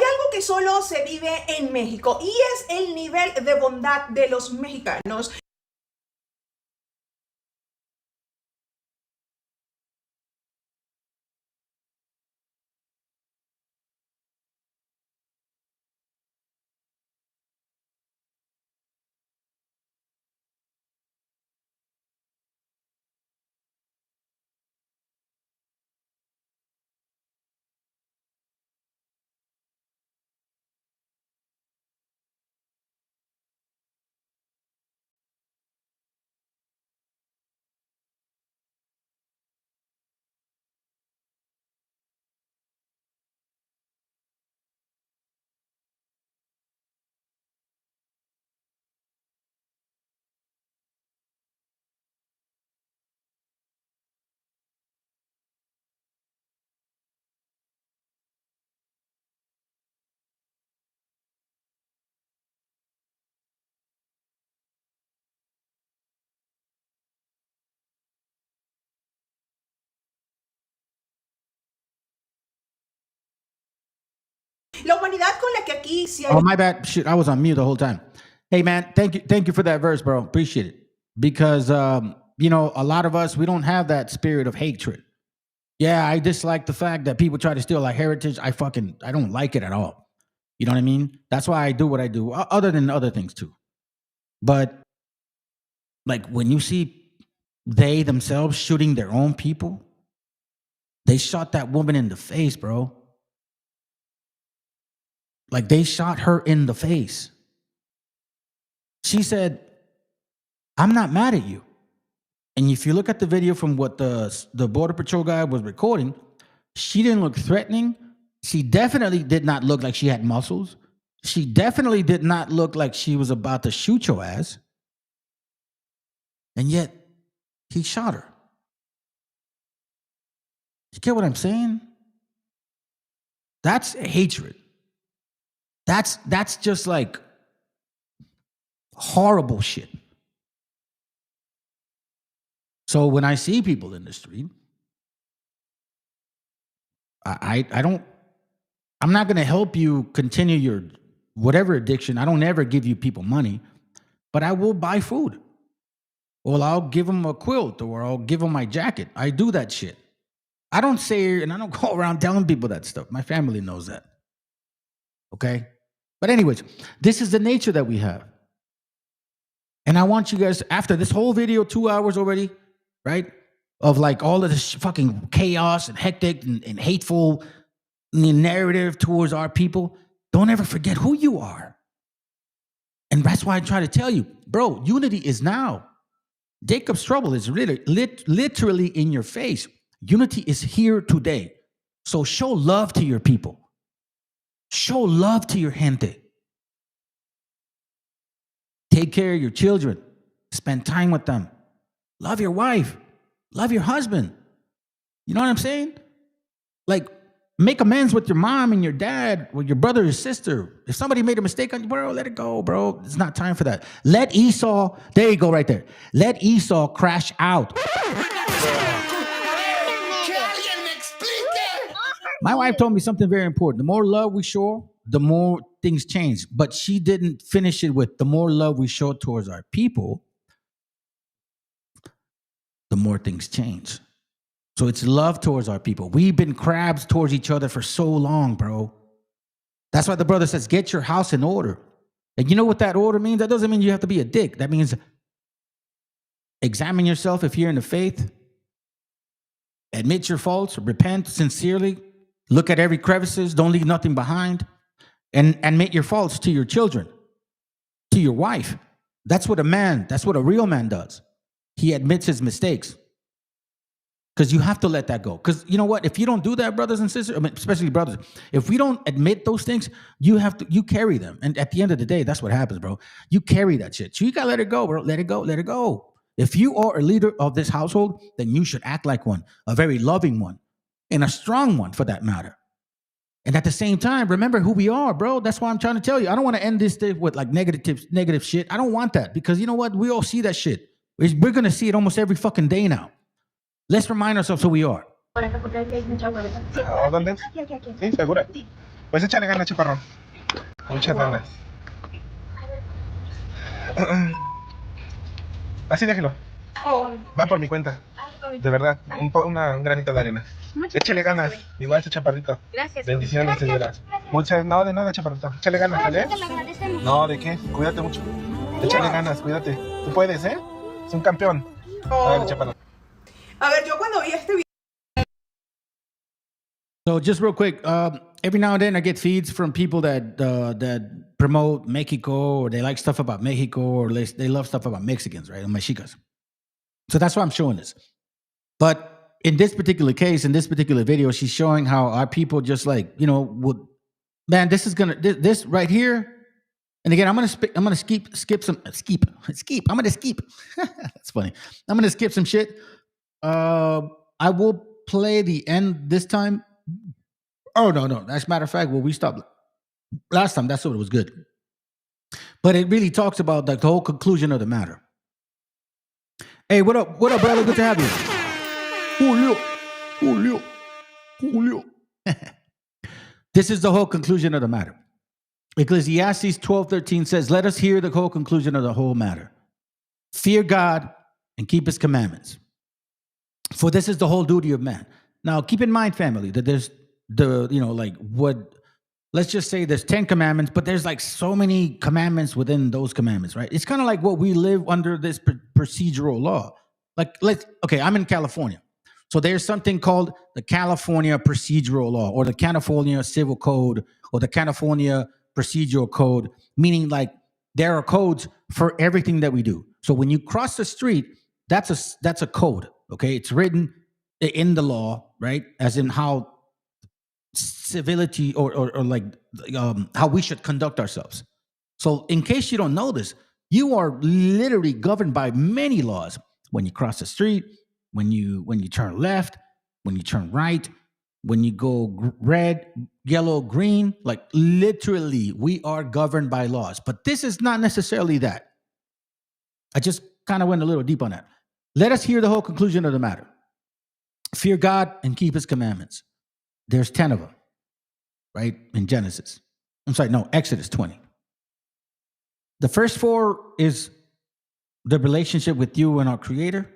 algo que solo se vive en México y es el nivel de bondad de los mexicanos. La humanidad con la que aquí se... Oh, my bad. Shit, I was on mute the whole time. Hey, man, thank you for that verse, bro. Appreciate it. Because, a lot of us, we don't have that spirit of hatred. Yeah, I dislike the fact that people try to steal our heritage. I don't like it at all. You know what I mean? That's why I do what I do, other than other things too. But, like, when you see they themselves shooting their own people, they shot that woman in the face, bro. Like, they shot her in the face. She said, I'm not mad at you. And if you look at the video from what the Border Patrol guy was recording, she didn't look threatening. She definitely did not look like she had muscles. She definitely did not look like she was about to shoot your ass. And yet, he shot her. You get what I'm saying? That's hatred. That's just like horrible shit. So when I see people in the street, I'm not going to help you continue whatever addiction. I don't ever give you people money, but I will buy food. Well, I'll give them a quilt or I'll give them my jacket. I do that shit. I don't say, and I don't go around telling people that stuff. My family knows that. Okay? But anyways, this is the nature that we have. And I want you guys, after this whole video, 2 hours already, right? Of like all of this fucking chaos and hectic and hateful narrative towards our people, don't ever forget who you are. And that's why I try to tell you, bro, unity is now. Jacob's trouble is really literally in your face. Unity is here today. So show love to your people. Show love to your gente. Take care of your children. Spend time with them. Love your wife. Love your husband. You know what I'm saying? Like, make amends with your mom and your dad, with your brother or sister. If somebody made a mistake on you, bro, let it go, bro. It's not time for that. Let Esau, there you go right there. Let Esau crash out. My wife told me something very important. The more love we show, the more things change. But she didn't finish it with the more love we show towards our people, the more things change. So it's love towards our people. We've been crabs towards each other for so long, bro. That's why the brother says, get your house in order. And you know what that order means? That doesn't mean you have to be a dick. That means examine yourself if you're in the faith. Admit your faults. Repent sincerely. Look at every crevices. Don't leave nothing behind. And admit your faults to your children, to your wife. That's what a real man does. He admits his mistakes. Because you have to let that go. Because you know what? If you don't do that, brothers and sisters, I mean, especially brothers, if we don't admit those things, you carry them. And at the end of the day, that's what happens, bro. You carry that shit. So you gotta let it go, bro. Let it go. Let it go. If you are a leader of this household, then you should act like one, a very loving one, and a strong one for that matter. And at the same time, remember who we are, bro. That's why I'm trying to tell you. I don't want to end this thing with like negative shit. I don't want that because you know what? We all see that shit. We're gonna see it almost every fucking day now. Let's remind ourselves who we are. ¿Dónde? Sí, segura. Pues échale ganas, chaparrón. Muchas ganas. Así déjelo. Va por mi cuenta. De verdad, un granito de arena. Échale ganas, igual ese chaparrito. Gracias. Bendiciones, señoras. No, de nada, chaparrito. Échale ganas, ¿vale? No, ¿de qué? Cuídate mucho. Échale ganas, cuídate. Tú puedes, ¿eh? Es un campeón. Dale, chaparrito. A ver, yo cuando vi este video. So just real quick, every now and then I get feeds from people that promote Mexico or they like stuff about Mexico or they love stuff about Mexicans, right? Mexicas. So that's why I'm showing this. But in this particular case, in this particular video, she's showing how our people just like, you know, man, this is gonna, this right here. And again, I'm gonna skip some. I'm gonna skip. That's funny. I'm gonna skip some shit. I will play the end this time. Oh no. As a matter of fact, we stopped last time. That's what it was good. But it really talks about like the whole conclusion of the matter. Hey, what up, brother? Good to have you. Julio. This is the whole conclusion of the matter. Ecclesiastes 12:13 says, let us hear the whole conclusion of the whole matter. Fear God and keep his commandments. For this is the whole duty of man. Now, keep in mind, family, that there's let's just say there's 10 commandments, but there's like so many commandments within those commandments, right? It's kind of like what we live under this procedural law. Okay, I'm in California. So there's something called the California Procedural Law or the California Civil Code or the California Procedural Code, meaning like there are codes for everything that we do. So when you cross the street, that's a code, okay? It's written in the law, right? As in how civility or like how we should conduct ourselves. So in case you don't know this, you are literally governed by many laws. When you cross the street, when you turn left, when you turn right, when you go red, yellow, green, like literally we are governed by laws. But this is not necessarily that. I just kind of went a little deep on that. Let us hear the whole conclusion of the matter. Fear God and keep his commandments. There's 10 of them, right? In Genesis. I'm sorry, no, Exodus 20. The first 4 is the relationship with you and our Creator.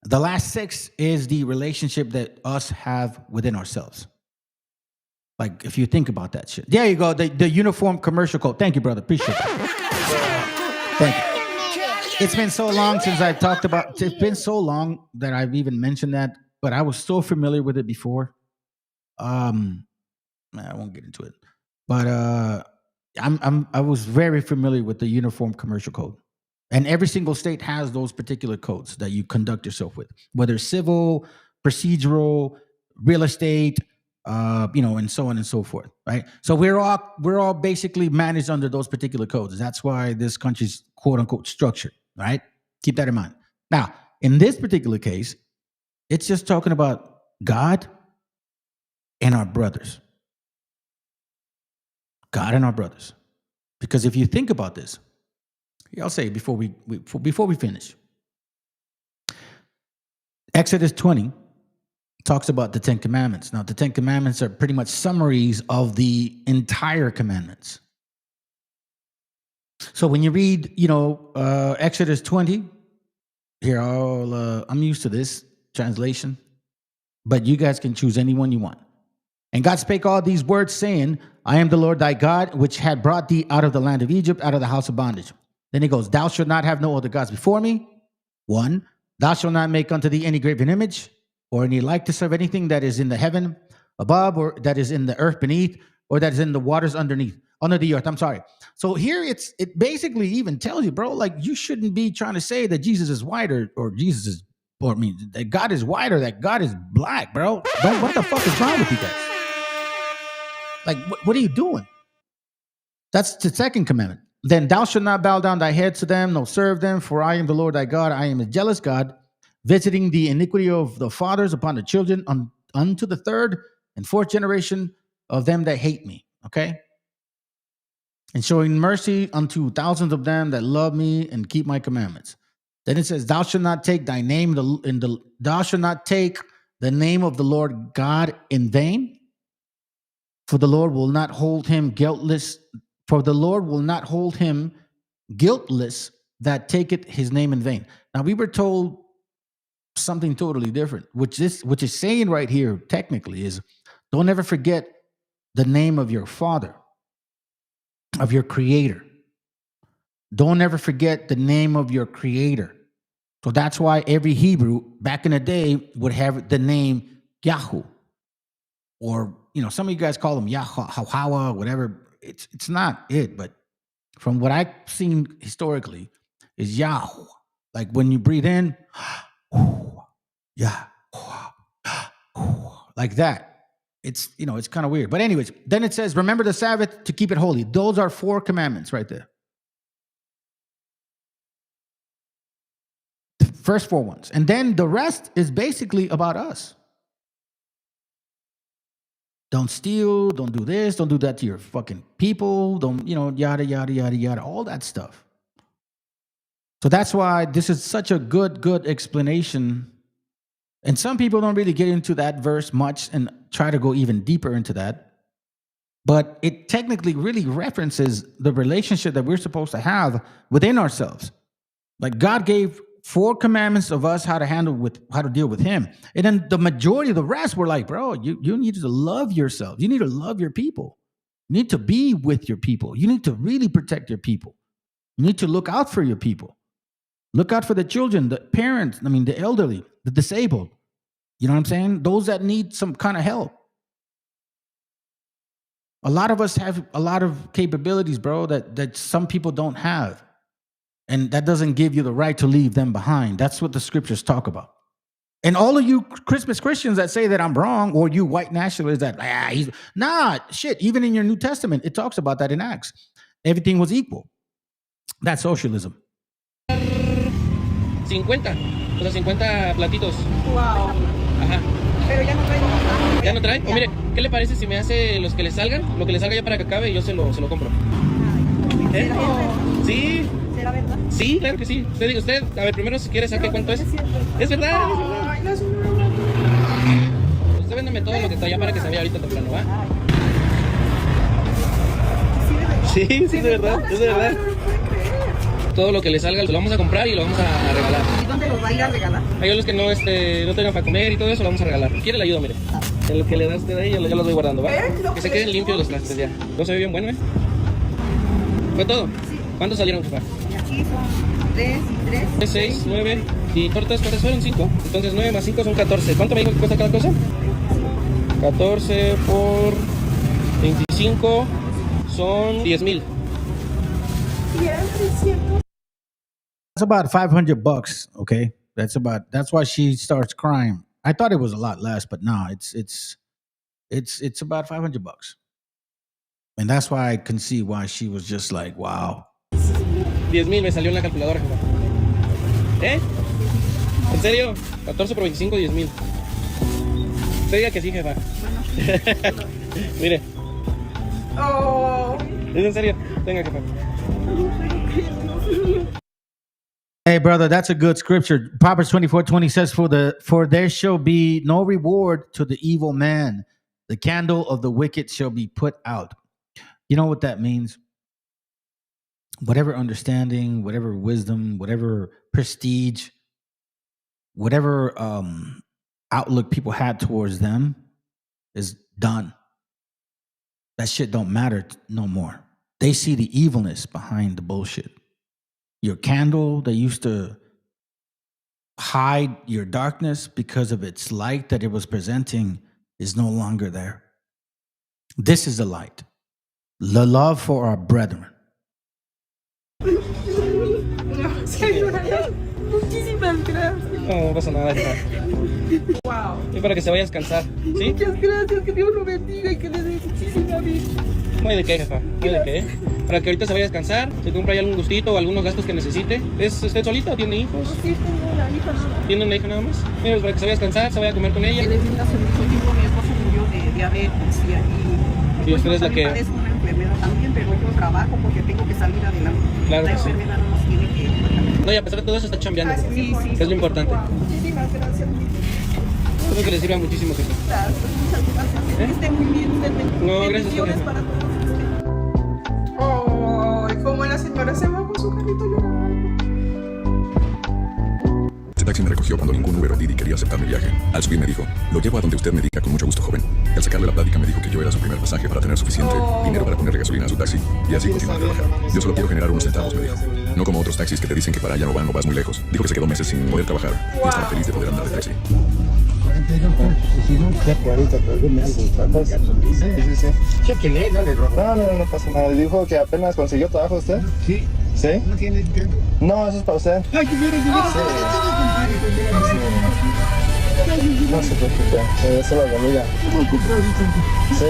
The last 6 is the relationship that us have within ourselves. Like, if you think about that shit. There you go, the uniform commercial code. Thank you, brother. Appreciate that. Thank you. It's been so long since I've talked about, it's been so long that I've even mentioned that, but I was so familiar with it before. I won't get into it. But I was very familiar with the uniform commercial code. And every single state has those particular codes that you conduct yourself with, whether civil, procedural, real estate, and so on and so forth, right? So we're all basically managed under those particular codes. That's why this country's quote unquote structured, right? Keep that in mind. Now, in this particular case, it's just talking about God and our brothers. God and our brothers. Because if you think about this, I'll say before we finish. Exodus 20 talks about the 10 Commandments. Now, the 10 Commandments are pretty much summaries of the entire commandments. So when you read, Exodus 20, here, I'm used to this translation, but you guys can choose any one you want. And God spake all these words, saying, I am the Lord thy God, which had brought thee out of the land of Egypt, out of the house of bondage. Then he goes, thou shalt not have no other gods before me. 1, thou shalt not make unto thee any graven image, or any likeness of anything that is in the heaven above, or that is in the earth beneath, or that is in the waters under the earth. I'm sorry. So here it basically even tells you, bro, like you shouldn't be trying to say that Jesus is white or that God is white or that God is black, bro. What the fuck is wrong with you guys? Like, what are you doing? That's the second commandment. Then thou shalt not bow down thy head to them, nor serve them, for I am the Lord thy God. I am a jealous God, visiting the iniquity of the fathers upon the children unto the 3rd and 4th generation of them that hate me. Okay? And showing mercy unto thousands of them that love me and keep my commandments. Then it says, thou shalt not take thy name thou shalt not take the name of the Lord God in vain, for the Lord will not hold him guiltless. For the Lord will not hold him guiltless that taketh his name in vain. Now we were told something totally different, which is saying right here technically is, don't ever forget the name of your Father, of your Creator. Don't ever forget the name of your Creator. So that's why every Hebrew back in the day would have the name Yahoo, or some of you guys call them Yahweh, whatever. It's not it, but from what I've seen historically is Yahweh. Like when you breathe in, yeah, like that. It's it's kind of weird. But anyways, then it says, remember the Sabbath to keep it holy. Those are 4 commandments right there. The first 4 ones. And then the rest is basically about us. Don't steal, don't do this, don't do that to your fucking people, don't, yada, yada, yada, yada, all that stuff. So that's why this is such a good explanation. And some people don't really get into that verse much and try to go even deeper into that. But it technically really references the relationship that we're supposed to have within ourselves. Like God gave 4 commandments of us how to deal with him. And then the majority of the rest were like, bro, you need to love yourself. You need to love your people. You need to be with your people. You need to really protect your people. You need to look out for your people. Look out for the children, the parents, the elderly, the disabled. You know what I'm saying? Those that need some kind of help. A lot of us have a lot of capabilities, bro, that some people don't have. And that doesn't give you the right to leave them behind. That's what the scriptures talk about. And all of you Christmas Christians that say that I'm wrong, or you white nationalists that, shit, even in your New Testament, it talks about that in Acts. Everything was equal. That's socialism. 50, o sea, 50 platitos. Wow. Ajá. Pero ya no trae nada. ¿Ya no trae? O mire, ¿qué le parece si me hace los que le salgan? Lo que le salga ya para que acabe y yo se lo compro. ¿Eh? Sí. ¿Será verdad? Sí, claro que sí. Usted, a ver, primero si quiere saque cuánto es. Es verdad, Ay, no es Usted véndeme todo lo que está allá para que se vea ahorita temprano, ¿va? Sí, sí, es de verdad, es de verdad. Todo lo que le salga lo vamos a comprar y lo vamos a regalar. ¿Y dónde los va a ir a regalar? Hay los que no, no tengan para comer y todo eso lo vamos a regalar. ¿Quiere la ayuda? Mire. En lo que le da usted ahí, ya los voy guardando, ¿va? Que se queden limpios los trastes ya. ¿No se ve bien bueno, ¿Fue todo? ¿Cuántos salieron, jefa? Aquí son 3 y 3. 3, 6, 9. ¿Y tortas cuántas fueron? 5. Entonces 9 más 5 son 14. ¿Cuánto me dijo que cuesta cada cosa? 14 por 25 son 10,000. That's about $500, okay? That's why she starts crying. I thought it was a lot less, but no, it's about $500. And that's why I can see why she was just like, wow. 10,000 me salió en la calculadora, jefa. ¿En serio? 14 por 25, 10,000. Usted diga que sí, jefa. Mire. Oh. ¿Es en serio? Venga, jefa. Hey, brother, that's a good scripture. Proverbs 24:20 says, For there shall be no reward to the evil man. The candle of the wicked shall be put out. You know what that means? Whatever understanding, whatever wisdom, whatever prestige, whatever outlook people had towards them is done. That shit don't matter no more. They see the evilness behind the bullshit. Your candle that used to hide your darkness because of its light that it was presenting is no longer there. This is the light. The love for our brethren. Muchísimas gracias. No pasa nada, jefa. Wow. Es para que se vaya a descansar, ¿sí? Muchas gracias, que Dios lo bendiga y que le dé muchísima vida. No hay de qué, jefa, no hay de qué. Para que ahorita se vaya a descansar, se compra ya algún gustito o algunos gastos que necesite. ¿Es usted solita o tiene hijos? Sí, tengo una hija. ¿Tiene una hija nada más? Mira, para que se vaya a descansar, se vaya a comer con ella. Desde hace mucho tiempo mi esposo murió de diabetes y usted es la que... padezco una enfermedad también, pero yo trabajo porque tengo que salir adelante. Claro la que sí. enfermedad no nos tiene que... No, y a pesar de todo eso está chambeando. Sí, sí. Es lo importante. Muchísimas gracias. Espero que le sirva muchísimo, jefa. Gracias, muchas gracias. Que esté muy bien. No, gracias, bendiciones para todos ustedes. Oh, como la señora se va con su carrito llorando. Ese taxi me recogió cuando ningún Uber o Didi quería aceptar mi viaje. Al subir me dijo, lo llevo a donde usted me diga con mucho gusto, joven. Al sacarle la plática me dijo que yo era su primer pasaje para tener suficiente dinero para ponerle gasolina a su taxi y así continuar a trabajar. Yo solo quiero generar unos centavos, me dijo. No como otros taxis que te dicen que para allá no van o vas muy lejos. Dijo que se quedó meses sin poder trabajar y estaba feliz de poder andar de taxi. Chéquele, no le roba. No pasa nada. Dijo que apenas consiguió trabajo usted. Sí. ¿Sí? No tiene dinero. No, eso es para usted. Ay, que viene. No se preocupe, eso lo amiga. Sí.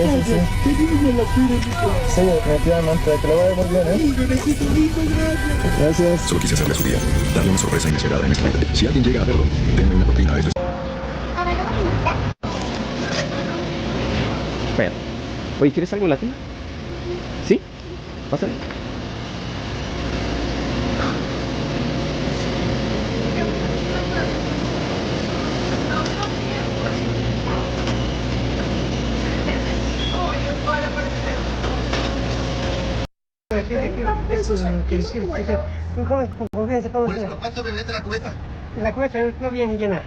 Sí, definitivamente, que lo vaya muy bien, Gracias. Solo quise hacerle su día, darle una sorpresa inesperada en este momento. Si alguien llega a verlo, denle una propina a esto. Espera. Oye, ¿quieres algo latino? ¿Sí? Pásale. ¿Cuánto me mete la cubeta? La cubeta no viene llena.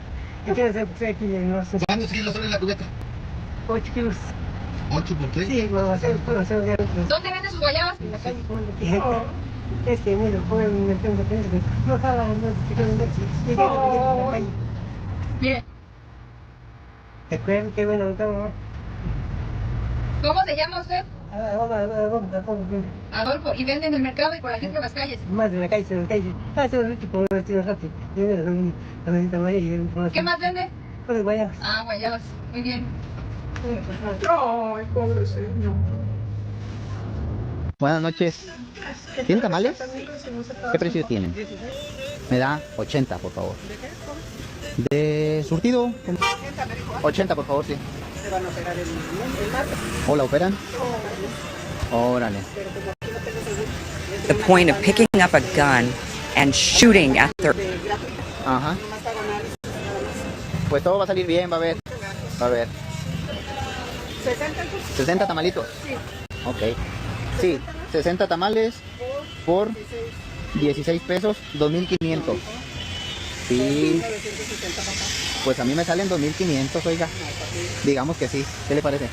Entonces, aquí no sé. ¿Cuántos kilos son en la cubeta? 8 kilos. ¿8 por 3? Sí, puedo hacer. ¿Dónde venden sus guayabas? En la calle, como es que, mira, joven, me tengo que pensar que no jala, no se queda en la calle. Bien. ¿Te acuerdas qué bueno estamos? ¿Cómo se llama usted? Adolfo, y vende en el mercado y por aquí por las calles. Más de la calle, en la calle. Se lo rico por vestido rápido. ¿Qué más vende? Pues guayabas. Ah, guayabas. Muy bien. Ay, pobre señor. Buenas noches. ¿Tienen tamales? ¿Qué precio tienen? Me da 80, por favor. ¿De surtido? 80, por favor, sí. ¿Se van a operar el martes? ¿O la operan? Órale. The point of picking up a gun and shooting at their... Ajá. Pues todo va a salir bien, va a ver. Va a ver. 60. 60 tamalitos. Sí. Ok. Sí, 60 tamales por 16 pesos, 2,500. Sí. Pues a mí me salen 2,500, oiga. Digamos que sí. ¿Qué le parece?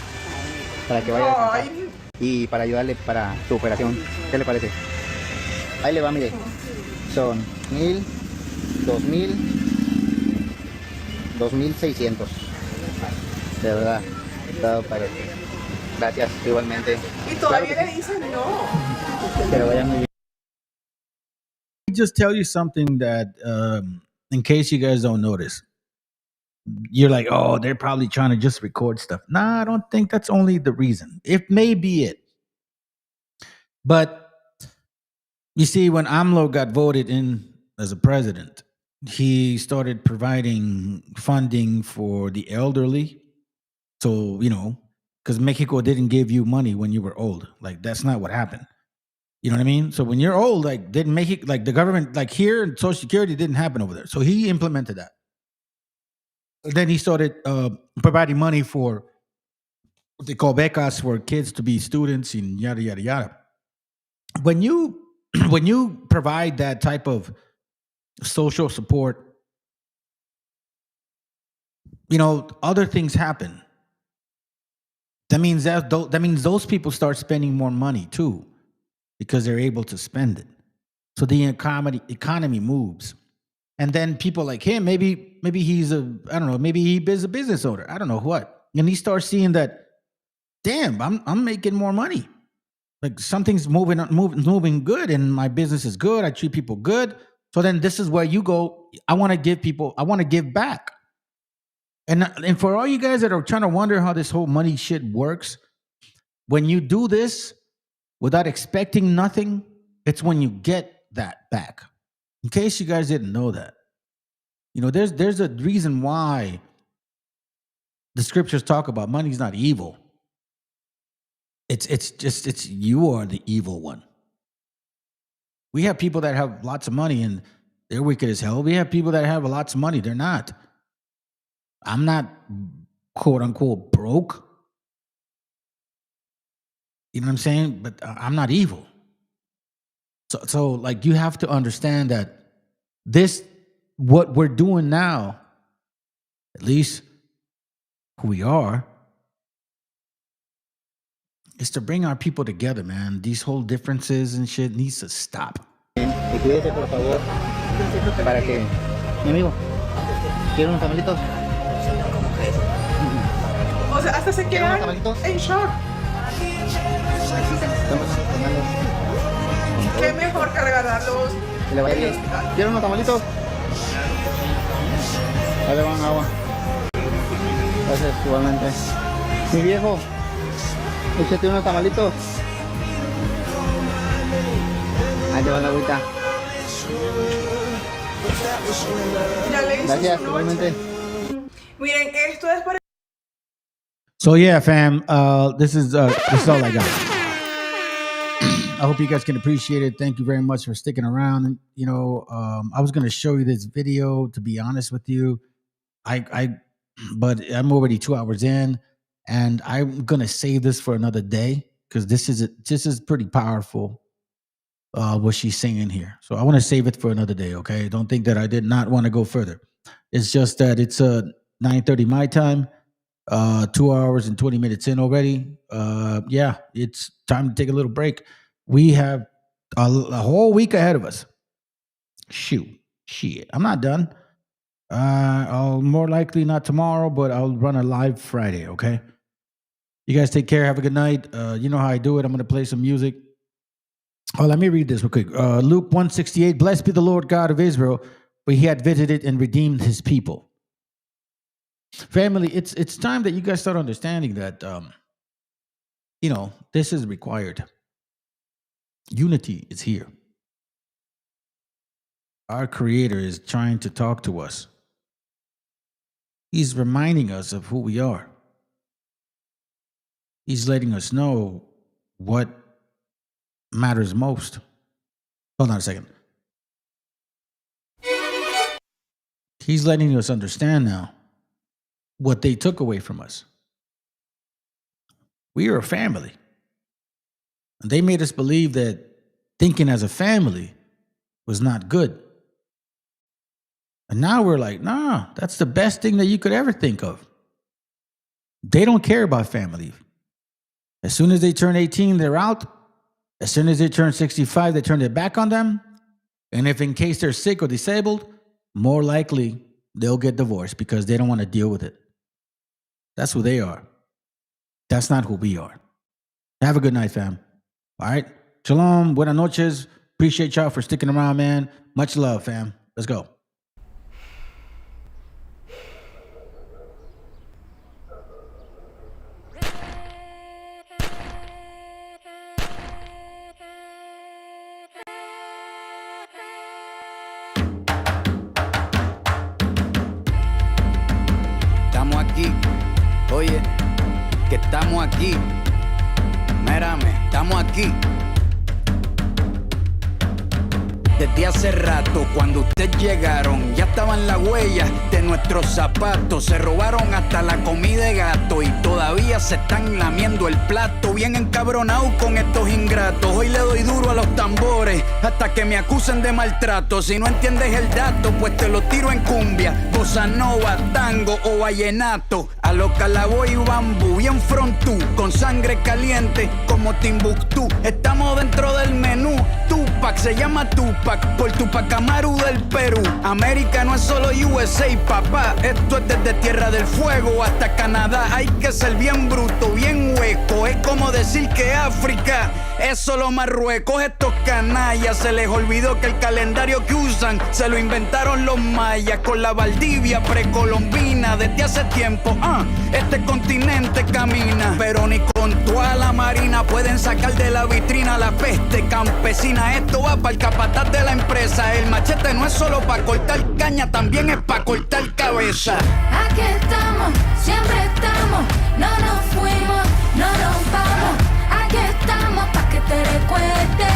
Para que vaya a descansar. Y para ayudarle para su operación. ¿Qué le parece? Ahí le va, mire. Son 1,000, 2,000, 2,600. De verdad. Todo parece. Gracias, igualmente. Y todavía le dicen no. Pero vaya muy bien. Just tell you something that, in case you guys don't notice, you're like, oh, they're probably trying to just record stuff. Nah, I don't think that's only the reason. It may be it. But you see, when AMLO got voted in as a president, he started providing funding for the elderly. So, because Mexico didn't give you money when you were old. Like, that's not what happened. You know what I mean? So when you're old, like, didn't make it, like, the government, like here, Social Security didn't happen over there. So he implemented that. Then he started providing money for what they call becas for kids to be students and yada, yada, yada. When you provide that type of social support, other things happen. That means those people start spending more money too, because they're able to spend it. So the economy moves. And then people like him, maybe he's maybe he is a business owner. I don't know what. And he starts seeing that, damn, I'm making more money. Like something's moving good, and my business is good. I treat people good. So then this is where you go. I want to give back. And for all you guys that are trying to wonder how this whole money shit works, when you do this without expecting nothing, it's when you get that back. In case you guys didn't know that, there's a reason why the scriptures talk about money's not evil. It's you are the evil one. We have people that have lots of money and they're wicked as hell. We have people that have lots of money. They're not. I'm not, quote unquote, broke. You know what I'm saying? But I'm not evil. So like, you have to understand that what we're doing now, at least who we are, is to bring our people together, man. These whole differences and shit needs to stop. Y cuídese, por favor, para que... Mi amigo, ¿quiere unos tamalitos? O sea, hasta se quedan en shock. Qué mejor que regalarlos. Que le vaya bien. ¿Quiere unos tamalitos? Ahí le van agua. Gracias, igualmente. Mi viejo, échate unos tamalitos. Ahí te va la agüita. Gracias, igualmente. Miren, esto es para... So yeah, fam, this is all I got. I hope you guys can appreciate it. Thank you very much for sticking around. And, I was going to show you this video, to be honest with you. But I'm already 2 hours in, and I'm going to save this for another day, because this is pretty powerful, what she's saying here. So I want to save it for another day, okay? Don't think that I did not want to go further. It's just that it's 9:30 my time. 2 hours and 20 minutes in already. Yeah, it's time to take a little break. We have a whole week ahead of us. Shit. I'm not done. I'll more likely not tomorrow, but I'll run a live Friday, okay? You guys take care. Have a good night. You know how I do it. I'm going to play some music. Oh, let me read this real quick. Luke 1:68. Blessed be the Lord God of Israel, for he had visited and redeemed his people. Family, it's time that you guys start understanding that, this is required. Unity is here. Our Creator is trying to talk to us. He's reminding us of who we are. He's letting us know what matters most. Hold on a second. He's letting us understand now what they took away from us. We are a family. And they made us believe that thinking as a family was not good. And now we're like, nah, that's the best thing that you could ever think of. They don't care about family. As soon as they turn 18, they're out. As soon as they turn 65, they turn their back on them. And if in case they're sick or disabled, more likely they'll get divorced because they don't want to deal with it. That's who they are. That's not who we are. Have a good night, fam. All right? Shalom, buenas noches. Appreciate y'all for sticking around, man. Much love, fam. Let's go. Estamos aquí, oye, que estamos aquí. Mírame, estamos aquí. Desde hace rato, cuando ustedes llegaron, ya estaban las huellas de nuestros zapatos. Se robaron hasta la comida de gato y todavía se están lamiendo el plato. Bien encabronado con estos ingratos. Hoy le doy duro a los tambores hasta que me acusen de maltrato. Si no entiendes el dato, pues te lo tiro en cumbia, bossa nova, tango o vallenato. A lo calaboy y bambú, bien frontú, con sangre caliente como Timbuktu. Estamos dentro del menú. Tupac se llama Tupac por Tupac Amaru del Perú. América no es solo USA, papá. Esto es desde Tierra del Fuego hasta Canadá. Hay que ser bien bruto, bien hueco. Es como decir que África es solo Marruecos. Estos canallas se les olvidó que el calendario que usan se lo inventaron los mayas con la Valdivia precolombina. Desde hace tiempo, este continente camina, pero ni con toda la marina pueden sacar de la vitrina la peste campesina. Esto va para el capataz de la empresa. El machete no es solo para cortar caña, también es para cortar cabeza. Aquí estamos, siempre estamos, no nos fuimos, no nos vamos. Aquí estamos pa' que te recuerde.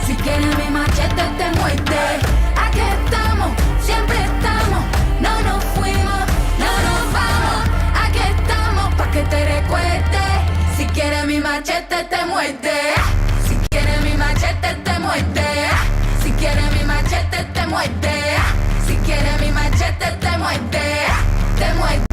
Si quieres mi machete te muerde. Aquí estamos, siempre estamos, no nos fuimos, no nos vamos. Aquí estamos pa' que te recuerde. Si quieres mi machete te muerde. Si quieres mi machete te muerde. Si quieres mi machete te muerde. Si quieres mi machete te muerde. Te muerde,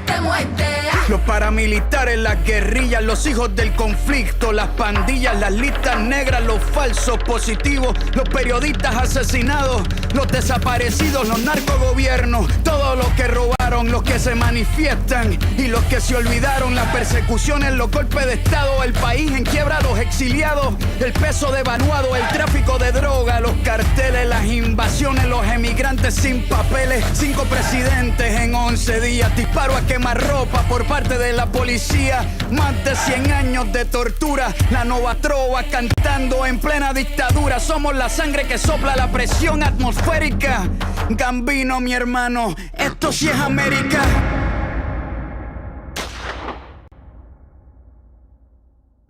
te muerde. Los paramilitares, las guerrillas, los hijos del conflicto, las pandillas, las listas negras, los falsos positivos, los periodistas asesinados, los desaparecidos, los narcogobiernos, todos los que robaron, los que se manifiestan y los que se olvidaron, las persecuciones, los golpes de estado, el país en quiebra, los exiliados, el peso devaluado, el tráfico de droga, los carteles, las invasiones, los emigrantes sin papeles, 5 presidentes en 11 días, disparo a quemarropa por parte de la policía, más de 100 años de tortura, la nova trova cantando en plena dictadura. Somos la sangre que sopla la presión atmosférica. Gambino, mi hermano, esto sí es América.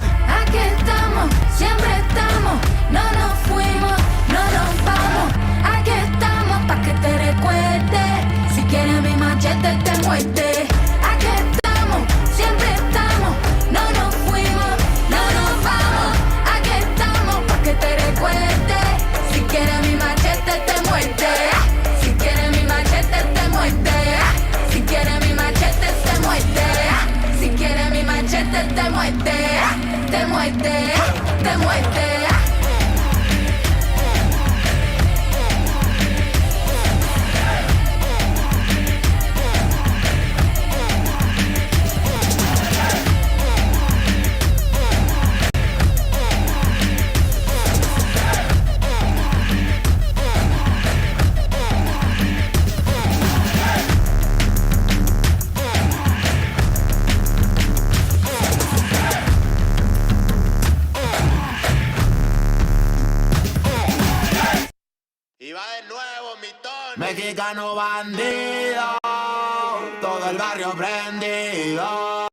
Aquí estamos, siempre estamos, no nos fuimos, no nos vamos. Aquí estamos pa' que te recuerde. Si quieres mi machete te muerde. Aquí estamos, siempre estamos, no nos fuimos, no nos vamos. Aquí estamos pa' que te recuerde. Si quieres mi machete te muerde. Si quieres mi machete te muerde. Si quieres mi machete te muerde. Si quieres mi machete te muerde. Te muerde, te muerde. Mexicano bandido, todo el barrio prendido.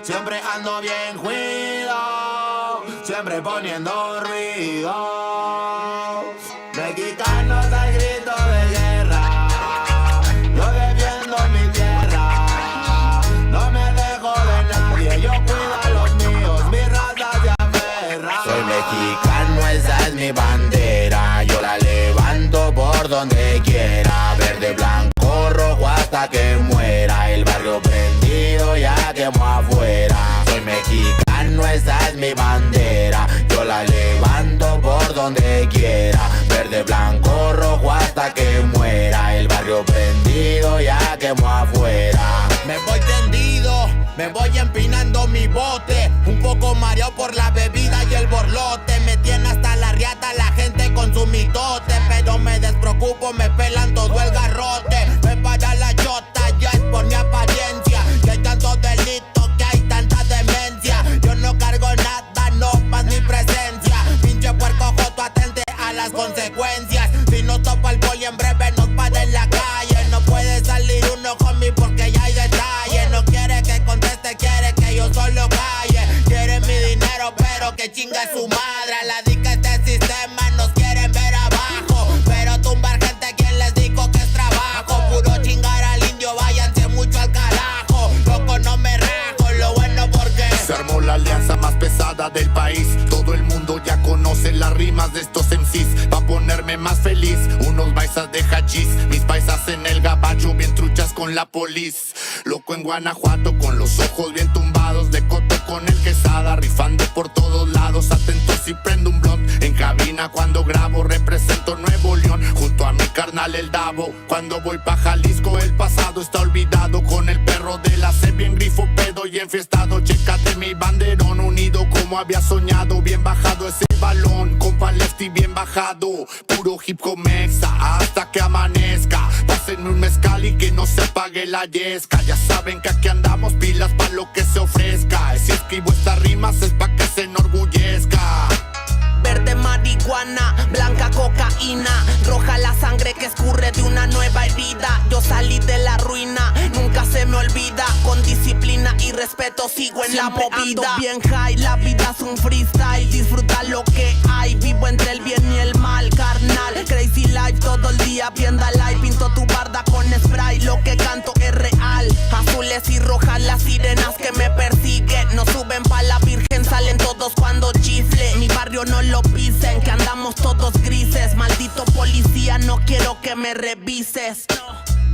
Siempre ando bien cuido, siempre poniendo ruido. Mexicanos al grito de guerra, yo defiendo mi tierra. No me dejo de nadie, yo cuido a los míos, mi raza se aferra. donde quiera. Verde, blanco, rojo hasta que muera. El barrio prendido ya quemó afuera. Soy mexicano, esa es mi bandera. Yo la levanto por donde quiera. Verde, blanco, rojo hasta que muera. El barrio prendido ya quemó afuera. Me voy tendido, me voy empinando mi bote. Un poco mareado por la bebida y el borlote. Me tiene hasta la riata la gente con su mitote. Pero me despreocupo, me pelan todo el garrote. Me para la chota, ya es por mi apariencia. Que hay tantos delitos, que hay tanta demencia. Yo no cargo nada, no más mi presencia. Pinche puerco joto, atente a las consecuencias. Si nos topa el poli en breve nos para en la calle. No puede salir uno conmigo porque ya hay detalles. No quiere que conteste, quiere que yo solo calle. Quiere mi dinero pero que chinga su madre. A la dica este sistema nos quieren ver abajo. Pero tumbar gente, quien les dijo que es trabajo. Puro chingar al indio, váyanse mucho al carajo. Loco no me rajo, lo bueno porque se armó la alianza más pesada del país. Todo el mundo ya conoce las rimas de estos MCs. Pa' ponerme más feliz, unos paisas de hachís. Mis paisas en el gabacho, bien truchas con la polis. Loco en Guanajuato, con los ojos bien tumbados. De coto con el quesada, rifando por todos lados. Atento si prendo un blunt en cabina cuando grabo. Represento Nuevo León, junto a mi carnal el Davo. Cuando voy pa' Jalisco, el pasado está olvidado. Con el perro de la C, bien grifo, pedo y enfiestado. Chécate mi banderón, unido como había soñado. Bien bajado ese balón, compa lefty bien bajado. Puro hip hop mexa hasta que amanezca. Pásenme un mezcal y que no se apague la yesca. Ya saben que aquí andamos pilas pa' lo que se ofrezca. Si escribo estas rimas es pa' que se enorgullezca. verde marihuana, blanca cocaína, roja la sangre que escurre de una nueva herida. Yo salí de la ruina, nunca se me olvida. Con disciplina y respeto sigo en siempre la movida. Ando bien high, la vida es un freestyle. Disfruta lo que hay, vivo entre el bien y el mal, carnal. Crazy life todo el día, viendo live. Pinto tu barda con spray, lo que canto es real. Azules y rojas las sirenas que me persiguen. No suben pa' la virgen, salen todos cuando chifle. Mi barrio no lo pisen, que andamos todos grises. Maldito policía, no quiero que me revises.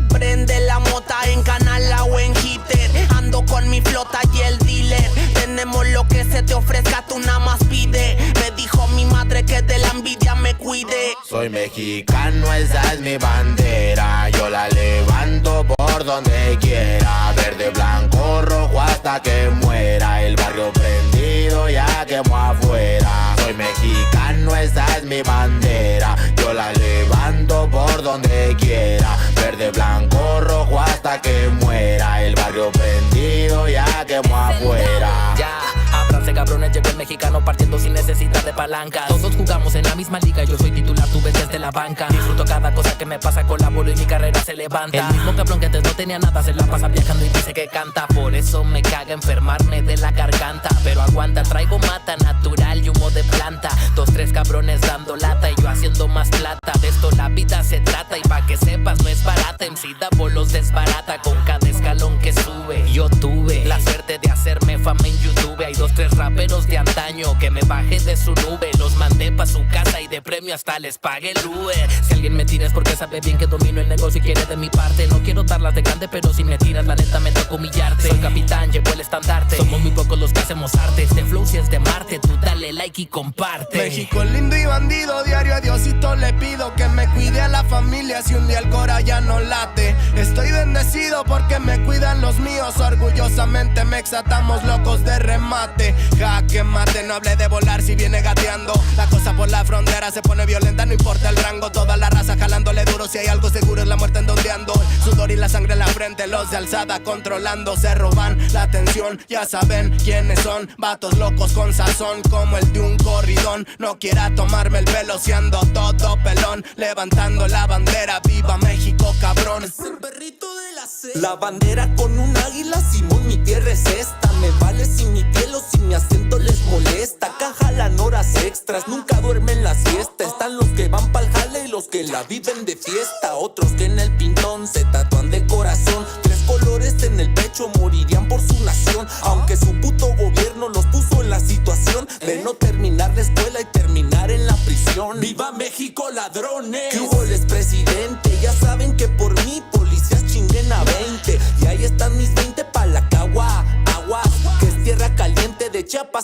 Prende la mota en Canala o en Hitter. Ando con mi flota y el dealer. Tenemos lo que se te ofrezca, tú nada más pide. Me dijo mi madre que de la envidia me cuide. Soy mexicano, esa es mi bandera. Yo la levanto por donde quiera. Verde, blanco, rojo hasta que muera. El barrio prendido ya quemó afuera. Soy mexicano, esa es mi bandera. Yo la levanto por donde quiera. Verde, blanco, rojo hasta que muera. El barrio prendido ya quemó afuera. Ya, ábranse cabrones, llegó el mexicano partiendo sin necesidad de palancas. Todos jugamos en la misma liga, yo soy titular, tú ves desde la banca. Disfruto cada cosa que me pasa, colaboro y mi carrera se levanta. El mismo cabrón que antes no tenía nada, se la pasa viajando y dice que canta. Por eso me caga enfermarme de la garganta. Pero aguanta, traigo mata natural y humo de planta. 2, 3 cabrones dando lata y yo haciendo más plata. De esto la vida se trata y pa' que sepas no es barata. MC Davo los desbarata con cada escalón que sube. Yo tuve la suerte de hacerme fama en YouTube. Hay 2, 3 raperos de antaño que me bajé de su nube. Los mandé pa' su casa y de premio hasta les pagué el Uber. Si alguien me tira es porque sabe bien que domino el negocio y quiere de mi parte. No quiero darlas de grande, pero si me tiras la neta me toca humillarte. Soy capitán, llevo el estandarte. Somos muy pocos los que hacemos arte. Este flow si es de Marte, tú dale like y comparte. México es lindo y bandido, diario a Diosito le pido que me cuide a la familia si un día el cora ya no late. Estoy bendecido porque me cuidan los míos. Orgullosamente me exatamos locos de remate. Jaque mate, no hable de volar si viene gateando. La cosa por la frontera se pone violenta, no importa el rango. Toda la raza jalándole duro, si hay algo seguro es la muerte en donde ando. El sudor y la sangre en la frente, los de alzada controlando. Se roban la atención, ya saben quiénes son. Vatos locos con sazón como el de un corridón. No quiera tomarme el pelo si ando todo pelón. Levantando la bandera, viva México cabrón. Es el perrito de la C. La bandera con un águila, Simón, mi tierra es esta. Me vale si mi piel o si mi acento les molesta. Acá jalan horas extras, nunca duermen la siesta. Están los que van pa'l jale y los que la viven de fiesta. Otros que en el pintón se tatúan de corazón. 3 colores en el pecho, morirían por su nación. Aunque su puto gobierno los puso en la situación de no terminar la escuela y terminar en la prisión. ¡Viva México, ladrones! Que hubo el expresidente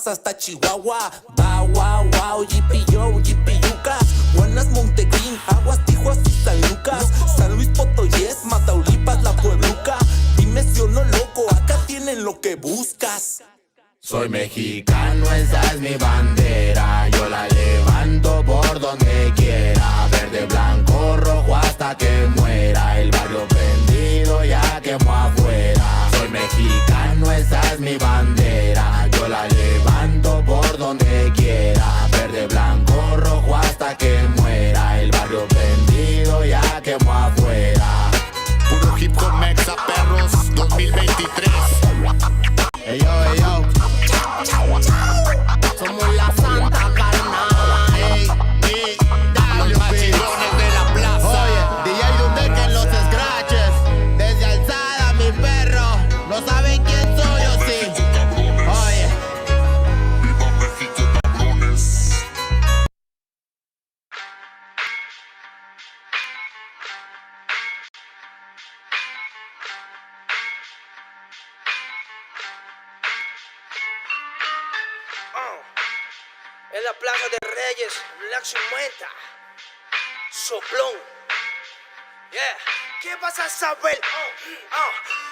Tamaulipas hasta Chihuahua. Bow, wow, wow, yippee yo, yippee yucas. Buenas Montegreen, Aguas, Tijuas y San Lucas. San Luis Potoyes, Mataulipas, La Puebluca. Dime si o no, loco, acá tienen lo que buscas. Soy mexicano, esa es mi bandera. Yo la levanto por donde quiera. Verde, blanco, rojo hasta que muera. El barrio prendido ya quemó afuera. Soy mexicano, esa es mi bandera. Yo la levanto por donde quiera. Verde, blanco, rojo hasta que muera. El barrio prendido ya quemó afuera. Puro hip hop mexa perros 2023. Ey yo, ey yo. Somos la santa carnal. Ey, los machilones de la plaza. Oye, DJ Dunde que en los scratches. Desde alzada, mi perro. No saben quién soy o sí. Oye. Viva México, cabrones. En la Plaza de Reyes, la Sumenta, Soplón. Yeah. ¿Qué vas a saber?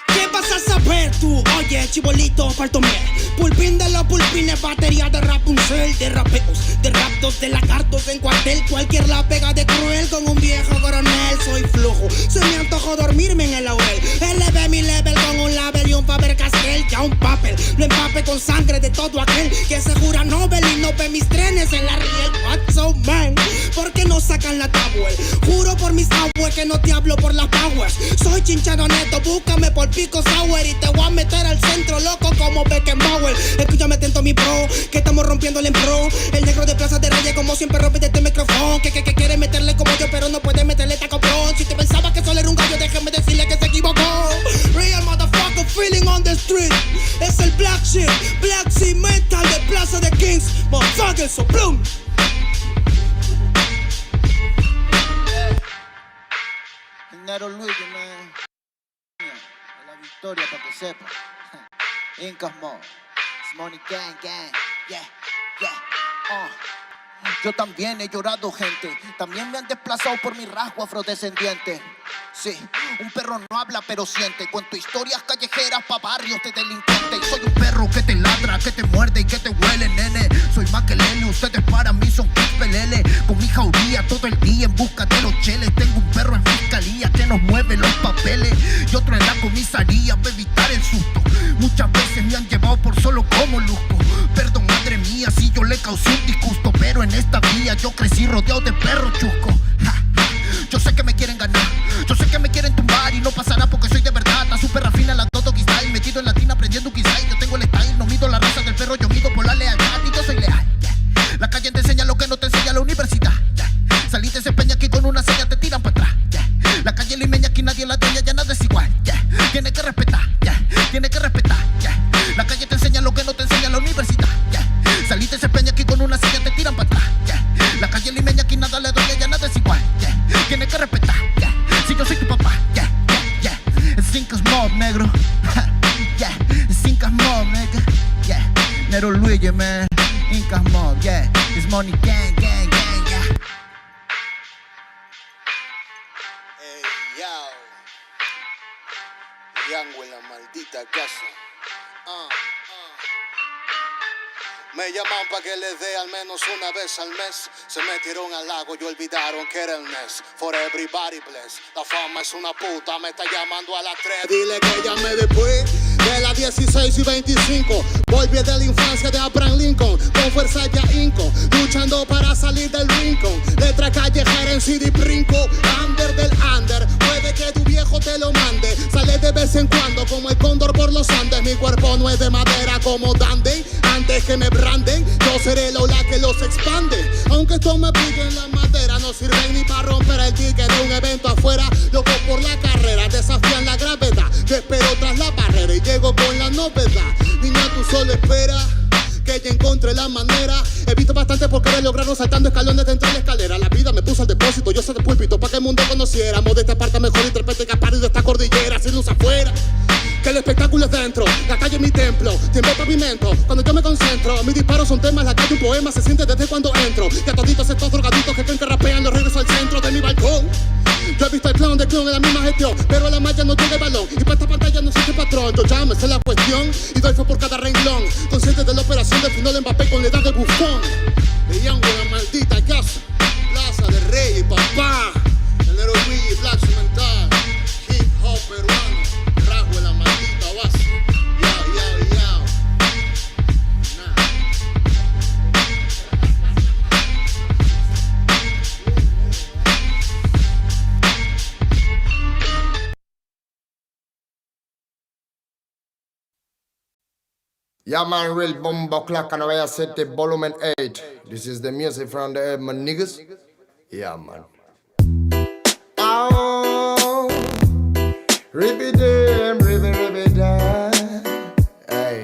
¿Qué vas a saber tú? Oye, chibolito, faltóme. Pulpín de los pulpines, batería de Rapunzel, de rapeos, de raptos, de lagartos en cuartel. Cualquier la pega de cruel con un viejo coronel. Soy flujo, se me antojó dormirme en el laurel. Elevé mi level con un label y un Faber-Castell. Ya un papel, lo empape con sangre de todo aquel que se jura Nobel y no ve mis trenes en la riel. What's so man? ¿Por qué no sacan la tablet? Juro por mis abuelos que no te hablo por las powers. Soy chinchado neto, búscame por Pico Sour y te voy a meter al centro loco como Beckenbauer. Escúchame atento mi pro, que estamos rompiéndole en pro. El negro de Plaza de Reyes como siempre rompe de este micrófono. Que quiere meterle como yo pero no puede meterle taco pro. Si te pensaba que solo era un gallo, déjame decirle que se equivocó. Real motherfucker feeling on the street. Es el Black Sheep Metal de Plaza de Kings. Motherfucker, soplón. Nero Luigi, man. A la victoria para que sepa. Incas Mo, Money Gang Gang, yeah, yeah, Yo también he llorado, gente. También me han desplazado por mi rasgo afrodescendiente. Sí, un perro no habla pero siente. Cuento historias callejeras pa' barrios de delincuentes. Soy un perro que te ladra, que te muerde y que te huele, nene. Soy más que Lele, ustedes para mí son pelele. Con mi jauría todo el día en busca de los cheles. Tengo un perro en fiscalía que nos mueve los papeles. Y otro en la comisaría para evitar el susto. Muchas veces me han llevado por solo como luzco. Perdón, madre mía, si yo le causé un disgusto. Pero en esta vía yo crecí rodeado de perros chuscos. Yo sé que me quieren ganar, yo sé que me quieren tumbar y no pasará porque soy de verdad. La super rafina, la Toto Style, metido en latina aprendiendo un quizá. Yo tengo el style, no mido la raza del perro, yo mido por la lealtad y yo soy leal. Yeah. La calle te enseña lo que no te enseña la universidad. Yeah. Saliste ese peña aquí con una seña te tiran para atrás. Yeah. La calle limeña aquí nadie la dueña, ya nada es igual. Yeah. Tiene que respetar, yeah. Tiene que respetar. Yeah. La calle te enseña lo que no te enseña la universidad. Yeah. Saliste ese peña aquí con una seña te tiran para atrás. Yeah. La calle limeña aquí nada le duele, ya nada es igual. Yeah. Tiene que respetar, yeah. Si yo soy tu papá, yeah, yeah, yeah. Cinco Mob, negro. Yeah, Cinco Mob, nigga. Yeah, Nero Luigi, man. Incas Mob, yeah. It's Money Gang, Gang, Gang, yeah. Hey, yo. Yango en la maldita casa. Me llaman pa' que les dé al menos una vez al mes. Se metieron al lago y olvidaron que era el mes. For everybody bless. La fama es una puta, me está llamando a las 3. Dile que llame después de las 16 y 25. Volví de la infancia de Abraham Lincoln. Con fuerza ya inco, luchando para salir del rincón. Letra callejera en CD brinco. Under del under, puede que tu viejo te lo mande. Sale de vez en cuando como el cóndor por los Andes. Mi cuerpo no es de madera como Dandy. Antes que me branden, yo seré el ola que los expande. Aunque esto me pique en la madera, no sirven ni para romper el ticket de un evento afuera. Loco por la carrera, desafían la gravedad. Yo espero tras la barrera y llego con la novedad. Niña, tú solo espera que ya encontré la manera. He visto bastante por querer lograrlo saltando escalones dentro de la escalera. La vida me puso al depósito, yo soy de púlpito pa' que el mundo conociera. Modesta parte mejor interprete que ha parido esta cordillera sin luz afuera. Que el espectáculo es dentro, la calle es mi templo, tiembla el pavimento, cuando yo me concentro, mis disparos son temas, la calle un poema, se siente desde cuando entro, que a toditos estos drogaditos que creen que rapean los regreso al centro de mi balcón. Yo he visto el clown de clown en la misma gestión, pero a la malla no llega el balón, y para esta pantalla no existe patrón, yo ya me sé la cuestión, y doy fe por cada renglón, consciente de la operación del final de Mbappé con la edad de bufón. Veían una maldita casa, plaza de rey y papá, el Little Luigi Black Cimental, hip hop peruano. Rasgo la maldita base. Yao. Yeah, man, real bomba clock and I City volume 8. This is the music from the my niggas. Yeah, man. Oh, ribby damn, ribby damn. Hey.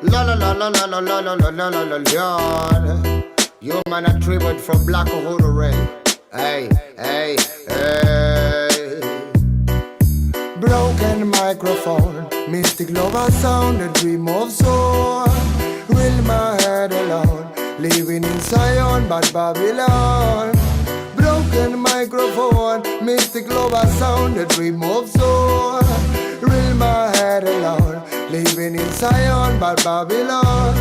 La la la la la la la la la la la la la. You man a tribute from Black Uhuru Ray. Hey. Broken microphone, mystic lover sound, a dream of soul. Will my head alone, living in Zion, but Babylon. Broken microphone, mystic lover sound, a dream of soul. Will my head alone, living in Zion, but Babylon.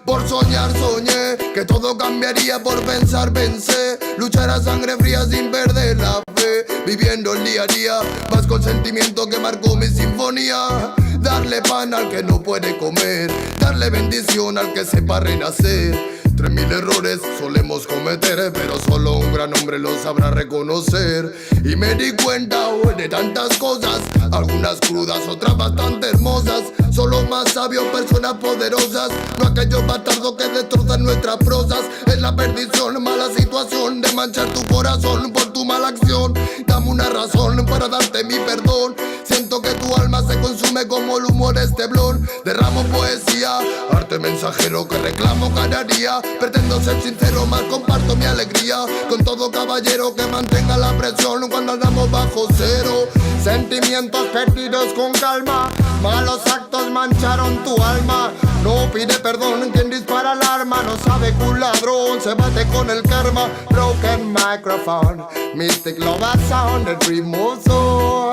Por soñar soñé que todo cambiaría, por pensar pensé, luchar a sangre fría sin perder la fe, viviendo el día a día, más con sentimiento que marcó mi sinfonía. Darle pan al que no puede comer, darle bendición al que sepa renacer. 3000 errores solemos cometer, pero solo un gran hombre lo sabrá reconocer. Y me di cuenta hoy de tantas cosas, algunas crudas, otras bastante hermosas. Solo más sabios, personas poderosas, no aquellos bastardos que destrozan nuestras prosas. Es la perdición, mala situación de manchar tu corazón por tu mala acción. Dame una razón para darte mi perdón. Siento que tu alma se consume como el humo de este blon. Derramo poesía, arte mensajero que reclamo cada día. Pretendo ser sincero, más comparto mi alegría con todo caballero que mantenga la presión cuando andamos bajo cero. Sentimientos perdidos con calma, malos actos mancharon tu alma. No pide perdón quien dispara el arma, no sabe que un ladrón se bate con el karma. Broken microphone, mystic lover sound, a dream of soul.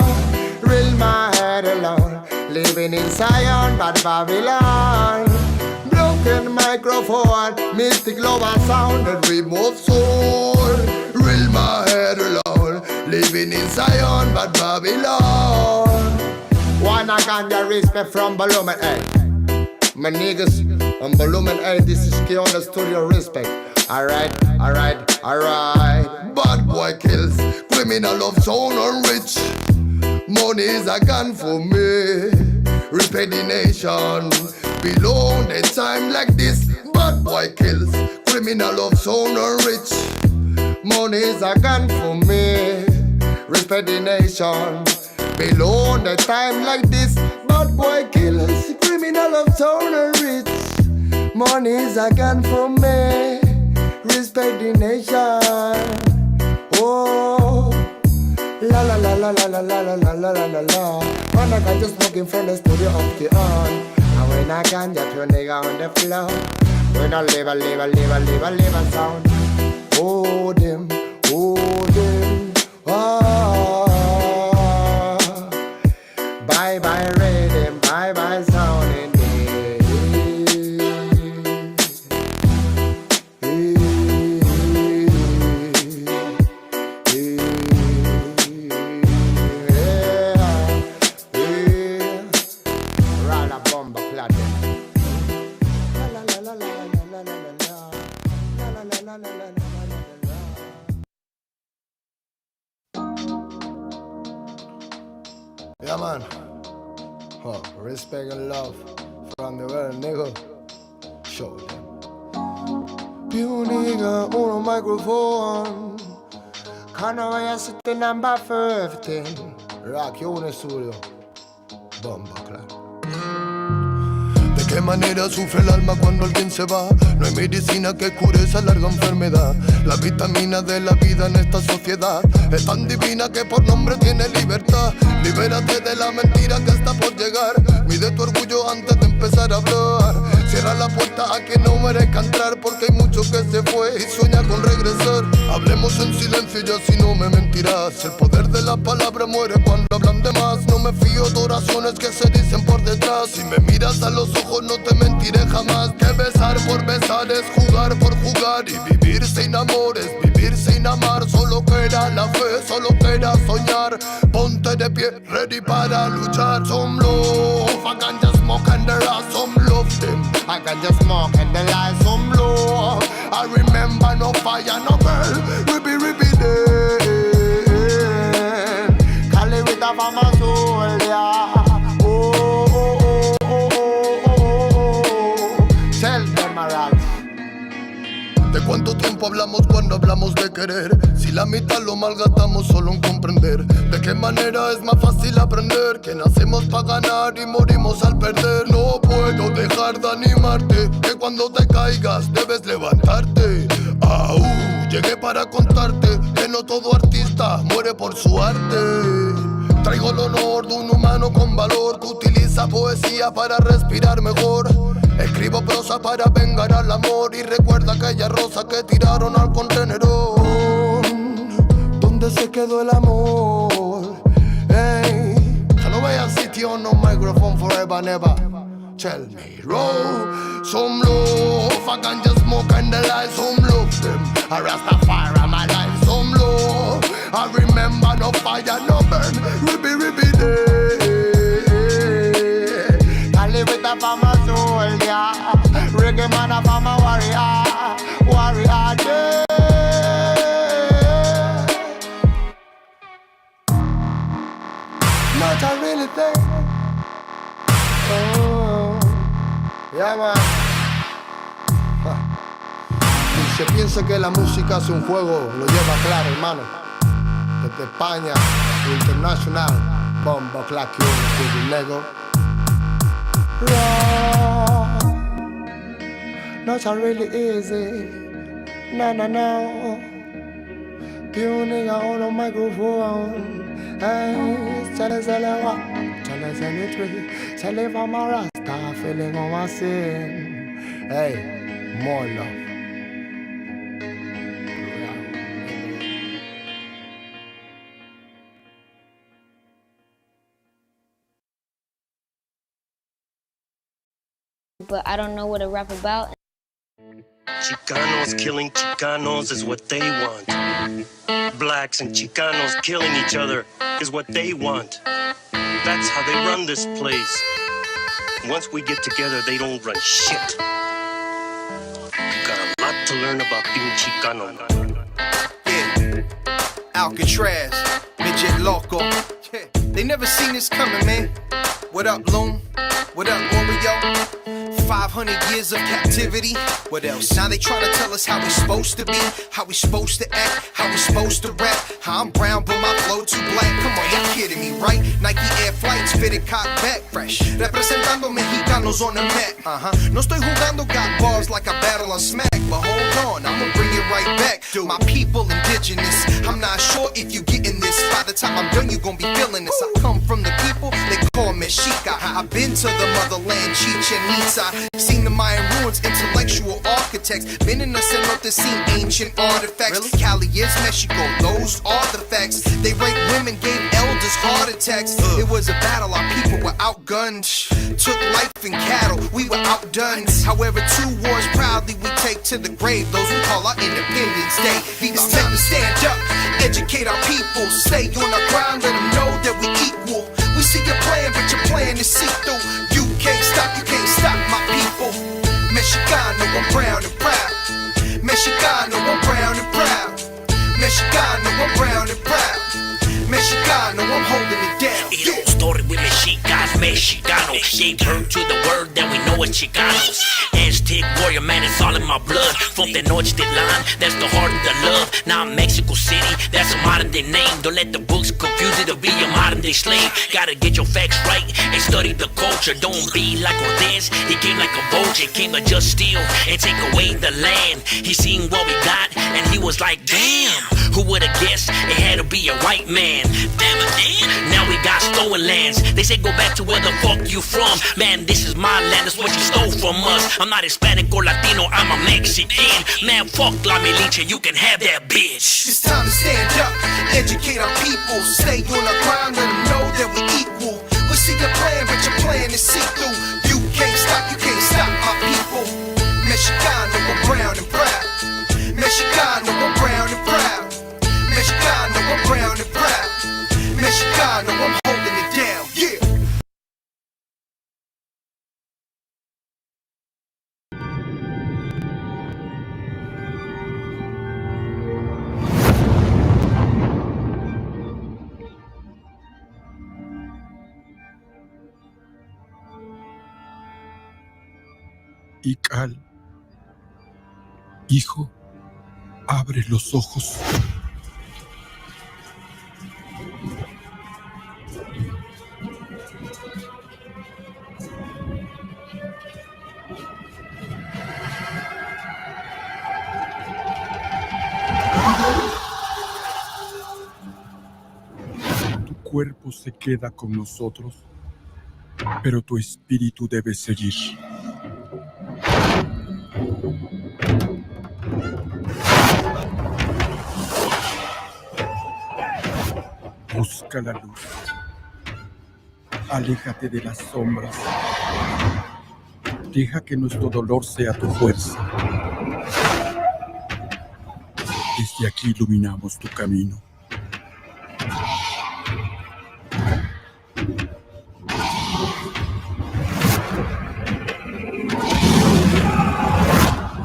Real my head alone, living in Zion, but Babylon. Broken microphone, mystic lover sound, a dream of soul. Real my head alone, living in Zion, but Babylon. One I can get respect from volume 8. My niggas on volume 8, this is key on the studio respect. Alright. Bad boy kills, criminal of sound and rich. Money is a gun for me. Respect the nation. Belong the time like this. Bad boy kills, criminal of sound and rich. Money is a gun for me. Respect the nation. Belong the time like this. Bad boy kills, criminal of sound and rich. Money is a gun for me. Respect the nation. Oh. La la la la la la la la la la la la. When I got just smoking from the studio of the on. And when I can just your nigga on the floor. When I live a sound. Hold him. Ah. Bye bye rhythm, bye bye sound in yeah, man. Oh, respect and love from the world, nigga. Show them. You nigga on a microphone. Can't wait to sit the number 15. Rock you in the studio. Bomba clap. qué manera sufre el alma cuando alguien se va. No hay medicina que cure esa larga enfermedad. La vitamina de la vida en esta sociedad es tan divina que por nombre tiene libertad. Libérate de la mentira que está por llegar. Mide tu orgullo antes de empezar a hablar. Cierra la puerta a quien no merezca entrar, porque hay mucho que se fue y sueña con regresar. Hablemos en silencio y así no me mentirás. El poder de la palabra muere cuando hablan de más. No me fío de oraciones que se dicen por detrás. Si me miras a los ojos no te mentiré jamás. Que besar por besar es jugar por jugar. Y vivir sin amor es vivir sin amar. Solo queda la fe, solo queda soñar. Ponte de pie, ready para luchar. Some love, I can just smoke and there are some love them. I can just smoke and there are some love. I remember no fire, no girl. Ribby day. Cali with a mama soul, yeah. ¿De cuánto tiempo hablamos cuando hablamos de querer? Si la mitad lo malgastamos solo en comprender. ¿De qué manera es más fácil aprender? Que nacemos para ganar y morimos al perder. No puedo dejar de animarte, que cuando te caigas debes levantarte. Llegué para contarte que no todo artista muere por su arte. Traigo el honor de un humano con valor que utiliza poesía para respirar mejor. Escribo prosa para vengar al amor y recuerda aquella rosa que tiraron al contenedor. ¿Dónde se quedó el amor? Hey, ya no veas sitio no microphone forever and ever. Tell me, roll some love. I can just smoke and the light some love them. I Rastafari my life some love. I remember no fire no burn. Ribby day. Cali with a farmer soul, yeah. Reggae man a farmer warrior, warrior day. Not a really thing. Oh, yeah man. Y se piensa que la música es un juego, lo lleva claro, hermano. Desde España, internacional, bombo, clack, you, Lego. Not so really easy. No. Pure nigga on a microphone. Hey, tell us any tree. Tell if I'm a rasta feeling on my sin. Hey, more love. But I don't know what to rap about. Chicanos killing Chicanos is what they want. Blacks and Chicanos killing each other is what they want. That's how they run this place. Once we get together, they don't run shit. You got a lot to learn about being Chicano. Yeah, Alcatraz, midget loco. Yeah. They never seen this coming, man. What up, Loon? What up, Oreo? 500 years of captivity. What else? Now they trying to tell us how we supposed to be, how we supposed to act, how we supposed to rap. How I'm brown but my flow too black. Come on, y'all kidding me, right? Nike Air Flights fitted cock back fresh. Representando mexicanos on the mat. No estoy jugando, got bars like a battle on smack. But hold on, I'ma bring it right back. My people indigenous. I'm not sure if you getting this. By the time I'm done, you gon' be feeling this. I come from the people, they call MESHIACHA. I've been to the motherland, Chichen Itza. Seen the Mayan ruins, intellectual architects. Been in the cenote, seen ancient artifacts. Really? Cali is Mexico, those are the facts. They raped women, gave elders heart attacks. It was a battle, our people were outgunned. Took life and cattle, we were outdone. However, 2 wars proudly we take to the grave. Those we call our Independence Day. It's time to stand up, educate our people. Stay on our ground, let them know that we equal. We see your plan, but your plan is see-through. You can't stop my people. Mexicano, I'm brown and proud. Mexicano, I'm brown and proud. Mexicano, I'm brown and proud. Mexicano, I'm holding it down. Story with Mexicans, Mexicanos. Gave birth to the word that we know now it's Chicanos. Aztec warrior, man, it's all in my blood. From the Tenochtitlan, that's the heart of the love. Now I'm Mexico City, that's a modern day name. Don't let the books confuse it, to be a modern day slave. Gotta get your facts right and study the culture. Don't be like Cortez, he came like a vulture. Came to just steal and take away the land. He seen what we got and he was like, damn, who would've guessed it had to be a white man? Damn again, now we got stolen lands. They say go back to where the fuck you from. Man, this is my land, that's what you stole from us. I'm not Hispanic or Latino, I'm a Mexican. Man, fuck La Milicia, you can have that bitch. It's time to stand up, educate our people. Stay on the ground, let them know that we equal. We see your plan, but your plan is see-through. You can't stop my people. Mexicano, we're brown and proud. Mexicano, we're brown and proud. Mexicano, we're brown and proud. Mexicano, I'm holding it down, yeah. Ical, hijo, abre los ojos. Tu cuerpo se queda con nosotros, pero tu espíritu debe seguir. Busca la luz. Aléjate de las sombras. Deja que nuestro dolor sea tu fuerza. Desde aquí iluminamos tu camino.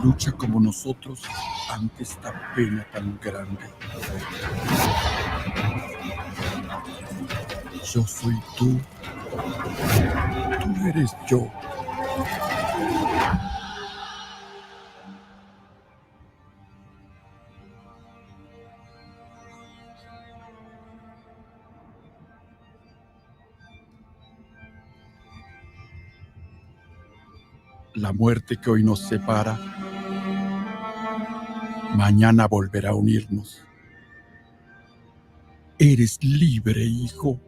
Lucha como nosotros ante esta pena tan grande. Yo soy tú. Tú eres yo. La muerte que hoy nos separa, mañana volverá a unirnos. Eres libre, hijo.